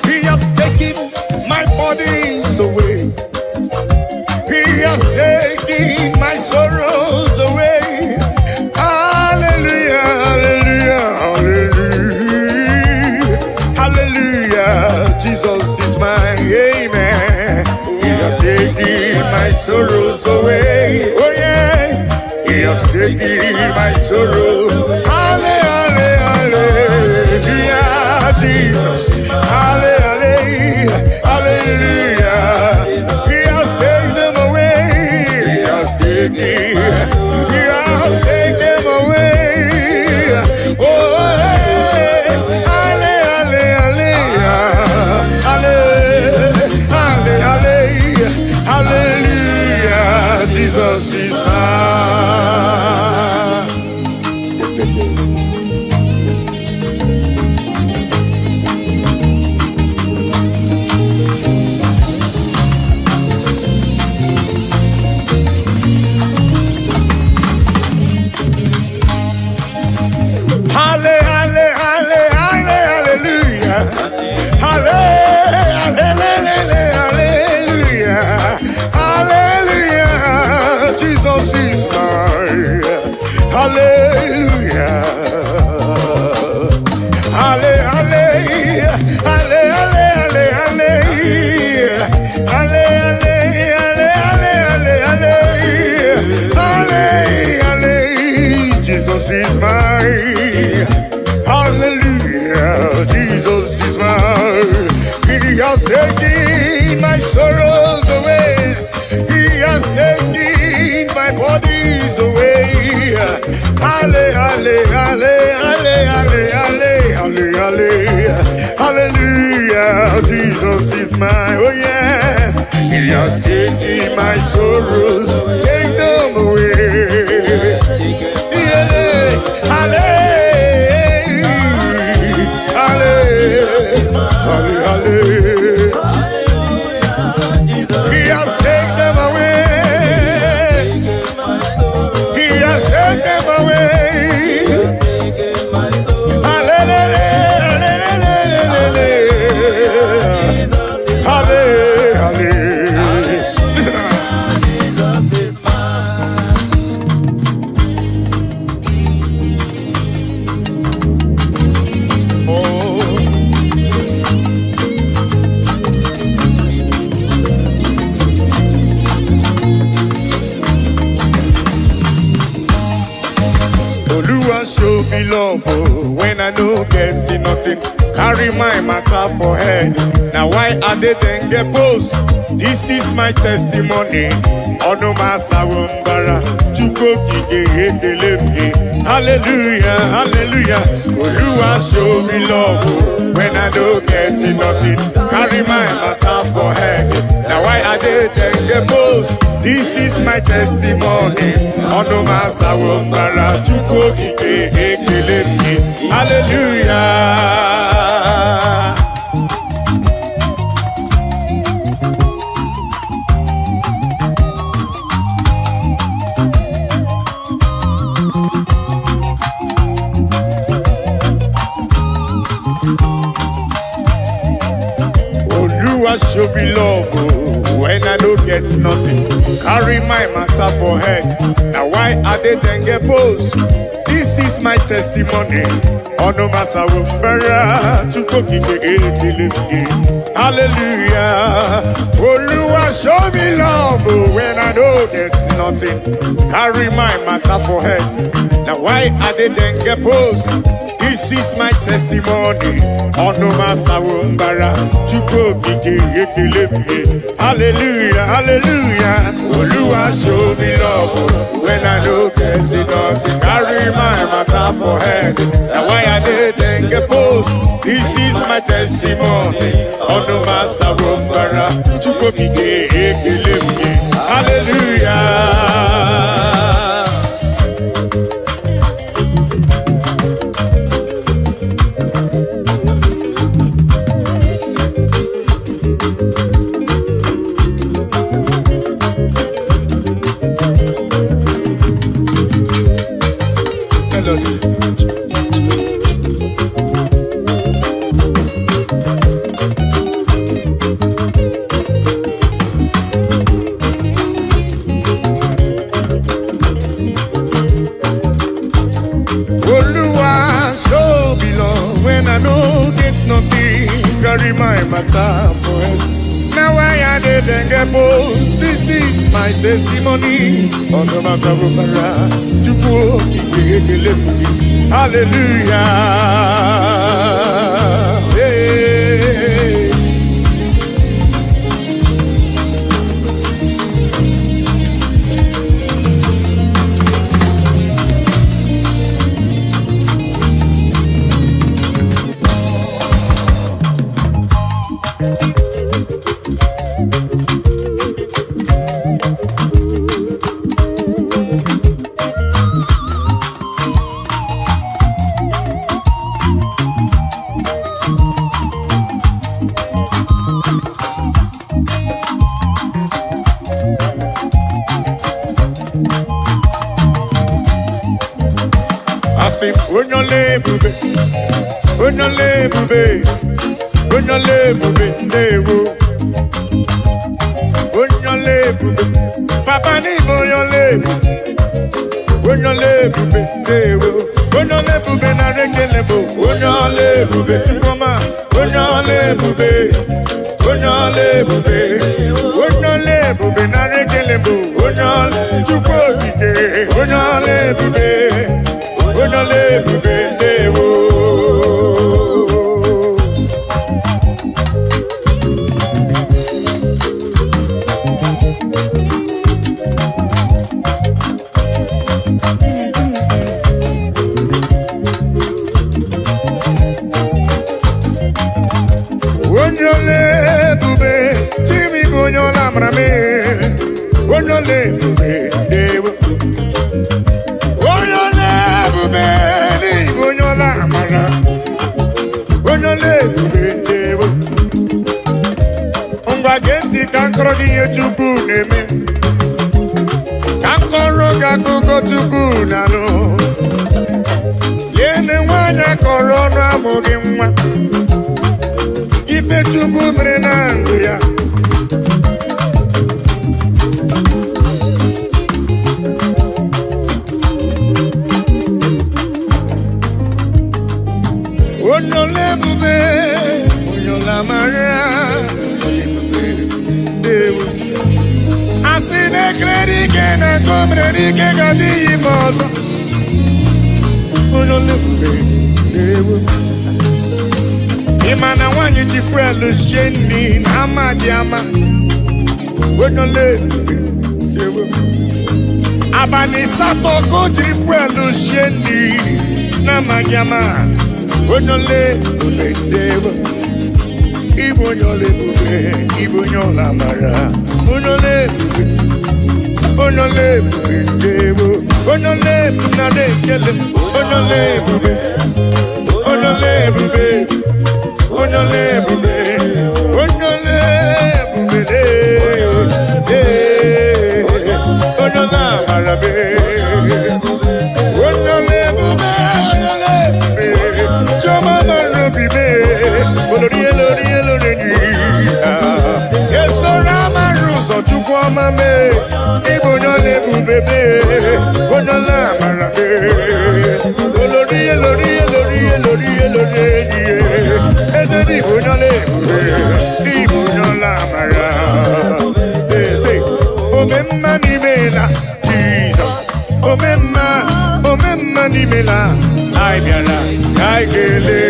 He has taken my burdens away. He has taken my sorrows away. Hallelujah, hallelujah, hallelujah, hallelujah. Jesus is my amen. He has taken my sorrows away. Oh yes, He has taken my sorrow. Hallelujah, hallelujah, Jesus. Hallelujah, hallelujah. He has taken them away. He has taken. He has taken them away. Oh, hallelujah, hallelujah, hallelujah, hallelujah. Jesus is mine. Hallelujah. Hallelujah. Hallelujah. Jesus is mine. Hallelujah. Hallelujah. Hallelujah. Hallelujah. Jesus is mine. Hallelujah, Jesus is mine. He has taken my sorrows away. He has taken my bodies away. Hallelujah, hallelujah, Jesus is mine. Oh yes, He has taken my sorrows. Take them away. Hallelujah. Hallelujah. He has taken them away. He has taken them away. Hallelujah. Hallelujah. Listen. Show me love when I no getting nothing. Carry my matter for head. Now why are they then get post? This is my testimony. Ono masawumbara chuko kike ekelemi. Hallelujah, hallelujah. Oluwa show me love when I no getting nothing. Carry my matter for head. Now why are they then get post? This is my testimony. Ono masawumbara chuko kike ekelemi. Hallelujah. Oluwa show me love when I don't get nothing. Carry my matter for head. Now why are they then get post? This is my testimony. Ono masa wumbara to go hallelujah. Oluwa show me love when I don't get nothing. Carry my matter for head. Now why are they then get post? This is my testimony. Ono masa wumbara to go hallelujah, hallelujah. Oluwa show me love when I don't get nothing. Carry my matter for head. Now why I didn't get post? This is my testimony. Ono masa wumbara to go hallelujah. Carry my matter for it. Now I didn't get bold. This is my testimony. On the matter of hallelujah. Hey. Papa ni boyole bube dewo onyole bube na rekelebo onyole bube tukoma onyole bube na rekelebo onyole tukotike onyole bube dewo. Kankoro giye chuku neme Kankoro gakuko chuku nano Yene wanya korona mogi mwa Ife chuku mrenangu ya Onyole bube Onyola maria Asine klerike na komrerike gadi imozo Onyole bube dewo Imana wanyi tifwelu sheni na madiama Onyole bube dewo Abani sato ko tifwelu sheni na madiama Onyole bube dewo Ibo nyole bube, Ibo nyola mara Onyole bube dewo Onyole bube na dekele Onyole bube Onyola mara be Onyole bube Choma mara bibe Olori Ibonyole, Ibonyola Mara. They say, Omemma Nimela, Jesus. Omemma Nimela, Aibiala, Kaikele.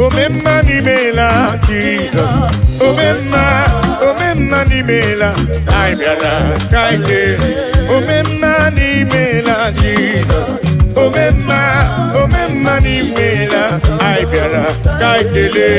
Omemma Nimela, Jesus. Omemma Nimela, Aibiala, Kaikele. Omemma Nimela, Jesus. Omemma Nimela, Aibiala, Kaikele.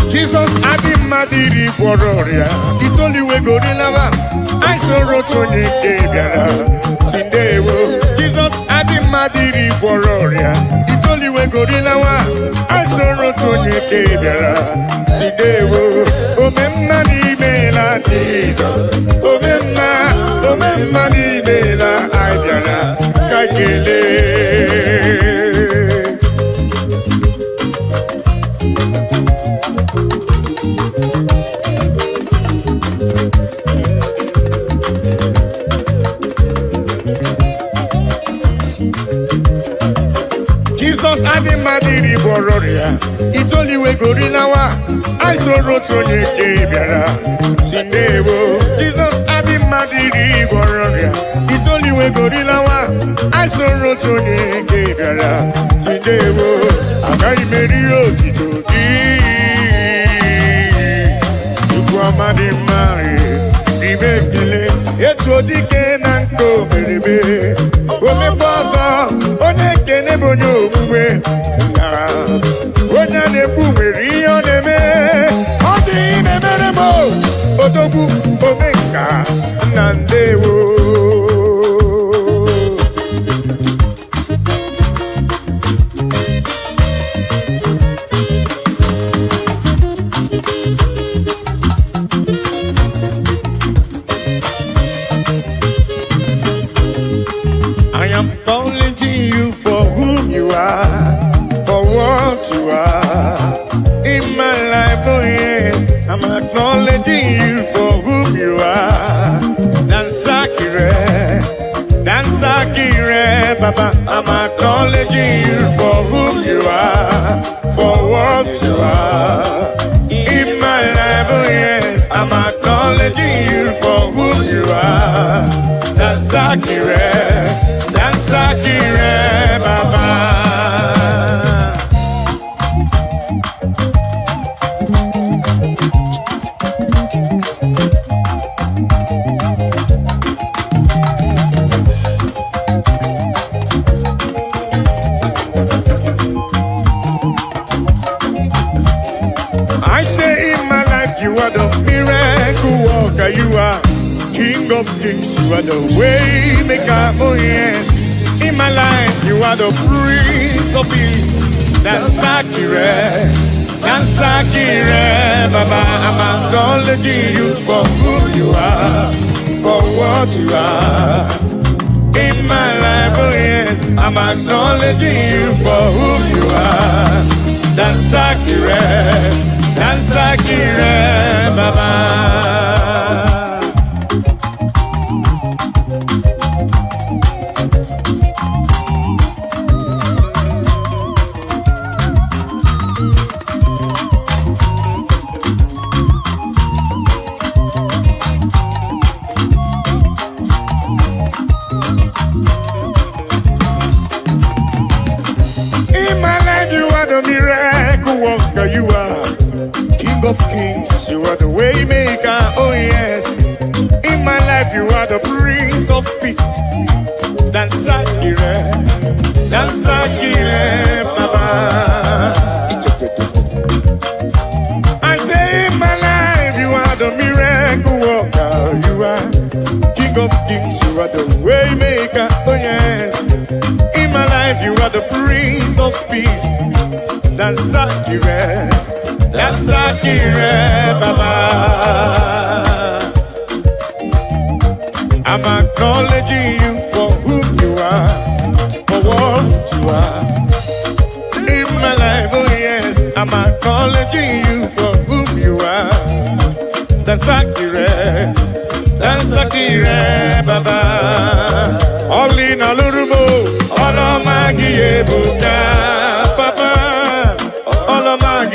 Jesus Adimadiri Bororia, it's only way go to lava. I saw Rotoni Gabiara, Sindewo. Jesus Adimadiri Bororia, it's only way go to lava. I saw Rotoni Gabiara, Sindewo. Omemma Nimela, Jesus. Omemma Nimela, Aibiara, Kaikele. Jesus Adimadiri Bororia, it's only way Gorilawa. I saw Rotoni Gabiara, Sindewo. Jesus Adimadiri Bororia, it's only way Gorilawa. I saw Rotoni Gabiara, Sindewo. Agai Merio Tito Amadi Mari, Ribekele, Etodike Nanko Meribe, Ome Baza, One Kene Bonyo Mwe, Onya Nebu Merio Neme, Odi Nemeremo, Odobu Omeka, Nandewo. I am calling to you for whom you are, for what you are in my life. Oh yeah, I'm acknowledging you for whom you are. Dansakire, Baba. I'm acknowledging you for whom you are, for what you are in my life. Oh yes, I'm acknowledging you for whom you are. Dansakire, Baba. I say in my life you are the miracle worker, you are King of Kings, you are the way maker, oh yes. In my life you are the Prince of Peace. Dansakire, Baba. I'm acknowledging you for who you are, for what you are in my life, oh yes. I'm acknowledging you for who you are. Dansakire, Baba. In my life you are the miracle worker, you are King of Kings, you are the way maker, oh yes. In my life you are the Prince of Peace. Dansakire, Baba. I say in my life, you are the miracle worker. You are King of Kings, you are the way maker. Oh yes. In my life, you are the Prince of Peace. That's Sakire, Baba. I'm acknowledging you for whom you are, for what you are. In my life, oh yes, I'm acknowledging you for whom you are. That's Sakire, Baba. All in a little more, all of my Buka, Papa, all of my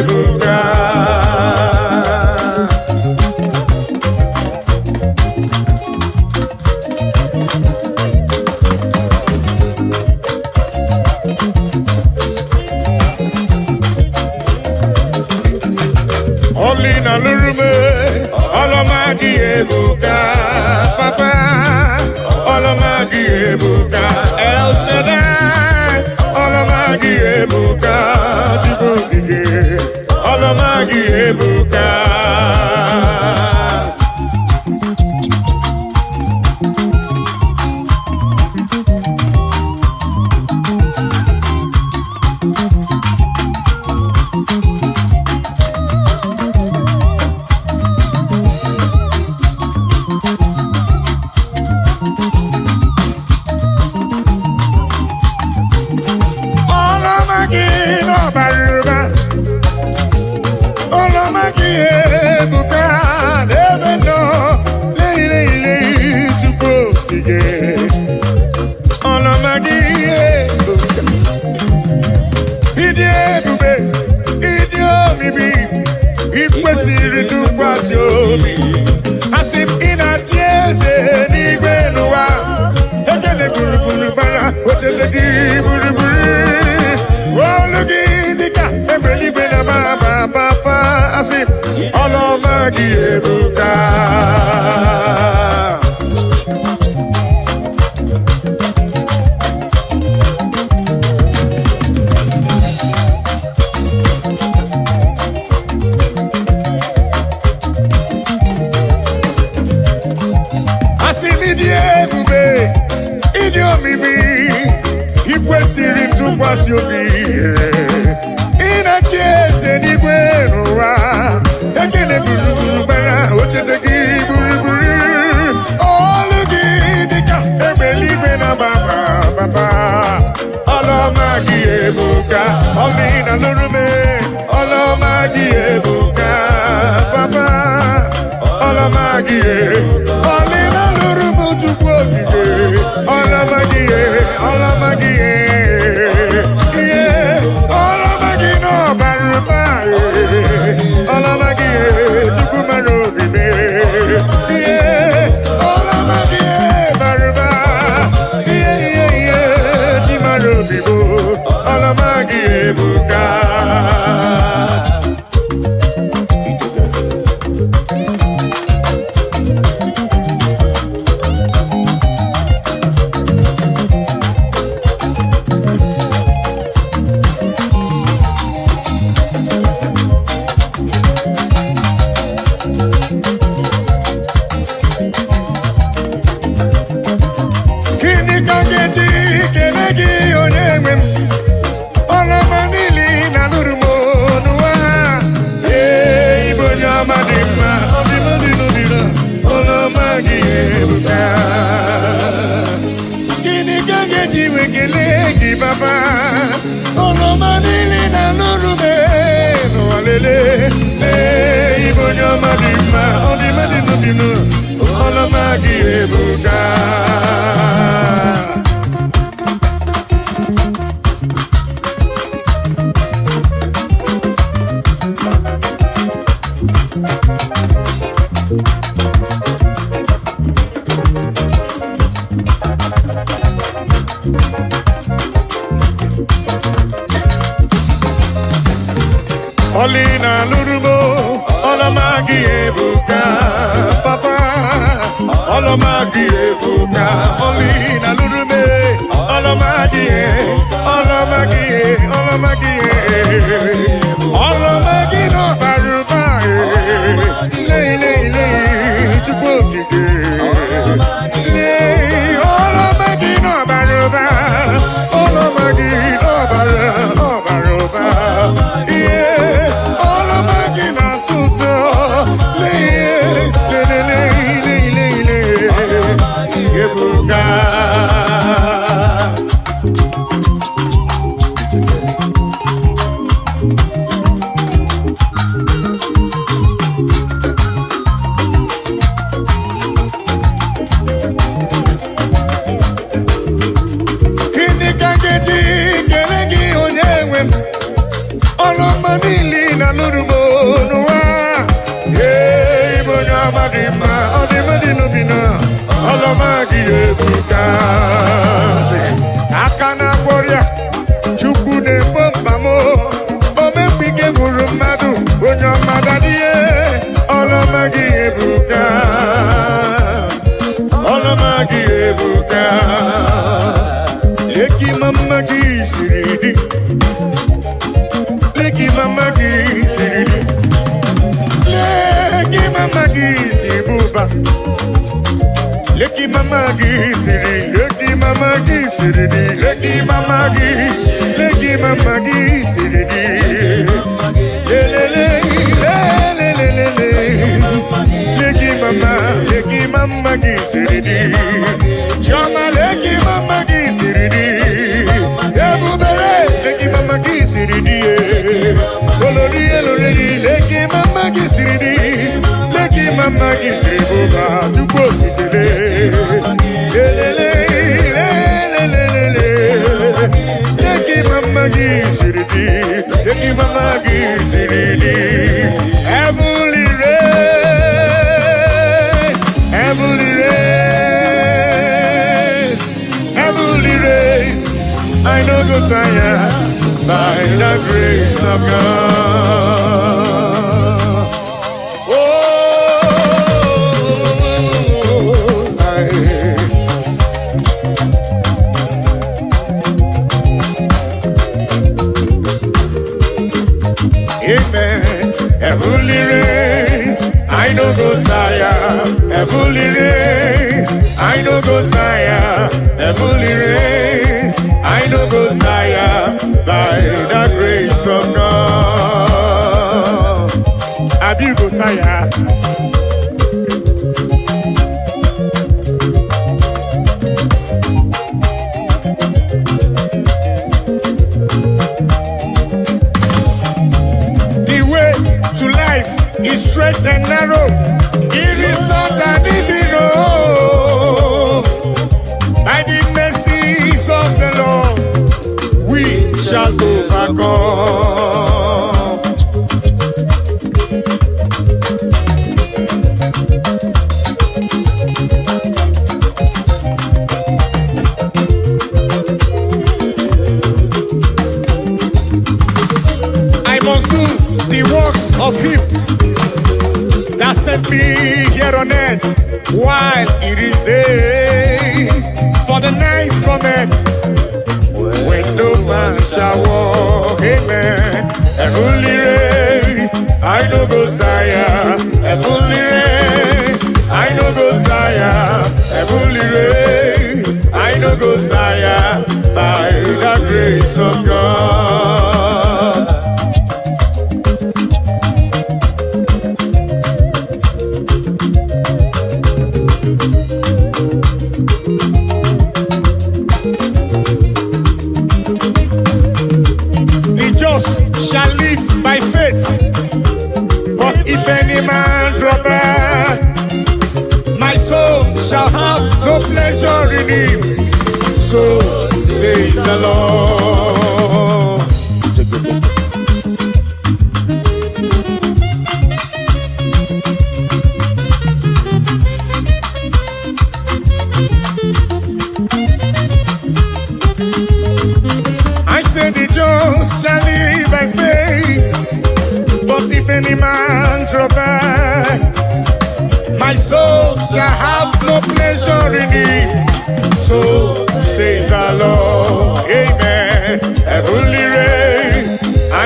Buka. Olina lurume, olomagi ebuka, papa, olomagi ebuka, El Shaddai, olomagi ebuka, Jibuki, olomagi ebuka. Olina lurumo, olomagi ebuka, papa, olomagi ebuka, olina lurume, olomagi, olomagi.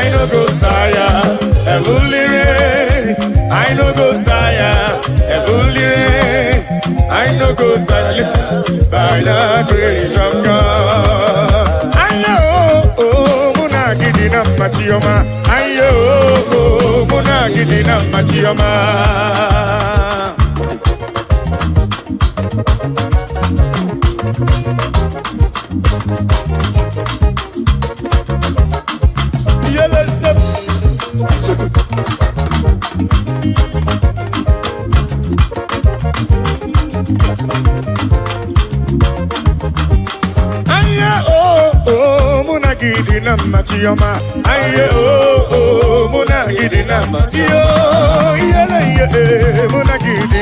I no go tire, heavenly race. I no go tire, heavenly race. I no go tire, listen, by the grace of God. Ayo, muna gidi na machioma. Ayo, muna gidi na machioma. Gidi na machioma, aye muna gidi na yo yele muna gidi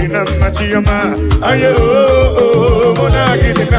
na machioma, aye muna gidi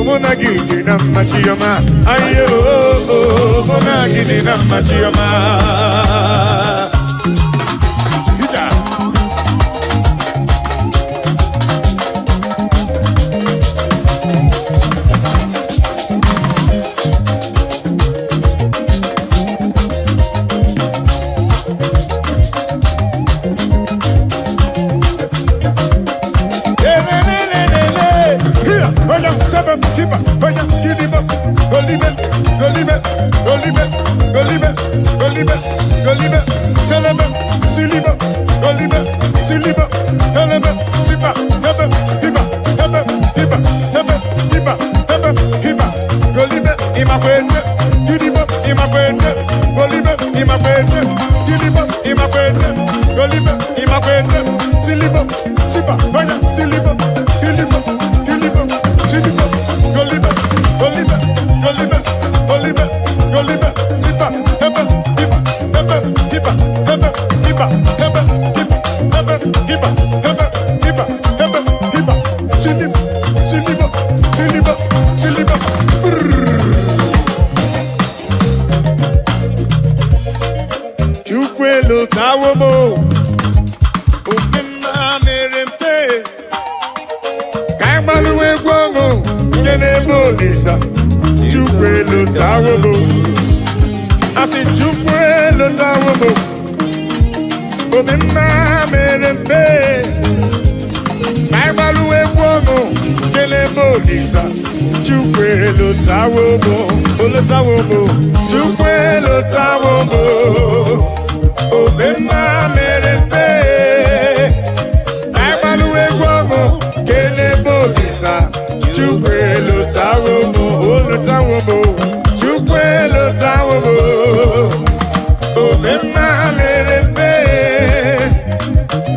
muna gidi na machioma, aye muna gidi na machioma. Go live it, imakwete, gidibo, imakwete, golibe, imakwete, gidibo, imakwete, golibe, imakwete, silibo, siba, oya, silibo, gidibo, gidibo, silibo, golibe, golibe, golibe, golibe, golibe, siba, hebe, hiba, hebe, hiba, hebe, hiba, hebe, hiba, hebe, hiba, hebe, hiba, hebe, hiba, silibo, silibo, silibo, silibo. Chukwelo tawomo, ofima merempe, kaimaluwe guamo, kenebo lisa. Chukwelo tawomo, asi chukwelo tawomo, ofima merempe, kaimaluwe guamo, kenebo lisa. Chukwelo tawomo, olo tawomo, chukwelo tawomo. Obema merempe, aimaluwe guamo, kele bolisa. Chukwelo tawomo, olo tawomo, chukwelo tawomo. Obema merempe,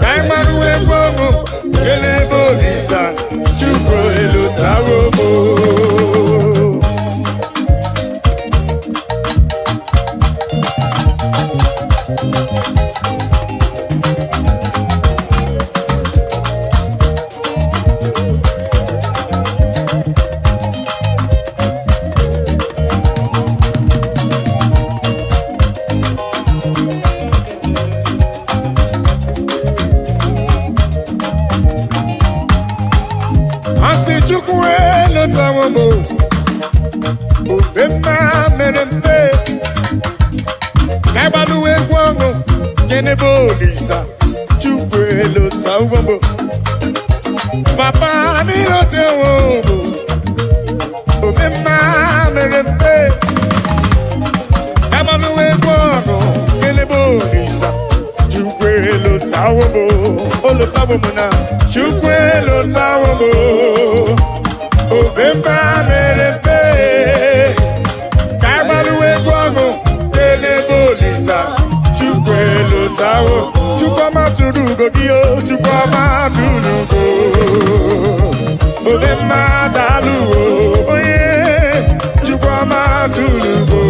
aimaluwe guamo, kele bolisa. Chukwelo tawomo. Chukwelo tawomo, obema merempe, kaibaluwe guamo, kenebo lisa. Chukwelo tawomo, papa nilo tawomo, obema merempe, kaibaluwe guamo, kenebo lisa. Chukwelo tawomo, olo tawomo na. Chukwelo tawomo, obemba merempe, kaibaluwe guamo, kenebo lisa. Chukwelo tawo, chukwama turugo dio, chukwama turugo. Obemba daluo, oh yes, chukwama turugo.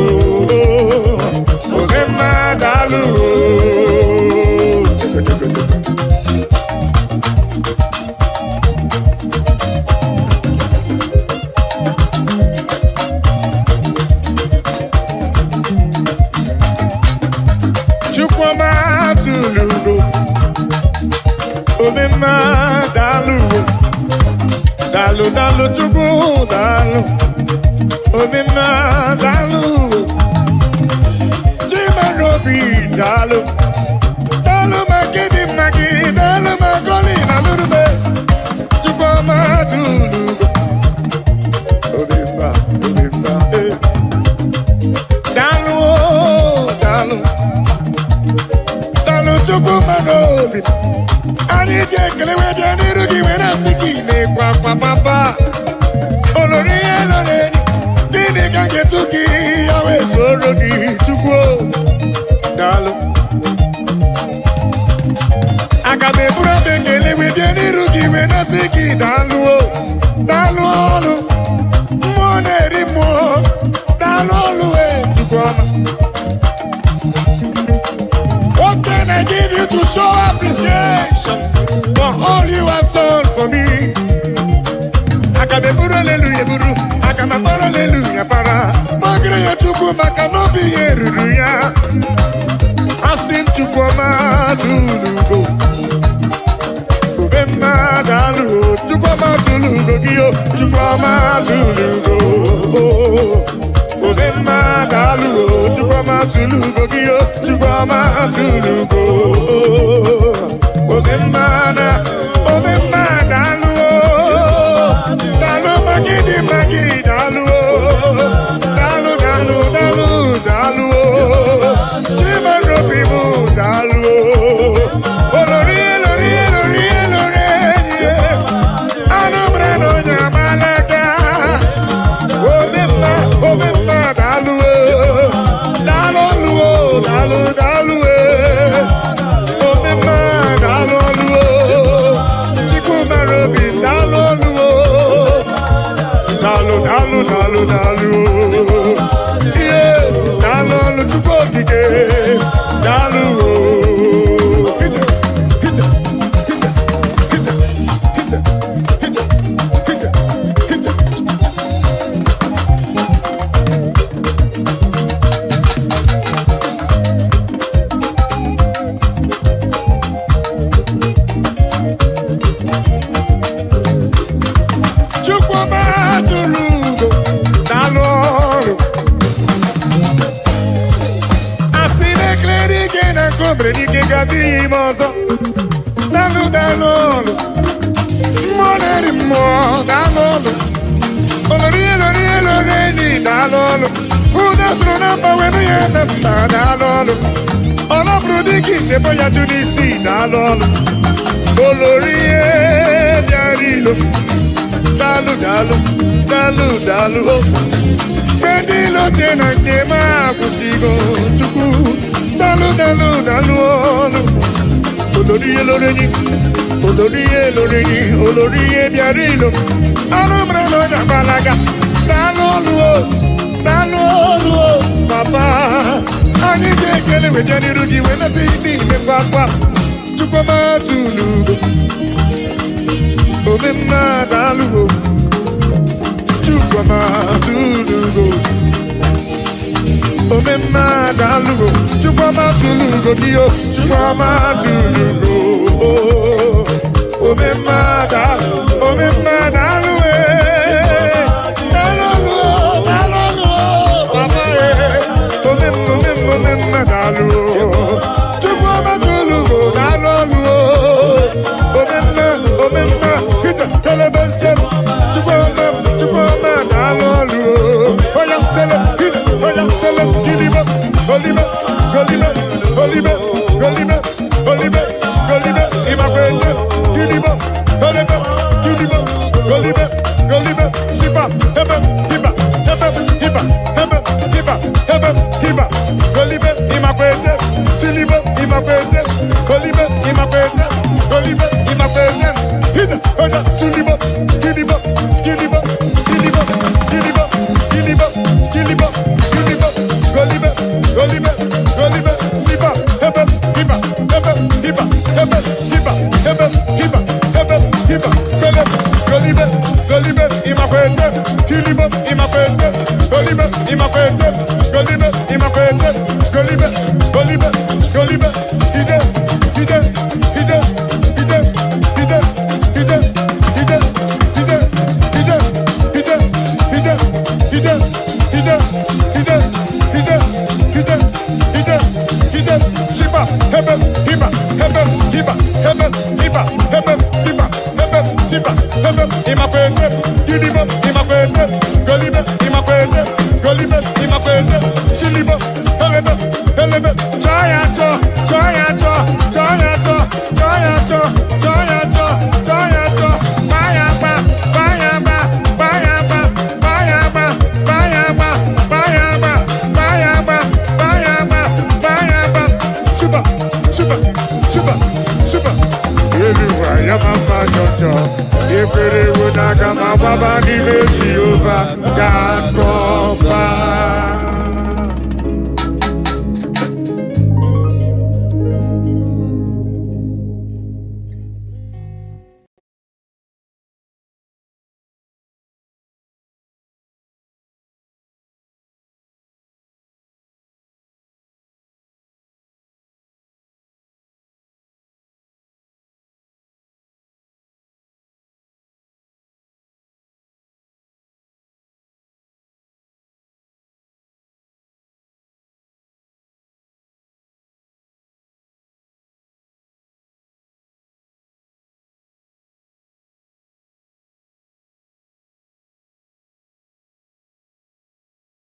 Obemba daluo. Chukwama tulugo, obema dalu, dalu dalu chukwu dalu, obema dalu, chimarobi dalu, dalu magidi magi, dalu magoli nalurube, chukwama tulugo, obema dalu dalu. Chukwu manobi, ani jekele wede nirugi wena siki ne kwa papa. Olori eloreni, dini kange tuki yawe sorogi chukwu dalu. Akabe bura bekele wede nirugi wena siki dalu dalu olu. Mwone rimo dalu olu chukwama. What can I give you to show appreciation for all you have done for me? Akabeburu hallelujah buru, akamapara hallelujah para. Magre ya chuku makanobi yeruya. Asim chukwama tulugo, ubema dalu. Chukwama tulugo giyo, chukwama tulugo. Obema dalu, chukwama tulugo giyo, chukwama tulugo. Obema dalu, dalu magidi dalu, dalu dalu dalu dalu, chimarobi mu dalu. Olori anombre no nyamalaka. Obema dalu. Yeah, dalu chukwu okike. Dalu. Hit it, hit it, hit it, hit it, hit it, hit it, hit it, hit it. Chukwuma tulugo, dalu. Asine kledi kena kombre di ke gadi mozo. Dalu dalu, moneri mo dalu. Olori olori olori ni dalu. Uda namba wenu ya namba dalu. Ola brudiki te boya tunisi dalu. Olori e diarilo. Dalu dalu, dalu dalu. Pendilo tena kema kusigo chuku. Dalu dalu dalu. Olori olori, olori olori, olori e biarilo. Alumra no jambalaga. Dalu dalu, papa. Ani kele we jani rugi we na se ni me papa. Chukwuma tulugo. Omemma dalu. Chukwuma tulugo. Omemma dalu. Chukwuma tulugo dio. Chukwuma tulugo. Omemma dalu. Omemma dalu. Dalu dalu. Papa omemma dalu. Chukwuma tulugo dalu. Omemma hita telebesem. Chukwuma dalu. Oya sele hita. Oya sele giliba. Goliba. Imakwete. Giliba. Goliba. Sipa. Heba. Goliba. Imakwete. Siliba. Imakwete. Goliba. Imakwete. Hita. Oya suliba. Giliba. Goliba. Sipa. Heba. Sele. Goliba. Imakwete. Giliba. Imakwete. Goliba. Ide. Sipa. Heba. Imakwete. Giliba. Imakwete. Goliba.